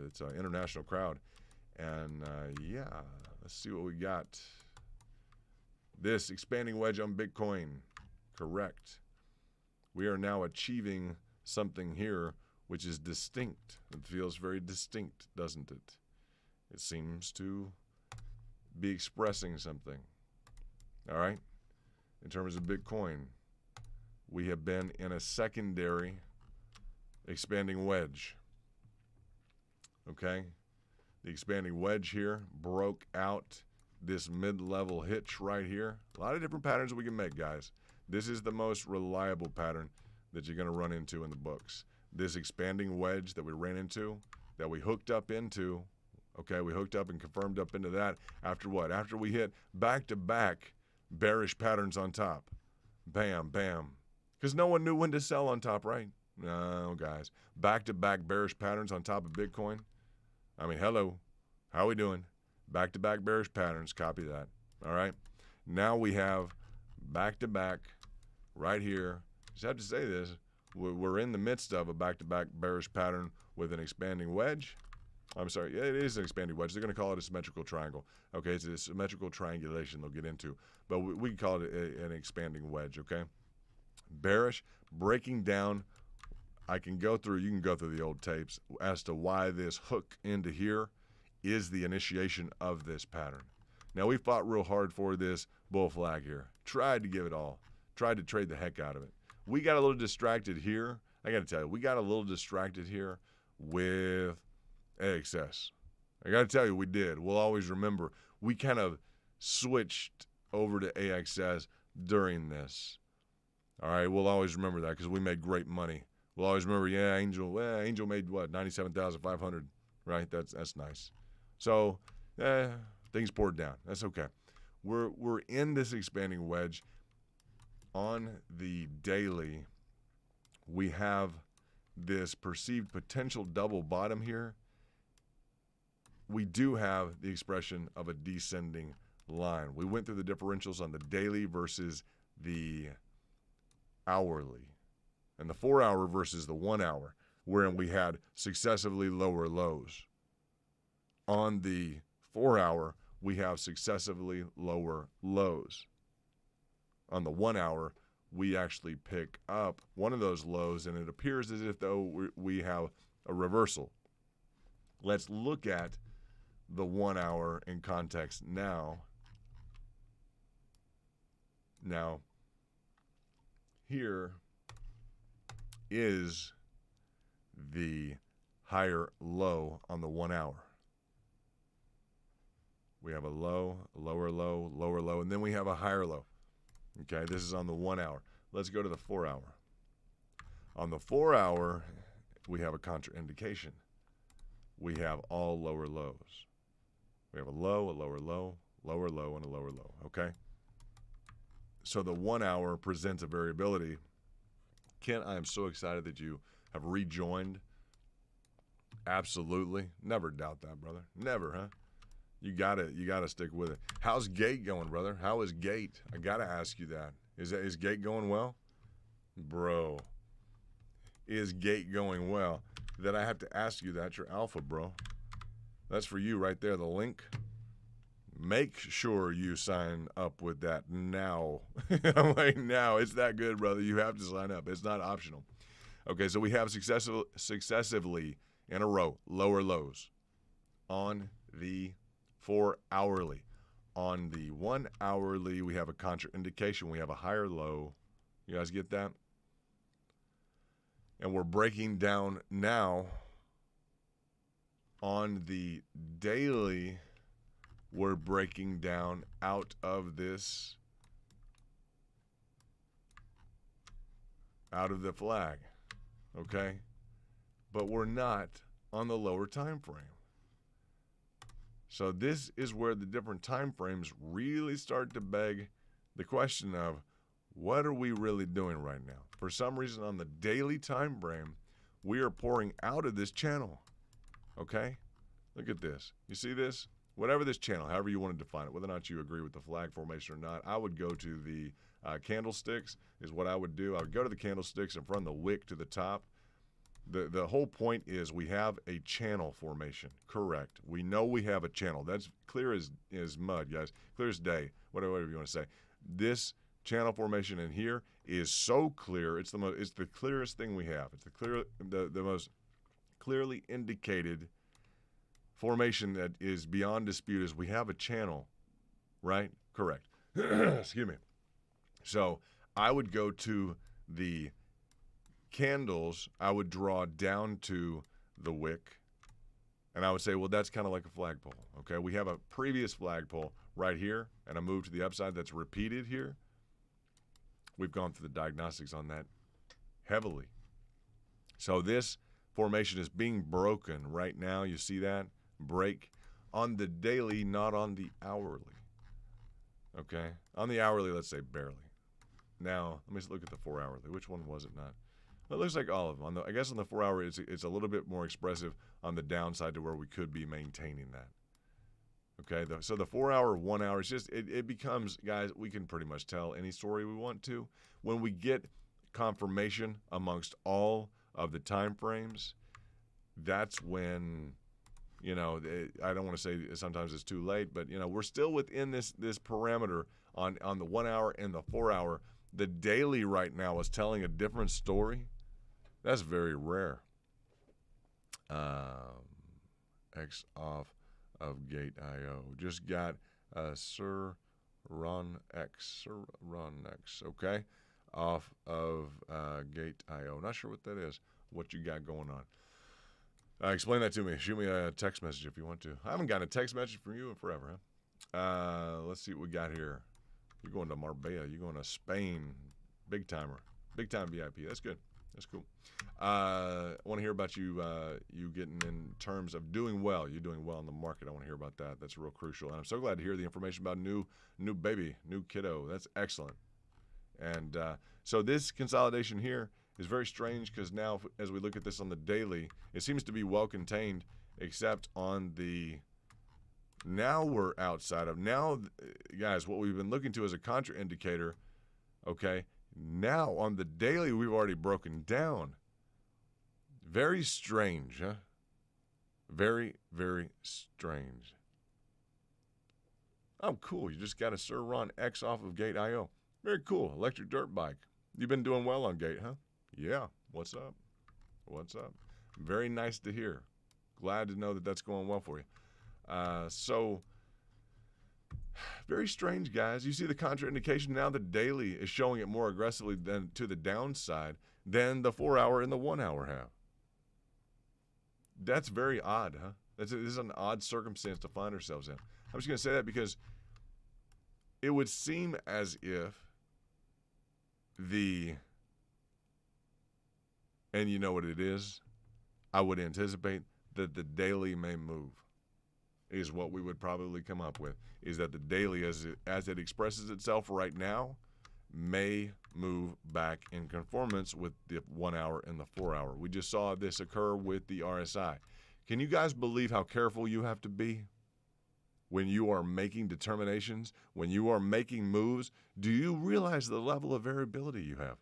It's an international crowd. And, let's see what we got. This expanding wedge on Bitcoin. Correct. We are now achieving something here which is distinct. It feels very distinct, doesn't it? It seems to be expressing something. All right? In terms of Bitcoin, we have been in a secondary expanding wedge. Okay? The expanding wedge here broke out this mid-level hitch right here. A lot of different patterns we can make, guys. This is the most reliable pattern that you're going to run into in the books. This expanding wedge that we ran into, that we hooked up into, okay, we hooked up and confirmed up into that after what? After we hit back-to-back bearish patterns on top. Bam, bam. Because no one knew when to sell on top, right? No, guys. Back-to-back bearish patterns on top of Bitcoin. I mean, hello. How we doing? Back-to-back bearish patterns. Copy that. All right? Now we have back-to-back right here. Just have to say this. We're in the midst of a back-to-back bearish pattern with an expanding wedge. I'm sorry. Yeah, it is an expanding wedge. They're going to call it a symmetrical triangle. Okay, it's a symmetrical triangulation they'll get into. But we call it an expanding wedge, okay? Bearish, breaking down. You can go through the old tapes as to why this hook into here is the initiation of this pattern. Now, we fought real hard for this bull flag here. Tried to give it all. Tried to trade the heck out of it. We got a little distracted here. I got to tell you, we got a little distracted here with AXS. I got to tell you, we did. We'll always remember. We kind of switched over to AXS during this. All right, we'll always remember that because we made great money. We'll always remember, Angel made what, 97,500, right? That's nice. So things poured down. That's okay. We're in this expanding wedge. On the daily, we have this perceived potential double bottom here, we do have the expression of a descending line. We went through the differentials on the daily versus the hourly, and the 4 hour versus the 1 hour, wherein we had successively lower lows. On the 4 hour, we have successively lower lows. On the 1 hour, we actually pick up one of those lows, and it appears as if though we have a reversal. Let's look at the 1 hour in context now. Now, here is the higher low on the 1 hour. We have a low, lower low, lower low, and then we have a higher low. Okay, this is on the 1 hour. Let's go to the 4 hour. On the 4 hour, we have a contraindication. We have all lower lows. We have a low, a lower low, lower low, and a lower low, okay? So the 1 hour presents a variability. Kent, I am so excited that you have rejoined. Absolutely. Never doubt that, brother. Never, huh? You gotta stick with it. How's Gate going, brother? How is Gate? I gotta ask you that. Is Gate going well? Bro. Is Gate going well? That I have to ask you that. You're alpha, bro. That's for you right there, the link. Make sure you sign up with that now. I'm like, now. It's that good, brother. You have to sign up. It's not optional. Okay, so we have successively in a row lower lows on the 4 hourly. On the 1 hourly, we have a contraindication. We have a higher low. You guys get that? And we're breaking down now on the daily. We're breaking down out of this, out of the flag, okay? But we're not on the lower time frame. So this is where the different time frames really start to beg the question of, what are we really doing right now? For some reason on the daily time frame, we are pouring out of this channel, okay? Look at this. You see this? Whatever this channel, however you want to define it, whether or not you agree with the flag formation or not, I would go to the candlesticks is what I would do. I would go to the candlesticks and from the wick to the top. The whole point is we have a channel formation. Correct. We know we have a channel. That's clear as mud, guys. Clear as day, whatever you want to say. This channel formation in here is so clear. It's the clearest thing we have. It's the most clearly indicated formation that is beyond dispute is we have a channel, right? Correct. Excuse me. So I would go to the candles. I would draw down to the wick, and I would say, well, that's kind of like a flagpole. Okay, we have a previous flagpole right here, and a move to the upside that's repeated here. We've gone through the diagnostics on that heavily. So this formation is being broken right now. You see that? Break on the daily, not on the hourly. Okay? On the hourly, let's say barely. Now, let me look at the 4 hourly. Which one was it not? Well, it looks like all of them. I guess on the 4 hour, it's a little bit more expressive on the downside to where we could be maintaining that. Okay? So the 4 hour, 1 hour, it's just, it becomes, guys, we can pretty much tell any story we want to. When we get confirmation amongst all of the time frames, that's when, you know, I don't want to say sometimes it's too late, but, you know, we're still within this parameter on the 1 hour and the 4 hour. The daily right now is telling a different story. That's very rare. X off of Gate.io. Just got Sir Ron X, okay, off of Gate.io. Not sure what that is, what you got going on. Explain that to me. Shoot me a text message if you want to. I haven't gotten a text message from you in forever, huh? Let's see what we got here. You're going to Marbella. You're going to Spain. Big timer. Big time VIP. That's good. That's cool. I want to hear about you getting in terms of doing well. You're doing well in the market. I want to hear about that. That's real crucial. And I'm so glad to hear the information about new baby, new kiddo. That's excellent. And so this consolidation here is very strange because now, as we look at this on the daily, it seems to be well contained, except on the. Now we're outside of. Now, guys, what we've been looking to as a contraindicator, okay, now on the daily, we've already broken down. Very strange, huh? Very, very strange. Oh, cool. You just got a Sir Ron X off of Gate.io. Very cool. Electric dirt bike. You've been doing well on Gate, huh? Yeah. What's up? What's up? Very nice to hear. Glad to know that that's going well for you. So, very strange, guys. You see the contraindication now. The daily is showing it more aggressively than to the downside than the 4 hour and the 1 hour have. That's very odd, huh? This is an odd circumstance to find ourselves in. I'm just going to say that because it would seem as if and you know what it is, I would anticipate that the daily may move, is what we would probably come up with, is that the daily, as it expresses itself right now, may move back in conformance with the 1 hour and the 4 hour. We just saw this occur with the RSI. Can you guys believe how careful you have to be when you are making determinations, when you are making moves? Do you realize the level of variability you have?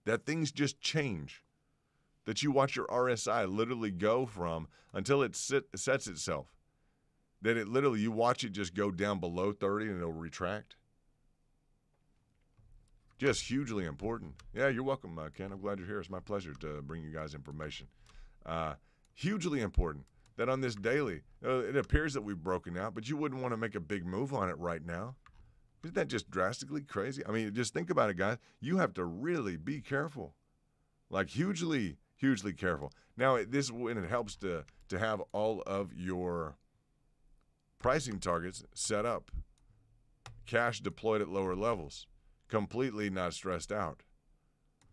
That things just change. That you watch your RSI literally go from, until it sets itself, that it literally, you watch it just go down below 30 and it'll retract. Just hugely important. Yeah, you're welcome, Ken. I'm glad you're here. It's my pleasure to bring you guys information. Hugely important that on this daily, it appears that we've broken out, but you wouldn't want to make a big move on it right now. Isn't that just drastically crazy? I mean, just think about it, guys. You have to really be careful, like hugely, hugely careful. Now, this when it helps to have all of your pricing targets set up, cash deployed at lower levels, completely not stressed out.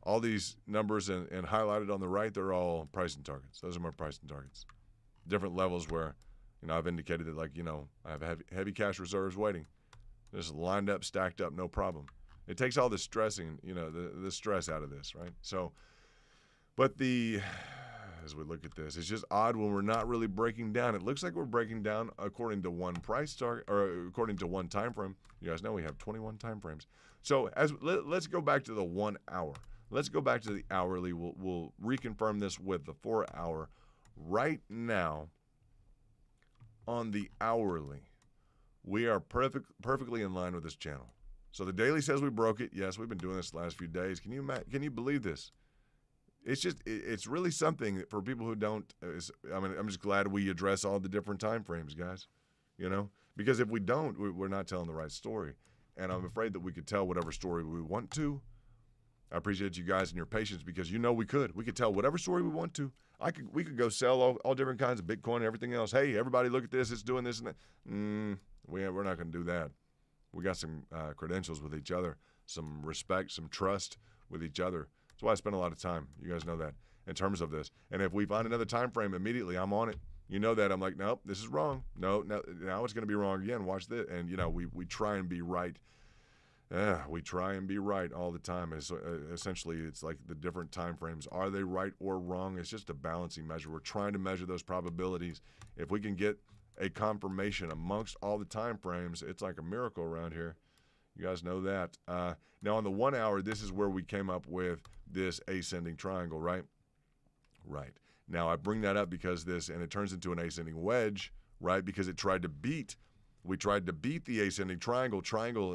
All these numbers and highlighted on the right, they're all pricing targets. Those are my pricing targets. Different levels where, I've indicated that, I have heavy cash reserves waiting. Just lined up, stacked up, no problem. It takes all the stressing, the stress out of this, right? So, but as we look at this, it's just odd when we're not really breaking down. It looks like we're breaking down according to one price target, or according to one time frame. You guys know we have 21 time frames. So let's go back to the 1 hour. Let's go back to the hourly. We'll reconfirm this with the 4 hour. Right now, on the hourly, we are perfectly in line with this channel. So the daily says we broke it. Yes, we've been doing this the last few days. Can you believe this? It's really something for people who don't. I'm just glad we address all the different time frames, guys. Because if we don't, we're not telling the right story. And I'm afraid that we could tell whatever story we want to. I appreciate you guys and your patience, because we could tell whatever story we want to. We could go sell all different kinds of Bitcoin and everything else. Hey, everybody, look at this. It's doing this and that. We're not going to do that. We got some credentials with each other, some respect, some trust with each other. That's why I spend a lot of time. You guys know that in terms of this. And if we find another time frame, immediately I'm on it. You know that. I'm like, nope, this is wrong. No, now it's going to be wrong again. Watch this. And, we try and be right. We try and be right all the time. Essentially, it's like the different time frames. Are they right or wrong? It's just a balancing measure. We're trying to measure those probabilities. If we can get a confirmation amongst all the time frames, it's like a miracle around here. You guys know that. Now, on the 1 hour, this is where we came up with this ascending triangle, right? Right. Now, I bring that up because and it turns into an ascending wedge, right? Because we tried to beat the ascending triangle.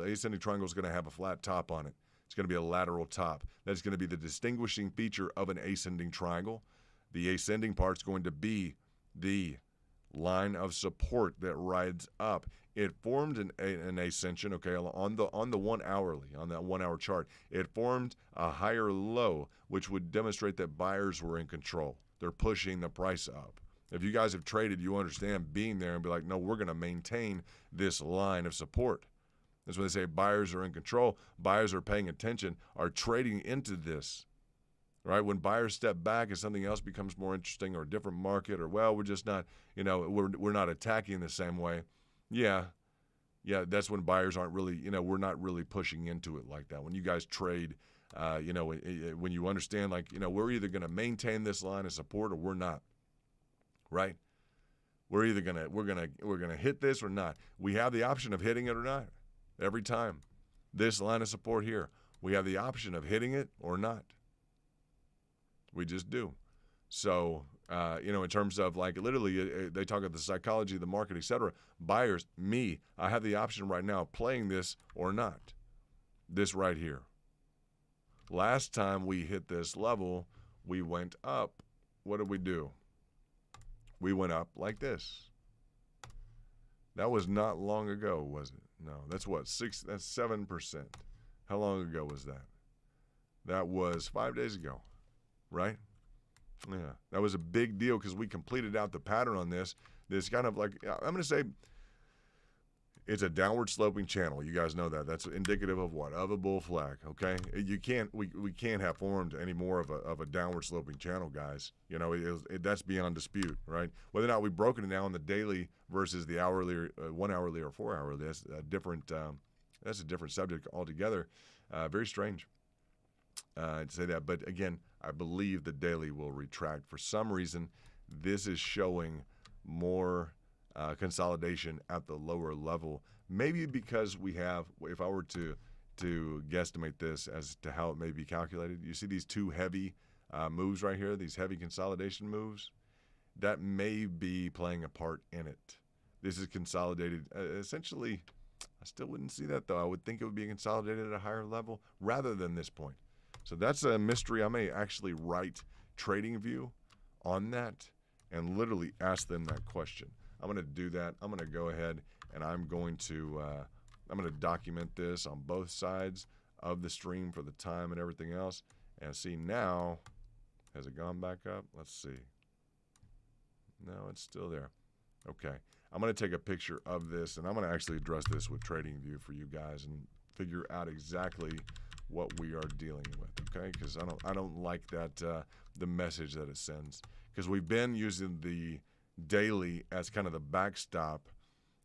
Ascending triangle is going to have a flat top on it. It's going to be a lateral top. That's going to be the distinguishing feature of an ascending triangle. The ascending part is going to be the line of support that rides up. It formed an ascension, okay, on the 1 hourly, on that 1 hour chart. It formed a higher low, which would demonstrate that buyers were in control. They're pushing the price up. If you guys have traded, you understand being there and be like, no, we're going to maintain this line of support. That's when they say buyers are in control. Buyers are paying attention, are trading into this, right? When buyers step back and something else becomes more interesting, or a different market, or, well, we're just not, we're not attacking the same way. Yeah, that's when buyers aren't really, we're not really pushing into it like that. When you guys trade When you understand, like, we're either going to maintain this line of support or we're not, right? We're either we're gonna hit this or not. We have the option of hitting it or not every time. This line of support here, we have the option of hitting it or not. We just do. So, in terms of, like, literally, they talk about the psychology of the market, etc. Buyers, I have the option right now of playing this or not. This right here. Last time we hit this level, we went up. What did we do? We went up like this. That was not long ago, was it? No, that's what, that's 7%. How long ago was that? That was 5 days ago, right? Yeah, that was a big deal because we completed out the pattern on this. This kind of, like, I'm going to say it's a downward sloping channel. You guys know that. That's indicative of what? Of a bull flag, okay? We can't have formed any more of a downward sloping channel, guys. That's beyond dispute, right? Whether or not we've broken it now on the daily versus the hourly, 1 hourly or 4 hourly, that's a different subject altogether. Very strange to say that. But again, I believe the daily will retract. For some reason, this is showing more consolidation at the lower level. Maybe because we have, if I were to guesstimate this as to how it may be calculated, you see these two heavy moves right here, these heavy consolidation moves, that may be playing a part in it. This is consolidated. Essentially, I still wouldn't see that, though. I would think it would be consolidated at a higher level rather than this point. So that's a mystery. I may actually write TradingView on that and literally ask them that question. I'm going to do that. I'm going to go ahead and I'm going to document this on both sides of the stream for the time and everything else. And see now, has it gone back up? Let's see. No, it's still there. Okay. I'm going to take a picture of this, and I'm going to actually address this with TradingView for you guys and figure out exactly what we are dealing with, okay? Because I don't like that the message that it sends, because we've been using the daily as kind of the backstop,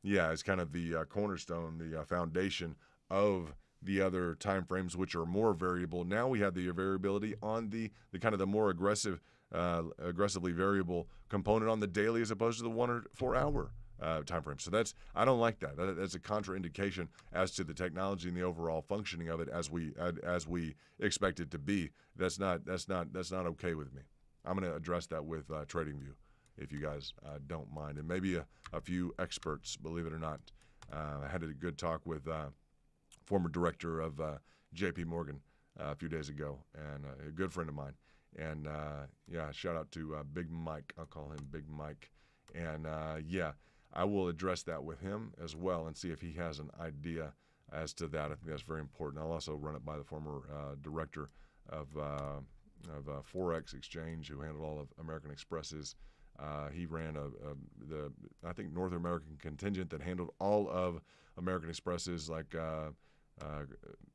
as kind of the cornerstone, the foundation of the other time frames, which are more variable. Now we have the variability on the kind of the more aggressively variable component on the daily as opposed to the 1 or 4 hour time frame. So I don't like that. That's a contraindication as to the technology and the overall functioning of it as we expect it to be. That's not okay with me. I'm going to address that with TradingView, if you guys don't mind, and maybe a few experts. Believe it or not, I had a good talk with former director of J.P. Morgan a few days ago, and a good friend of mine. And shout out to Big Mike. I'll call him Big Mike. And I will address that with him as well and see if he has an idea as to that. I think that's very important. I'll also run it by the former director of Forex Exchange, who handled all of American Express's. He ran I think North American contingent that handled all of American Express's, like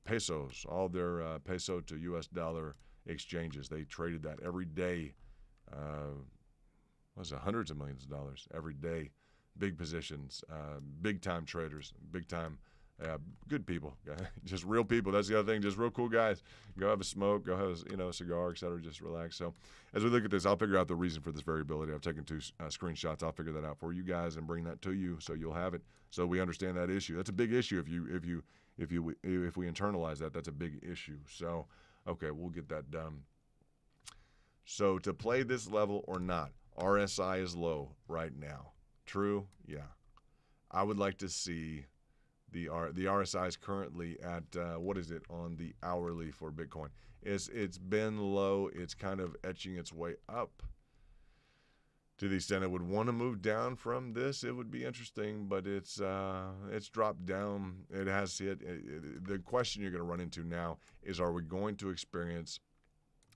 pesos, all their peso to U.S. dollar exchanges. They traded that every day. Hundreds of millions of dollars every day. Big positions, big time traders, big time, good people, just real people. That's the other thing, just real cool guys. Go have a smoke, go have a cigar, etc. Just relax. So as we look at this, I'll figure out the reason for this variability. I've taken 2 screenshots. I'll figure that out for you guys and bring that to you so you'll have it, so we understand that issue. That's a big issue if we internalize that. That's a big issue. So okay, we'll get that done. So to play this level or not, RSI is low right now. True? Yeah. I would like to see the RSI is currently at, what is it on the hourly for Bitcoin? It's been low. It's kind of etching its way up. To the extent it would want to move down from this, it would be interesting, but it's dropped down. It has hit. The question you're going to run into now is, are we going to experience,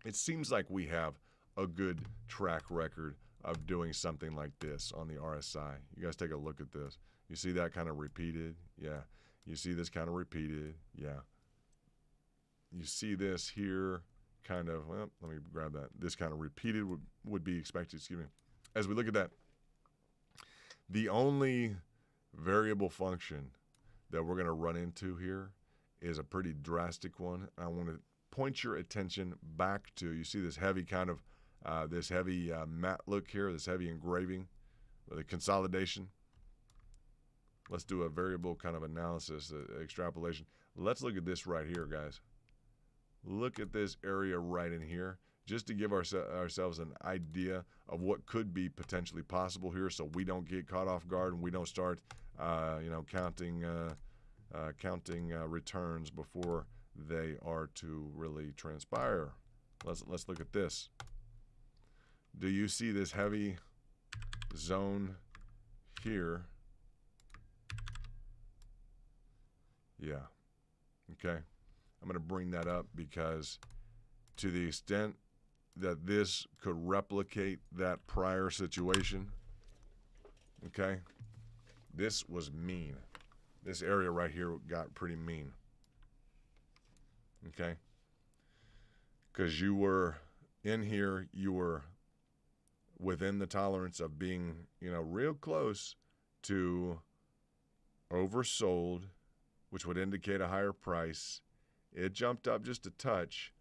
it seems like we have a good track record of doing something like this on the RSI. You guys take a look at this. You see that kind of repeated? Yeah. You see this kind of repeated? Yeah. You see this here kind of, well, let me grab that. This kind of repeated would be expected, excuse me. As we look at that, the only variable function that we're going to run into here is a pretty drastic one. I want to point your attention back to, you see this heavy kind of, matte look here, this heavy engraving, the consolidation. Let's do a variable kind of analysis, extrapolation. Let's look at this right here, guys. Look at this area right in here, just to give ourselves an idea of what could be potentially possible here, so we don't get caught off guard and we don't start, counting returns before they are to really transpire. Let's look at this. Do you see this heavy zone here? Yeah. Okay. I'm going to bring that up because to the extent that this could replicate that prior situation, okay, this was mean. This area right here got pretty mean. Okay? Because you were in here, you were within the tolerance of being, real close to oversold, which would indicate a higher price. It jumped up just a touch.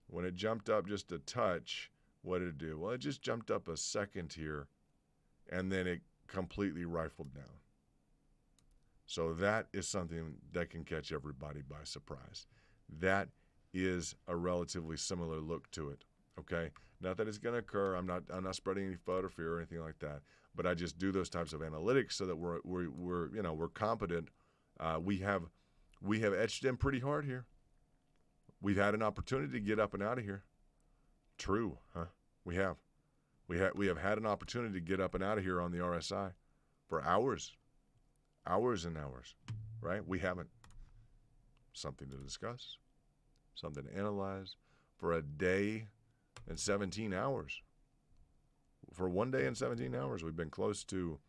When it jumped up just a touch, what did it do? Well, it just jumped up a second here, and then it completely rifled down. So that is something that can catch everybody by surprise. That is a relatively similar look to it. Okay, not that it's going to occur. I'm not spreading any FUD or fear or anything like that. But I just do those types of analytics so that we're competent. We have etched in pretty hard here. We've had an opportunity to get up and out of here. True, huh? We have had an opportunity to get up and out of here on the RSI for hours and hours, right? We haven't. Something to discuss, something to analyze. For a day and 17 hours. For 1 day and 17 hours, we've been close to,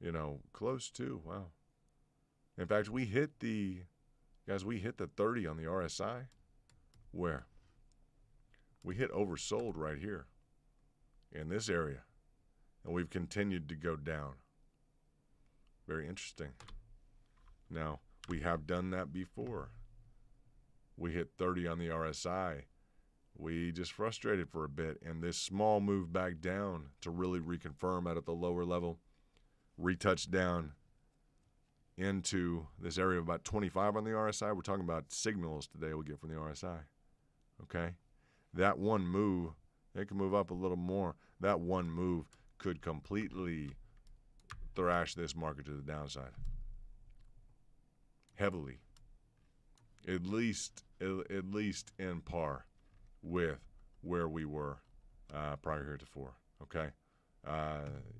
wow. In fact, we hit the 30 on the RSI. Where? We hit oversold right here in this area, and we've continued to go down. Very interesting. Now, we have done that before. We hit 30 on the RSI. We just frustrated for a bit, and this small move back down to really reconfirm out at the lower level, retouched down into this area of about 25 on the RSI. We're talking about signals today we get from the RSI. Okay? That one move, it can move up a little more. That one move could completely thrash this market to the downside. Heavily. At least in par with where we were prior heretofore. Okay?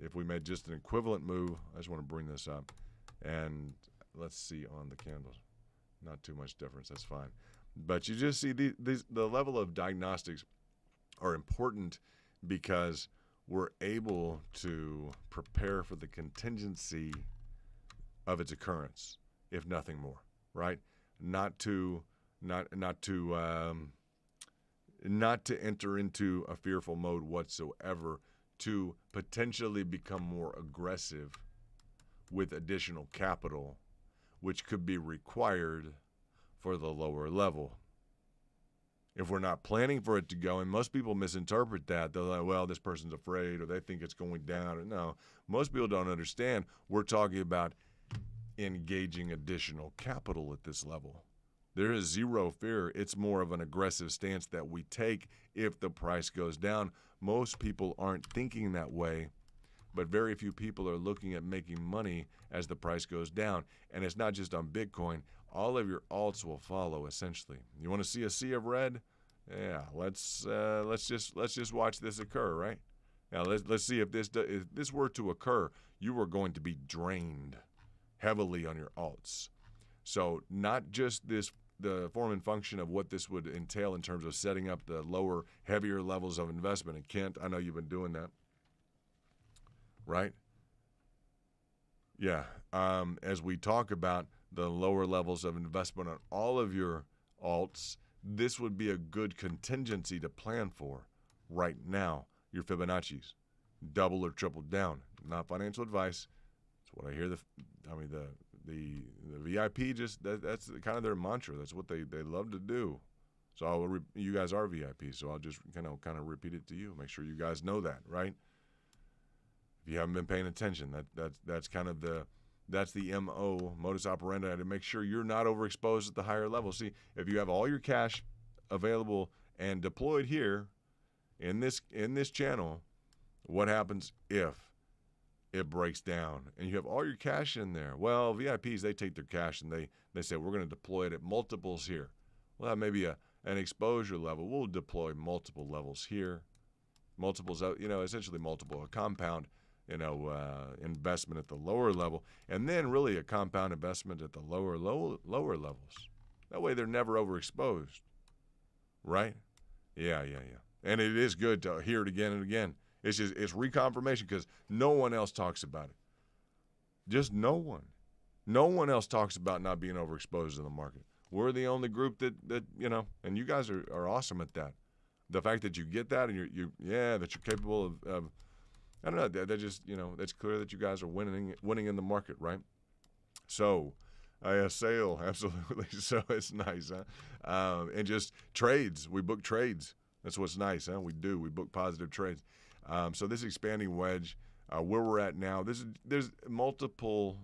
If we made just an equivalent move, I just want to bring this up. And let's see on the candles. Not too much difference. That's fine. But you just see the level of diagnostics are important because we're able to prepare for the contingency of its occurrence, if nothing more, right? Not to enter into a fearful mode whatsoever, to potentially become more aggressive with additional capital, which could be required for the lower level. If we're not planning for it to go, and most people misinterpret that, they're like, well, this person's afraid, or they think it's going down. Or no, most people don't understand. We're talking about engaging additional capital at this level. There is zero fear. It's more of an aggressive stance that we take if the price goes down. Most people aren't thinking that way, but very few people are looking at making money as the price goes down. And it's not just on Bitcoin. All of your alts will follow, essentially. You want to see a sea of red? Yeah, let's just watch this occur, right? Now let's see if this were to occur, you are going to be drained heavily on your alts. So not just the form and function of what this would entail in terms of setting up the lower, heavier levels of investment. And Kent, I know you've been doing that, right? Yeah. As we talk about the lower levels of investment on all of your alts, this would be a good contingency to plan for right now. Your Fibonacci's double or triple down. Not financial advice. It's what I hear. The VIP that's kind of their mantra. That's what they love to do. So you guys are VIPs, so I'll just kind of repeat it to you. Make sure you guys know that, right? If you haven't been paying attention, that's kind of that's the modus operandi, to make sure you're not overexposed at the higher level. See, if you have all your cash available and deployed here in this channel, what happens if it breaks down and you have all your cash in there? Well, VIPs, they take their cash and they say, we're going to deploy it at multiples here. Well, that may be an exposure level. We'll deploy multiple levels here, multiples out, essentially a compound, investment at the lower level, and then really a compound investment at the lower levels. That way they're never overexposed, right? Yeah. And it is good to hear it again and again. It's reconfirmation, because no one else talks about it. Just no one. No one else talks about not being overexposed in the market. We're the only group that and you guys are awesome at that. The fact that you get that and that you're capable of I don't know, that just, it's clear that you guys are winning in the market, right? So, sale, absolutely. So it's nice, huh? And just trades. We book trades. That's what's nice, huh? We book positive trades. So this expanding wedge, where we're at now, there's multiple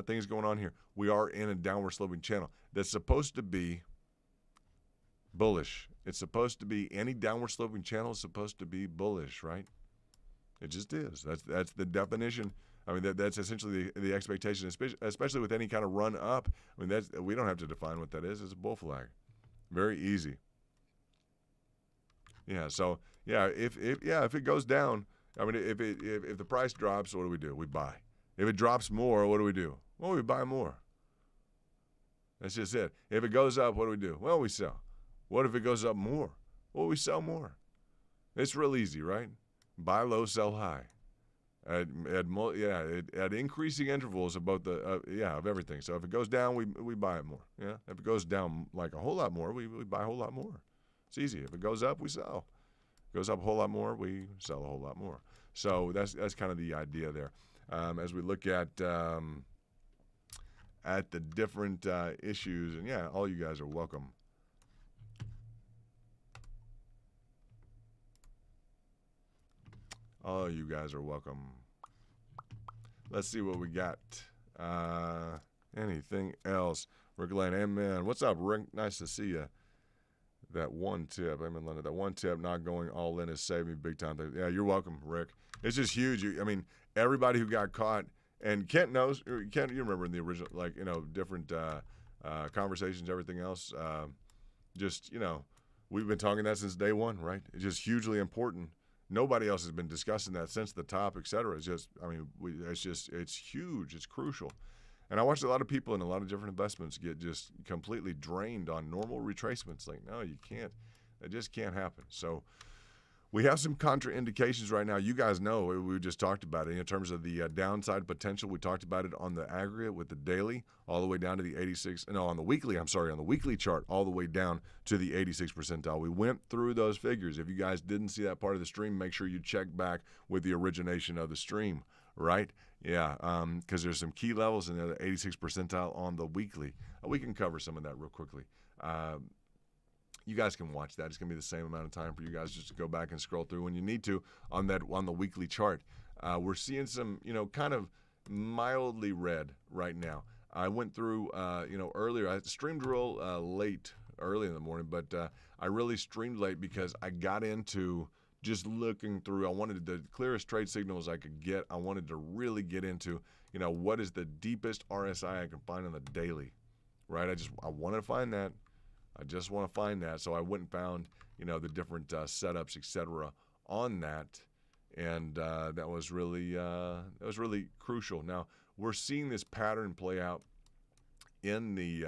things going on here. We are in a downward sloping channel that's supposed to be bullish. It's supposed to be, any downward sloping channel is supposed to be bullish, right? It just is. That's the definition. I mean, that's essentially the expectation, especially with any kind of run up. I mean, we don't have to define what that is. It's a bull flag. Very easy. Yeah. So if it goes down, I mean, if the price drops, what do? We buy. If it drops more, what do? Well, we buy more. That's just it. If it goes up, what do? Well, we sell. What if it goes up more? Well, we sell more. It's real easy, right? Buy low, sell high. At increasing intervals about of everything. So if it goes down, we buy it more. Yeah. If it goes down like a whole lot more, we buy a whole lot more. It's easy. If it goes up, we sell. If it goes up a whole lot more, we sell a whole lot more. So that's kind of the idea there. As we look at the different issues, and all you guys are welcome. Oh, you guys are welcome. Let's see what we got. Anything else? Rick Lane, amen. What's up, Rick? Nice to see you. That one tip, I'm in London. That one tip, not going all in, has saved me big time. Yeah, you're welcome, Rick. It's just huge. I mean, everybody who got caught, and Kent knows. Kent, you remember in the original, different conversations, everything else. We've been talking that since day one, right? It's just hugely important. Nobody else has been discussing that since the top, et cetera. It's just, it's huge. It's crucial. And I watched a lot of people in a lot of different investments get just completely drained on normal retracements. Like, no, you can't. That just can't happen. So we have some contraindications right now. You guys know, we just talked about it in terms of the downside potential. We talked about it on the aggregate with the daily all the way down to the 86. No, on the weekly chart all the way down to the 86 percentile. We went through those figures. If you guys didn't see that part of the stream, make sure you check back with the origination of the stream, right? Yeah, because there's some key levels in there, the 86 percentile on the weekly. We can cover some of that real quickly. You guys can watch that. It's going to be the same amount of time for you guys just to go back and scroll through when you need to on the weekly chart. We're seeing some, kind of mildly red right now. I went through, earlier. I streamed real late, early in the morning, but I really streamed late because I got into just looking through. I wanted the clearest trade signals I could get. I wanted to really get into, what is the deepest RSI I can find on the daily, right? I want to find that. I just want to find that. So I went and found, the different setups, et cetera, on that. And that was really crucial. Now, we're seeing this pattern play out in the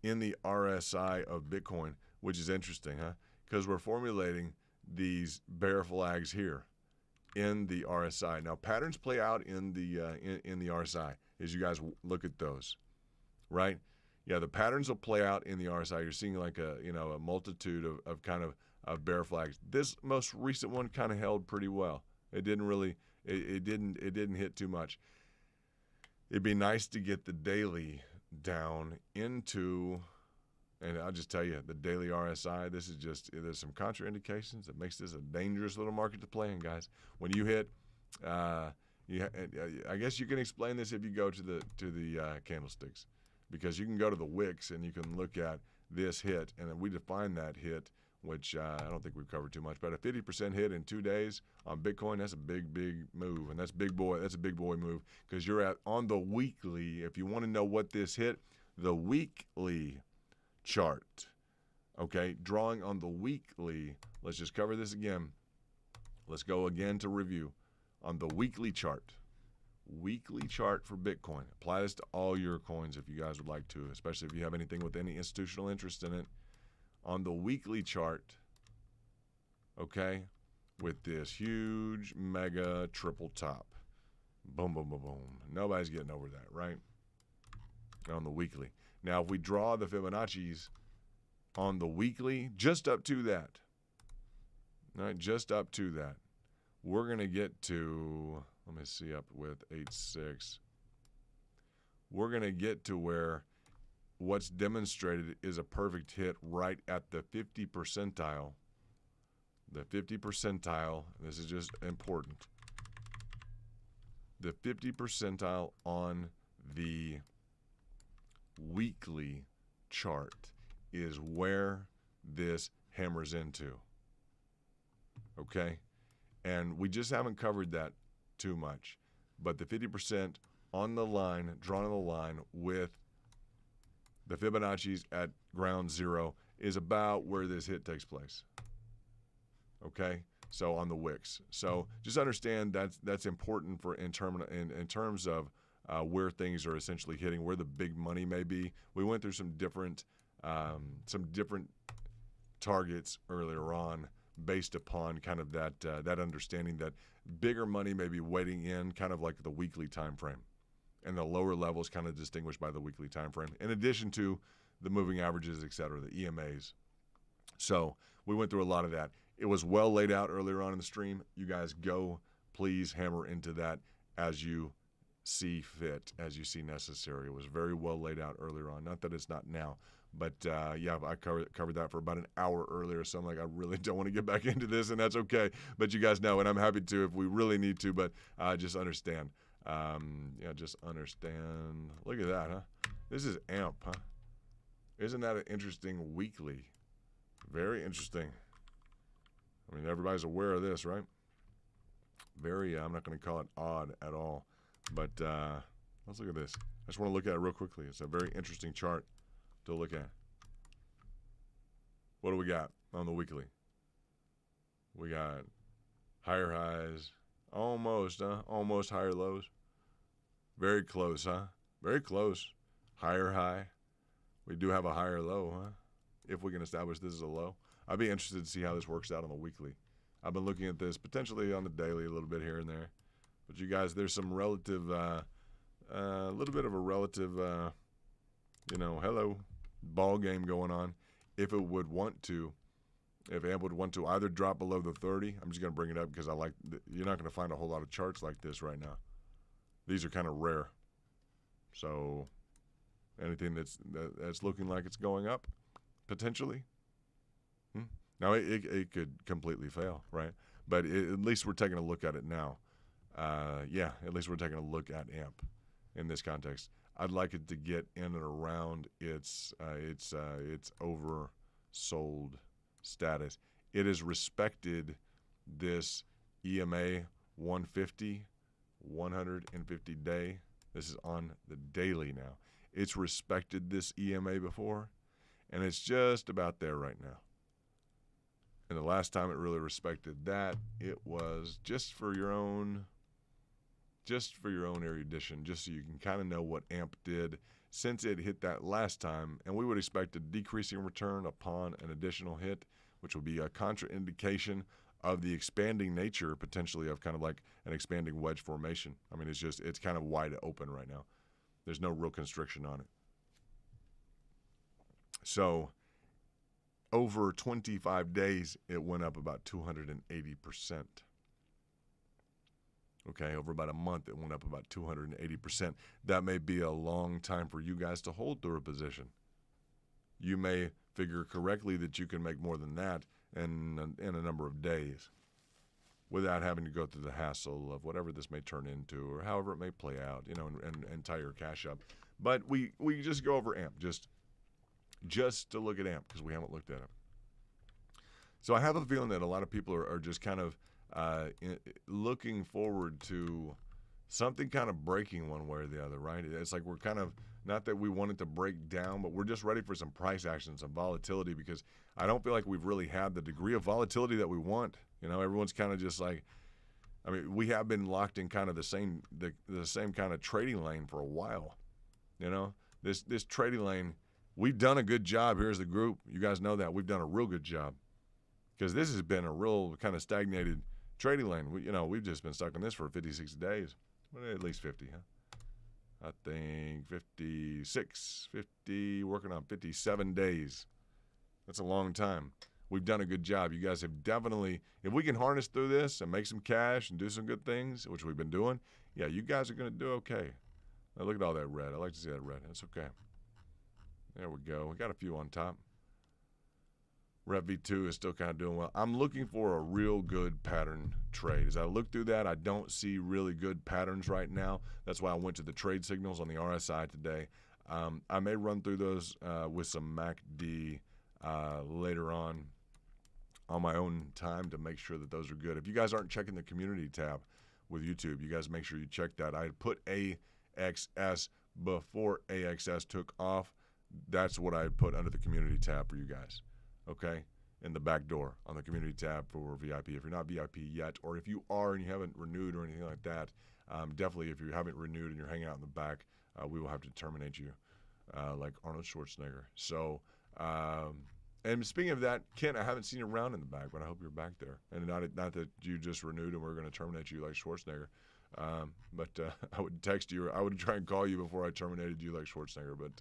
RSI of Bitcoin, which is interesting, huh? Because we're formulating these bear flags here in the RSI. Now, patterns play out in the RSI as you guys look at those, right? Yeah, the patterns will play out in the RSI. You're seeing like a multitude of kind of bear flags. This most recent one kind of held pretty well. It didn't really it didn't hit too much. It'd be nice to get the daily down into, and I'll just tell you, the daily RSI, this is just, there's some contraindications that makes this a dangerous little market to play in, guys. When you hit, I guess you can explain this if you go to the candlesticks, because you can go to the wicks and you can look at this hit, and then we define that hit, which I don't think we've covered too much, but a 50% hit in 2 days on Bitcoin, that's a big, big move, and that's big boy. That's a big boy move, because you're at on the weekly. If you want to know what this hit, the weekly chart, okay, drawing on the weekly. Let's just cover this again. Let's go again to review on the weekly chart. Weekly chart for Bitcoin. Apply this to all your coins if you guys would like to, especially if you have anything with any institutional interest in it. On the weekly chart, okay, with this huge mega triple top. Boom, boom, boom, boom. Nobody's getting over that, right? On the weekly. Now, if we draw the Fibonacci's on the weekly, just up to that, right, just up to that, we're going to get to, let me see, up with 8.6. We're going to get to where what's demonstrated is a perfect hit right at the 50 percentile. The 50 percentile, this is just important. The 50 percentile on the weekly chart is where this hammers into. Okay? And we just haven't covered that too much. But the 50% on the line, drawn on the line with the Fibonacci's at ground zero is about where this hit takes place. Okay? So on the wicks. So just understand that's important for in terms of where things are essentially hitting, where the big money may be. We went through some different targets earlier on, based upon kind of that understanding that bigger money may be waiting in kind of like the weekly time frame, and the lower levels kind of distinguished by the weekly time frame, in addition to the moving averages, et cetera, the EMAs. So we went through a lot of that. It was well laid out earlier on in the stream. You guys go, please hammer into that as you see fit, as you see necessary. It was very well laid out earlier on. Not that it's not now, but yeah, I covered that for about an hour earlier, so I'm like, I really don't want to get back into this, and that's okay. But you guys know, and I'm happy to if we really need to, but just understand. Yeah, just understand. Look at that, huh? This is AMP, huh? Isn't that an interesting weekly? Very interesting. I mean, everybody's aware of this, right? Very, I'm not going to call it odd at all. But let's look at this. I just want to look at it real quickly. It's a very interesting chart to look at. What do we got on the weekly? We got higher highs. Almost, huh? Almost higher lows. Very close, huh? Very close. Higher high. We do have a higher low, huh? If we can establish this as a low. I'd be interested to see how this works out on the weekly. I've been looking at this potentially on the daily a little bit here and there. But you guys, there's some relative, a little bit of a relative, hello, ball game going on. If it would want to, if AMP would want to either drop below the 30, I'm just going to bring it up because you're not going to find a whole lot of charts like this right now. These are kind of rare. So anything that's looking like it's going up, potentially. Now, it could completely fail, right? But at least we're taking a look at it now. Yeah, at least we're taking a look at AMP in this context. I'd like it to get in and around its oversold status. It has respected this EMA 150 day. This is on the daily now. It's respected this EMA before, and it's just about there right now. And the last time it really respected that, it was just for your own erudition, just so you can kind of know what AMP did since it hit that last time. And we would expect a decreasing return upon an additional hit, which will be a contraindication of the expanding nature, potentially, of kind of like an expanding wedge formation. I mean, it's kind of wide open right now. There's no real constriction on it. So over 25 days, it went up about 280%. Okay, over about a month, it went up about 280%. That may be a long time for you guys to hold through a position. You may figure correctly that you can make more than that in a number of days without having to go through the hassle of whatever this may turn into or however it may play out, and tie your cash up. But we just go over AMP, just to look at AMP because we haven't looked at it. So I have a feeling that a lot of people are just kind of looking forward to something kind of breaking one way or the other, right? It's like we're kind of, not that we want it to break down, but we're just ready for some price action, some volatility, because I don't feel like we've really had the degree of volatility that we want. Everyone's kind of just like, we have been locked in kind of the same kind of trading lane for a while. This trading lane, we've done a good job here as the group. You guys know that. We've done a real good job because this has been a real kind of stagnated trading lane. We've just been stuck in this for 50, 60 days. Well, at least 50, huh? I think 56, 50, working on 57 days. That's a long time. We've done a good job. You guys have definitely, if we can harness through this and make some cash and do some good things, which we've been doing, yeah, you guys are going to do okay. Now look at all that red. I like to see that red. That's okay. There we go. We got a few on top. Rep V2 is still kind of doing well. I'm looking for a real good pattern trade. As I look through that, I don't see really good patterns right now. That's why I went to the trade signals on the RSI today. I may run through those with some MACD later on my own time to make sure that those are good. If you guys aren't checking the community tab with YouTube, you guys make sure you check that. I put AXS before AXS took off. That's what I put under the community tab for you guys. Okay, in the back door on the community tab for VIP. If you're not VIP yet, or if you are and you haven't renewed or anything like that, definitely if you haven't renewed and you're hanging out in the back, we will have to terminate you like Arnold Schwarzenegger. So, and speaking of that, Kent, I haven't seen you around in the back, but I hope you're back there. And not that you just renewed and we're going to terminate you like Schwarzenegger. But I would text you, or I would try and call you before I terminated you like Schwarzenegger. But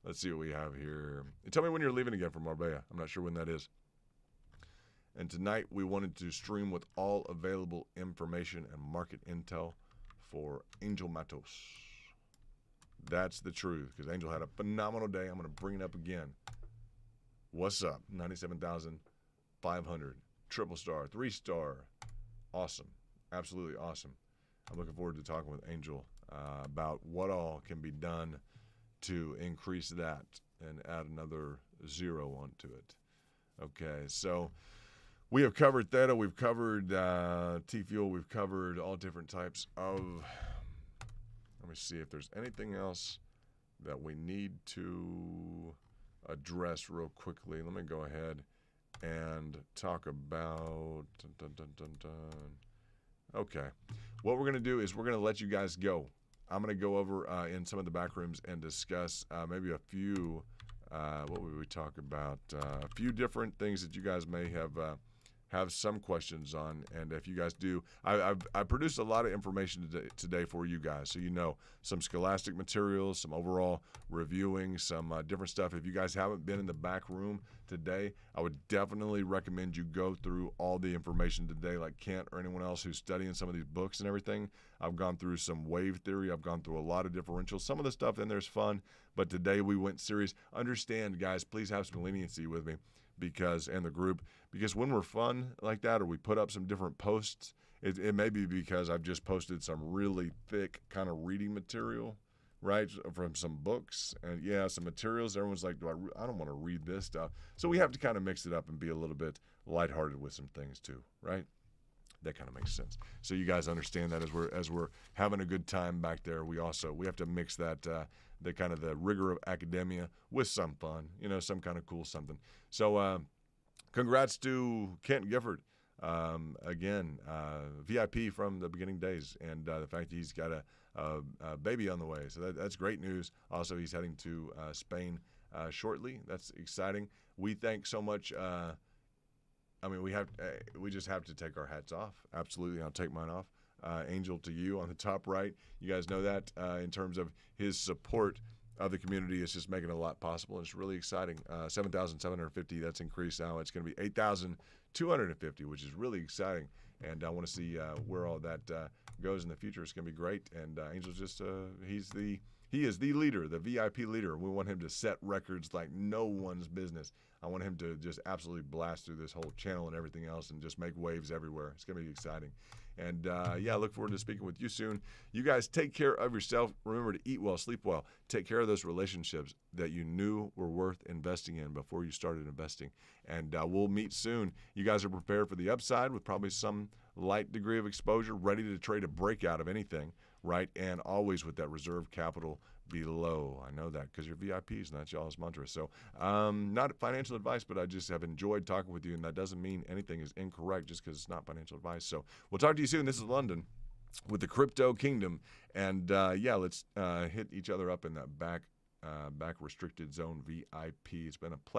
let's see what we have here. Tell me when you're leaving again from Marbella. I'm not sure when that is. And tonight we wanted to stream with all available information and market intel for Angel Matos. That's the truth, because Angel had a phenomenal day. I'm going to bring it up again. What's up? 97,500. Triple star, 3-star. Awesome. Absolutely awesome. I'm looking forward to talking with Angel about what all can be done to increase that and add another 0 onto it. Okay, so we have covered Theta, we've covered T-Fuel, we've covered all different types of, let me see if there's anything else that we need to address real quickly. Let me go ahead and talk about, okay, what we're going to do is we're going to let you guys go. I'm going to go over in some of the back rooms and discuss maybe a few, what would we talk about? A few different things that you guys may have some questions on. And if you guys do, I produced a lot of information today for you guys. So some scholastic materials, some overall reviewing, some different stuff. If you guys haven't been in the back room today, I would definitely recommend you go through all the information today, like Kent or anyone else who's studying some of these books and everything. I've gone through some wave theory. I've gone through a lot of differentials. Some of the stuff in there is fun, but today we went serious. Understand, guys, please have some leniency with me and the group, because when we're fun like that, or we put up some different posts, it may be because I've just posted some really thick kind of reading material, right, from some books and some materials. Everyone's like, I don't want to read this stuff. So we have to kind of mix it up and be a little bit lighthearted with some things too, right? That kind of makes sense. So you guys understand that as we're having a good time back there, we have to mix that the kind of the rigor of academia with some fun, some kind of cool something. So congrats to Kent Gifford. Again, VIP from the beginning days, and the fact that he's got a baby on the way. So that's great news. Also, he's heading to Spain shortly. That's exciting. We thank so much. We just have to take our hats off. Absolutely. I'll take mine off. Angel, to you on the top right. You guys know that in terms of his support of the community, it's just making a lot possible. And it's really exciting. 7,750, that's increased now. It's going to be 8,250, which is really exciting. and I want to see where all that goes in the future. It's going to be great. And Angel's just he is the leader, the VIP leader. We want him to set records like no one's business. I want him to just absolutely blast through this whole channel and everything else and just make waves everywhere. It's going to be exciting. And, yeah, I look forward to speaking with you soon. You guys take care of yourself. Remember to eat well, sleep well. Take care of those relationships that you knew were worth investing in before you started investing. And we'll meet soon. You guys are prepared for the upside with probably some light degree of exposure, ready to trade a breakout of anything, right? And always with that reserve capital below. I know that because you're VIPs, and that's y'all's mantra. So not financial advice, but I just have enjoyed talking with you, and that doesn't mean anything is incorrect just because it's not financial advice. So we'll talk to you soon. This is London with the Crypto Kingdom. And, yeah, let's hit each other up in that back restricted zone VIP. It's been a pleasure.